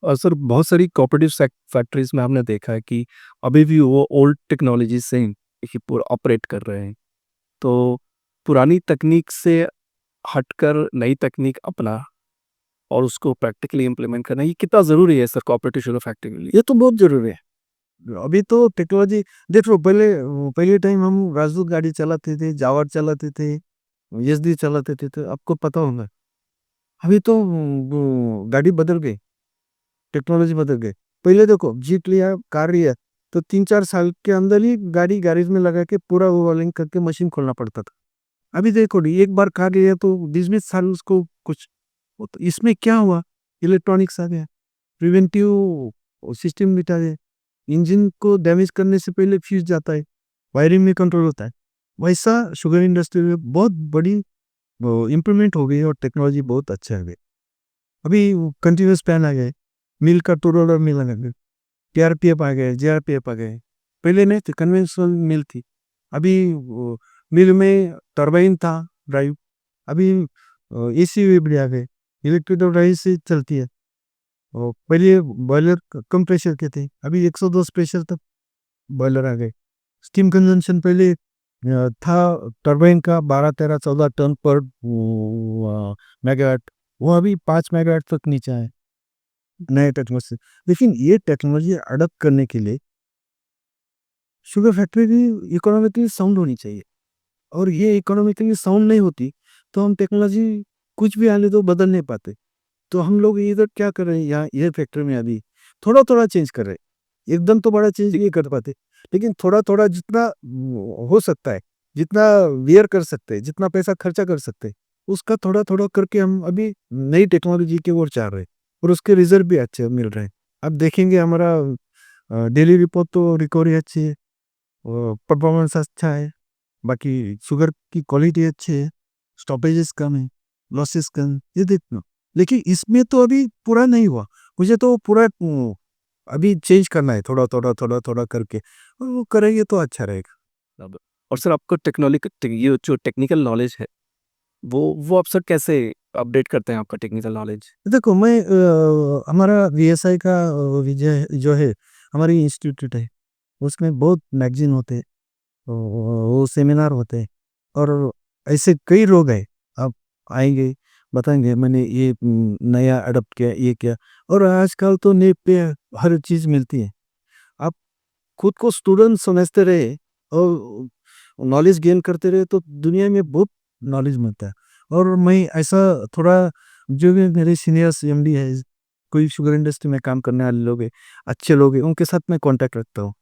S1: और सर बहुत सारी कोऑपरेटिव फैक्ट्रीज़ में हमने देखा है कि अभी भी वो ओल्ड टेक्नोलॉजी से देखिए पूरा ऑपरेट कर रहे हैं। तो पुरानी तकनीक से हटकर नई तकनीक अपना और उसको प्रैक्टिकली इम्प्लीमेंट करना, ये कितना ज़रूरी है सर कोऑपरेटिव शुगर फैक्ट्री के लिए?
S2: ये तो बहुत ज़रूरी है। अभी तो टेक्नोलॉजी देख लो, पहले टाइम हम राजदूत गाड़ी चलाते थे, जावा चलाते थे, एसडी चलाते थे, तो आपको पता होगा। अभी तो वो गाड़ी बदल गई, टेक्नोलॉजी बदल गई। पहले देखो, जीप लिया, कार लिया, तो 3-4 साल के अंदर ही गाड़ी गैरेज में लगा के पूरा ओवरहॉलिंग करके मशीन खोलना पड़ता था। अभी देखो नी, एक बार कार लिया तो 20-20 साल उसको कुछ, तो इसमें क्या हुआ? इलेक्ट्रॉनिक्स आ गया, प्रिवेंटिव सिस्टम बिठा दिया। इंजन को डैमेज करने से पहले फ्यूज़ जाता है, वायरिंग में कंट्रोल होता है। वैसा शुगर इंडस्ट्री में बहुत बड़ी वो इम्प्रूवमेंट हो गई है और टेक्नोलॉजी बहुत अच्छा है। अभी कंटीन्यूअस फैन आ गए, मिल का टू रोलर मिल आ गए, पीआरपीएफ आ गए, जेआरपीएफ आ गए। पहले नहीं थे, कन्वेंशनल मिल थी। अभी वो मिल में टरबाइन था ड्राइव, अभी एसी वे भी आ गए, इलेक्ट्रिक ड्राइव से चलती है। पहले बॉयलर कम प्रेशर के थे, अभी 110 प्रेशर तक बॉयलर आ गए। स्टीम कंजम्पशन पहले था टरबाइन का 12-13-14 टन पर मेगावाट, वो अभी 5 मेगावाट तक नीचे आए नए टेक्नोलॉजी से। लेकिन ये टेक्नोलॉजी अडॉप्ट करने के लिए शुगर फैक्ट्री भी इकोनॉमिकली साउंड होनी चाहिए, और ये इकोनॉमिकली साउंड नहीं होती तो हम टेक्नोलॉजी कुछ भी आने दो बदल नहीं पाते। तो हम लोग इधर क्या कर रहे हैं, यहाँ ये फैक्ट्री में अभी थोड़ा-थोड़ा चेंज कर रहे हैं। एकदम तो बड़ा चेंज नहीं कर पाते, लेकिन थोड़ा-थोड़ा जितना हो सकता है, जितना वियर कर सकते हैं, जितना पैसा खर्चा कर सकते हैं, उसका थोड़ा-थोड़ा करके हम अभी नई टेक्नोलॉजी की ओर जा रहे हैं और उसके रिज़ल्ट भी अच्छे मिल रहे हैं। अब देखेंगे हमारा डेली रिपोर्ट तो रिकवरी अच्छी है, परफॉर्मेंस अच्छा है, बाकी शुगर की क्वालिटी अच्छी है, स्टॉपेजेस कम है, लॉसेस कम है, ये देखना। लेकिन इसमें तो अभी पूरा नहीं हुआ, मुझे तो पूरा अभी चेंज करना है, थोड़ा-थोड़ा करके, और वो करेंगे तो अच्छा रहेगा।
S1: अब और सर आपको ये जो टेक्निकल नॉलेज है, वो आप सर कैसे अपडेट करते हैं आपका टेक्निकल नॉलेज?
S2: देखो, मैं हमारा वीएसआई का विजय जो है, हमारी इंस्टीट्यूट है, उसमें बहुत मैगज़ीन होते हैं, वो सेमिनार होते हैं, और ऐसे कई लोग हैं, आप आएँगे, बताएँगे मैंने ये नया अडॉप्ट किया, ये किया, और आजकल तो नेट पे हर चीज़ मिलती है। आप खुद को स्टूडेंट समझते रहे और नॉलेज गेन करते रहे तो दुनिया में बहुत नॉलेज मिलता है। और मैं ऐसा थोड़ा, जो भी मेरे सीनियर्स एमडी है, कोई शुगर इंडस्ट्री में काम करने वाले लोग हैं, अच्छे लोग हैं, उनके साथ मैं कांटेक्ट रखता हूँ,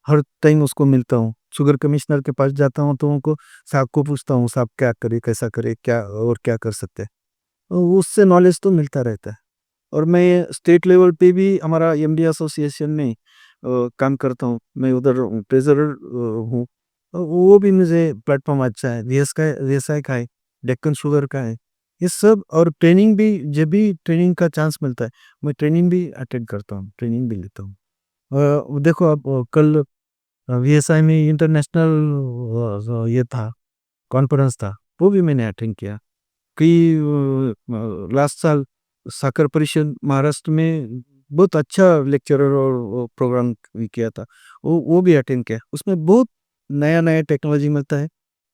S2: हर टाइम उसको मिलता हूँ, शुगर कमिश्नर के पास जाता हूँ तो उनको, साहब को पूछता हूँ, साहब क्या करे, कैसा करे, क्या और क्या कर सकते हैं, तो उससे नॉलेज तो मिलता रहता है। और मैं स्टेट लेवल पे भी हमारा एमडी एसोसिएशन में काम करता हूँ, मैं उधर ट्रेज़रर हूँ। वो भी मुझे प्लेटफ़ॉर्म अच्छा है, वीएसआई का है, डेक्कन शुगर का है।
S3: ये सब और ट्रेनिंग भी, जब भी ट्रेनिंग का चांस मिलता है, मैं ट्रेनिंग भी अटेंड करता हूँ, ट्रेनिंग भी लेता हूँ। देखो अब कल वीएसआई में इंटरनेशनल ये था, कॉन्फ्रेंस था, वो भी मैंने अटेंड किया। कई लास्ट साल साकर परिषद महाराष्ट्र में बहुत अच्छा लेक्चरर और प्रोग्राम भी किया था, वो भी अटेंड किया। उसमें बहुत नया नया टेक्नोलॉजी मिलता है,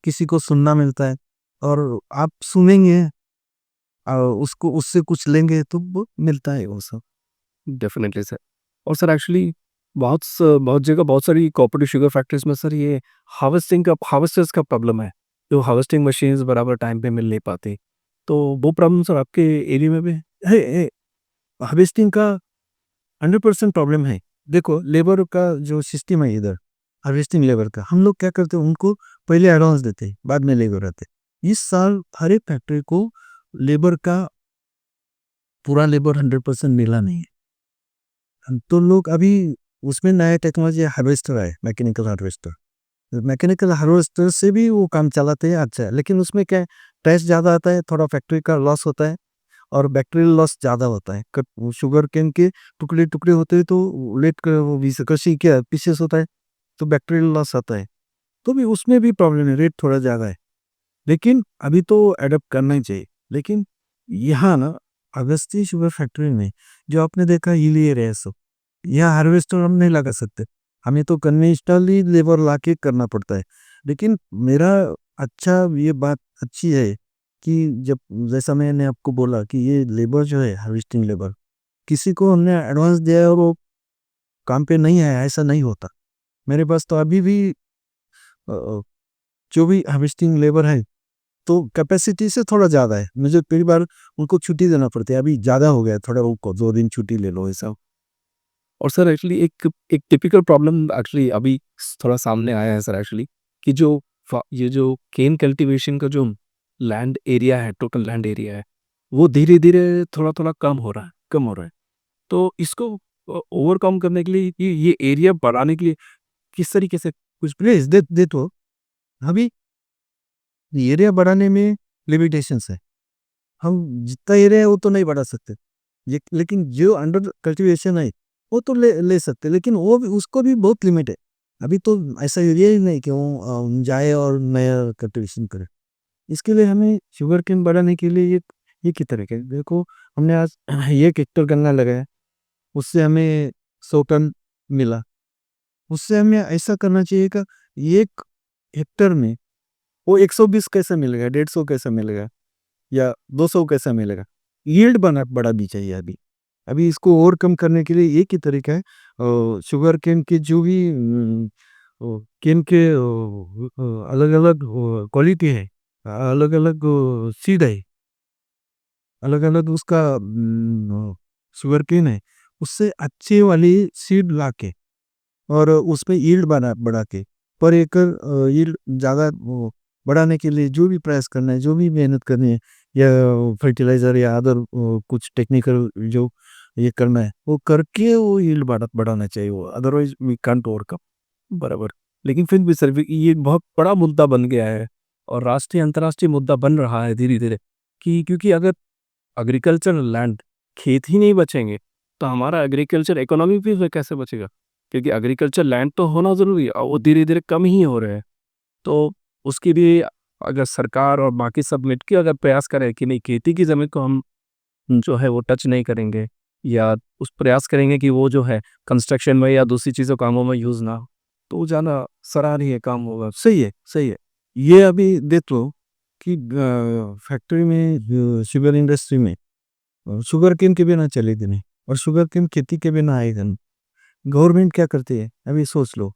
S3: किसी को सुनना मिलता है, और आप सुनेंगे उसको, उससे कुछ लेंगे तो वो मिलता है वो सब।
S1: Definitely sir. और सर एक्चुअली बहुत जगह बहुत सारी कोऑपरेटिव शुगर फैक्ट्रीज में सर ये हार्वेस्टर्स का प्रॉब्लम है। जो हार्वेस्टिंग मशीन्स बराबर टाइम पे मिल नहीं पाती, तो वो प्रॉब्लम सर आपके एरिया में भी है?
S3: है हार्वेस्टिंग का 100% प्रॉब्लम है। देखो लेबर का जो सिस्टम है इधर, हार्वेस्टिंग लेबर का, हम लोग क्या करते हैं, उनको पहले एडवांस देते हैं, बाद में लेबर आते हैं। इस साल हर एक फैक्ट्री को लेबर का पूरा लेबर 100% मिला नहीं है। तो लोग अभी उसमें नया टेक्नोलॉजी हार्वेस्टर है, मैकेनिकल हार्वेस्टर। मैकेनिकल हार्वेस्टर से भी वो काम चलाते हैं, अच्छा है, लेकिन उसमें क्या है, टेस्ट ज़्यादा आता है, थोड़ा फैक्ट्री का लॉस होता है, और बैक्टीरियल लॉस ज़्यादा होता है। शुगर केन के टुकड़े टुकड़े होते हैं, तो लेट कर वो कृषि क्या पीसेस होता है, तो बैक्टीरियल लॉस आता है। तो भी उसमें भी प्रॉब्लम है, रेट थोड़ा ज़्यादा है, लेकिन अभी तो अडॉप्ट करना ही चाहिए। लेकिन यहाँ ना अगस्ती शुगर फैक्ट्री में जो आपने देखा हिलियर है सब, यहाँ हार्वेस्टर हम नहीं लगा सकते, हमें तो कन्वेंशनली लेबर ला के करना पड़ता है। लेकिन मेरा अच्छा ये बात अच्छी है कि जब, जैसा मैंने आपको बोला कि ये लेबर जो है हार्वेस्टिंग लेबर, किसी को हमने एडवांस दिया है और वो काम पे नहीं आया, ऐसा नहीं होता। मेरे पास तो अभी भी जो भी हार्वेस्टिंग लेबर है, तो कैपेसिटी से थोड़ा ज़्यादा है, मुझे कई बार उनको छुट्टी देना पड़ती है, अभी ज़्यादा हो गया है, थोड़ा रुको 2 दिन छुट्टी ले लो ऐसा।
S1: और सर एक्चुअली एक एक टिपिकल प्रॉब्लम एक्चुअली अभी थोड़ा सामने आया है सर एक्चुअली, कि ये जो केन कल्टीवेशन का जो लैंड एरिया है, टोटल लैंड एरिया है, वो धीरे धीरे थोड़ा थोड़ा कम हो रहा है। तो इसको ओवरकम करने के लिए, ये एरिया बढ़ाने के लिए किस तरीके से कुछ?
S3: प्लीज़ दे तो अभी एरिया बढ़ाने में लिमिटेशंस है। हम जितना एरिया है वो तो नहीं बढ़ा सकते। ये लेकिन जो अंडर कल्टीवेशन है वो तो ले ले सकते हैं, लेकिन वो भी, उसको भी बहुत लिमिट है। अभी तो ऐसा एरिया ही नहीं कि वो जाए और नया कल्टीवेशन करे। इसके लिए हमें शुगरकेन बढ़ाने के लिए ये किस तरीके है, देखो हमने आज 1 हेक्टेयर गन्ना लगाया, उससे हमें 100 टन मिला। उससे हमें ऐसा करना चाहिए कि 1 हेक्टेयर में वो 120 कैसे मिलेगा, 150 कैसे मिलेगा, या 200 कैसा मिलेगा? यील्ड बढ़ानी चाहिए अभी। अभी इसको ओवरकम करने के लिए एक ही तरीका है, शुगर केन के जो भी केन के अलग-अलग क्वालिटी है, अलग-अलग सीड है, अलग-अलग उसका शुगर केन है, उससे अच्छी वाली सीड लाके और उसमें यील्ड बढ़ा के पर एकड़ यील्ड ज़्यादा वो बढ़ाने के लिए जो भी प्रयास करना है, जो भी मेहनत करनी है, या फर्टिलाइज़र या अदर कुछ टेक्निकल जो ये करना है, वो करके वो यील्ड बढ़ाना चाहिए वो, अदरवाइज़ वी कांट ओवरकम।
S1: बराबर। लेकिन फिर भी सर ये बहुत बड़ा मुद्दा बन गया है, और राष्ट्रीय अंतर्राष्ट्रीय मुद्दा बन रहा है धीरे धीरे, कि क्योंकि अगर एग्रीकल्चर लैंड, खेत ही नहीं बचेंगे, तो हमारा एग्रीकल्चर इकोनॉमी भी फिर कैसे बचेगा? क्योंकि एग्रीकल्चर लैंड तो होना ज़रूरी है, और वो धीरे-धीरे कम ही हो रहे हैं। तो उसकी भी अगर सरकार और बाकी सब मिलके अगर प्रयास करें कि नहीं, खेती की ज़मीन को हम जो है वो टच नहीं करेंगे, या उस प्रयास करेंगे कि वो जो है कंस्ट्रक्शन में या दूसरी चीज़ों कामों में यूज़ ना हो, तो वो ज़्यादा सराहनीय काम होगा।
S3: सही है, सही है। ये अभी देख लो कि फैक्ट्री में शुगर इंडस्ट्री में शुगरकेन के बिना चलेगी नहीं, और शुगरकेन खेती के बिना आएगा नहीं। गवर्नमेंट क्या करती है, अभी सोच लो,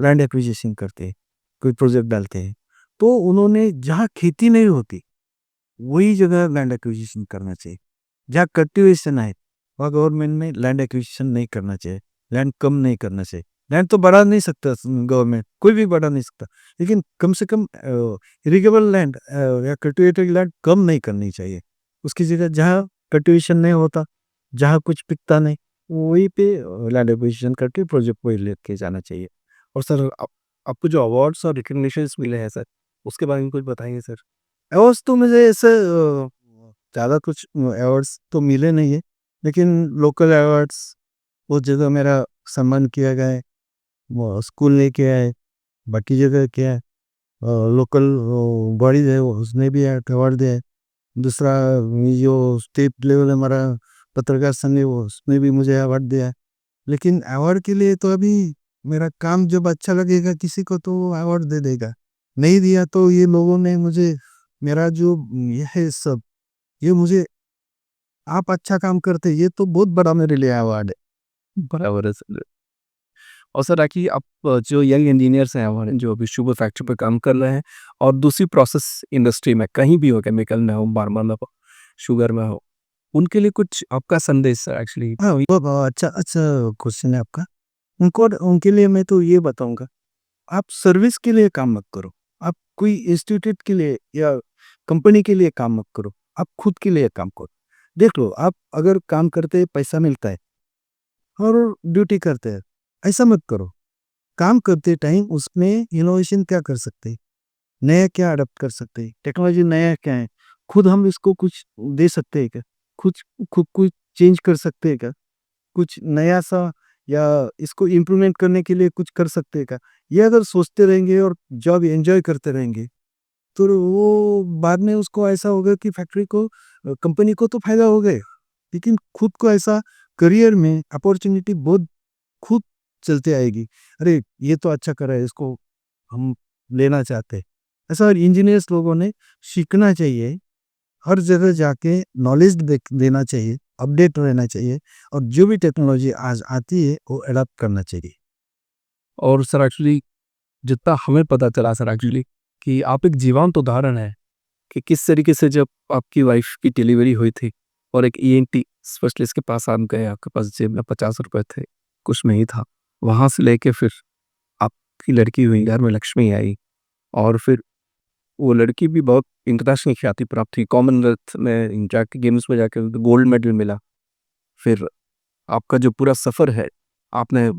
S3: लैंड एक्विजिशन करते हैं, कोई प्रोजेक्ट डालते हैं, तो उन्होंने जहाँ खेती नहीं होती वही जगह लैंड एक्विजिशन करना चाहिए। जहाँ कल्टीवेशन है वहाँ गवर्नमेंट में लैंड एक्विजिशन नहीं करना चाहिए, लैंड कम नहीं करना चाहिए। लैंड तो बढ़ा नहीं सकता गवर्नमेंट, कोई भी बढ़ा नहीं सकता, लेकिन कम से कम इरिगेबल लैंड या कल्टिवेटेड लैंड कम नहीं करनी चाहिए। उसकी जगह जहाँ कल्टीवेशन नहीं होता, जहाँ कुछ पिकता नहीं, वहीं पे लैंड एक्विजिशन करके प्रोजेक्ट को लेके जाना चाहिए।
S1: और सर आपको जो अवार्ड्स और रिकग्निशंस मिले हैं सर, उसके बारे में कुछ बताएँगे सर?
S3: अवार्ड्स तो मुझे ऐसे ज़्यादा कुछ अवार्ड्स तो मिले नहीं है, लेकिन लोकल अवार्ड्स बहुत जगह मेरा सम्मान किया गया है। वो स्कूल ने किया है, बाकी जगह किया है। लोकल बॉडीज़ है वो उसने भी अवार्ड दिया है। दूसरा ये जो स्टेट लेवल हमारा पत्रकार संघ है वो उसने भी मुझे अवार्ड दिया है। लेकिन अवार्ड के लिए तो अभी मेरा काम जब अच्छा लगेगा किसी को तो वो अवार्ड दे देगा। नहीं दिया तो ये लोगों ने मुझे मेरा जो ये है सब, ये मुझे आप अच्छा काम करते ये तो बहुत बड़ा मेरे लिए अवार्ड है।
S1: बराबर है सर। और सर एक्चुअली आप जो यंग इंजीनियर्स हैं हमारे जो अभी शुगर फैक्ट्री पे काम कर रहे हैं और दूसरी प्रोसेस इंडस्ट्री में कहीं भी हो, केमिकल में हो, फार्मा में हो, शुगर में हो, उनके लिए कुछ आपका संदेश सर एक्चुअली?
S3: हाँ, ये अच्छा अच्छा क्वेश्चन है आपका। उनको उनके लिए मैं तो ये बताऊँगा, आप सर्विस के लिए काम मत करो। आप कोई इंस्टीट्यूट के लिए या कंपनी के लिए काम मत करो। आप खुद के लिए काम करो। देख लो, आप अगर काम करते पैसा मिलता है और ड्यूटी करते हैं, ऐसा मत करो। काम करते टाइम उसमें इनोवेशन क्या कर सकते हैं? नया क्या अडॉप्ट कर सकते हैं? टेक्नोलॉजी नया क्या है? खुद हम इसको कुछ दे सकते हैं क्या? कुछ खुद कुछ चेंज कर सकते हैं क्या? कुछ नया-सा या इसको इम्प्लीमेंट करने के लिए कुछ कर सकते हैं क्या? ये अगर सोचते रहेंगे और जॉब एन्जॉय करते रहेंगे, तो वो बाद में उसको ऐसा होगा कि फैक्ट्री को कंपनी को तो फ़ायदा हो गया, लेकिन खुद को ऐसा करियर में अपॉर्च्युनिटी बहुत खुद चलते आएगी। अरे! ये तो अच्छा कर रहा है, इसको हम लेना चाहते हैं। ऐसा इंजीनियर्स लोगों ने सीखना चाहिए, हर जगह जाके नॉलेज देना चाहिए, अपडेट रहना चाहिए और जो भी टेक्नोलॉजी आज आती है वो अडॉप्ट करना चाहिए।
S1: और सर एक्चुअली जितना हमें पता चला सर एक्चुअली कि आप एक जीवंत उदाहरण हैं कि किस तरीके से जब आपकी वाइफ की डिलीवरी हुई थी और एक ईएनटी स्पेशलिस्ट के पास आप गए, आपके पास जेब में 50 रुपए थे, कुछ नहीं था। वहाँ से लेके फिर आपकी लड़की हुई, घर में लक्ष्मी आई और फिर वो लड़की भी बहुत इंटरनेशनल ख्याति प्राप्त हुई। कॉमनवेल्थ में जाके गेम्स में जाके गोल्ड मेडल मिला। फिर आपका जो पूरा सफ़र है, आपने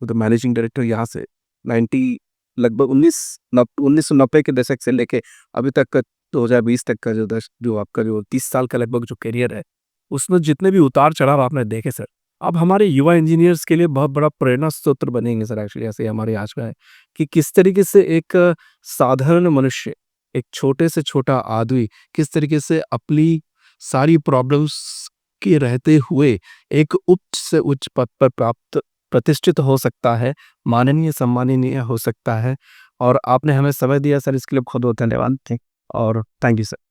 S1: तो मैनेजिंग डायरेक्टर यहाँ से 90 लगभग 1990 के दशक से लेके अभी तक का 2020 तक का जो आपका जो 30 साल का लगभग जो करियर है, उसमें जितने भी उतार-चढ़ाव आपने देखे सर, अब हमारे युवा इंजीनियर्स के लिए बहुत बड़ा प्रेरणा स्रोत बनेंगे सर एक्चुअली ऐसे हमारी आशा है कि किस तरीके से एक साधारण मनुष्य, एक छोटे से छोटा आदमी किस तरीके से अपनी सारी प्रॉब्लम्स के रहते हुए एक उच्च से उच्च पद पर प्राप्त प्रतिष्ठित हो सकता है, माननीय सम्माननीय हो सकता है और आपने हमें समय दिया सर इसके लिए बहुत-बहुत धन्यवाद। और थैंक यू सर।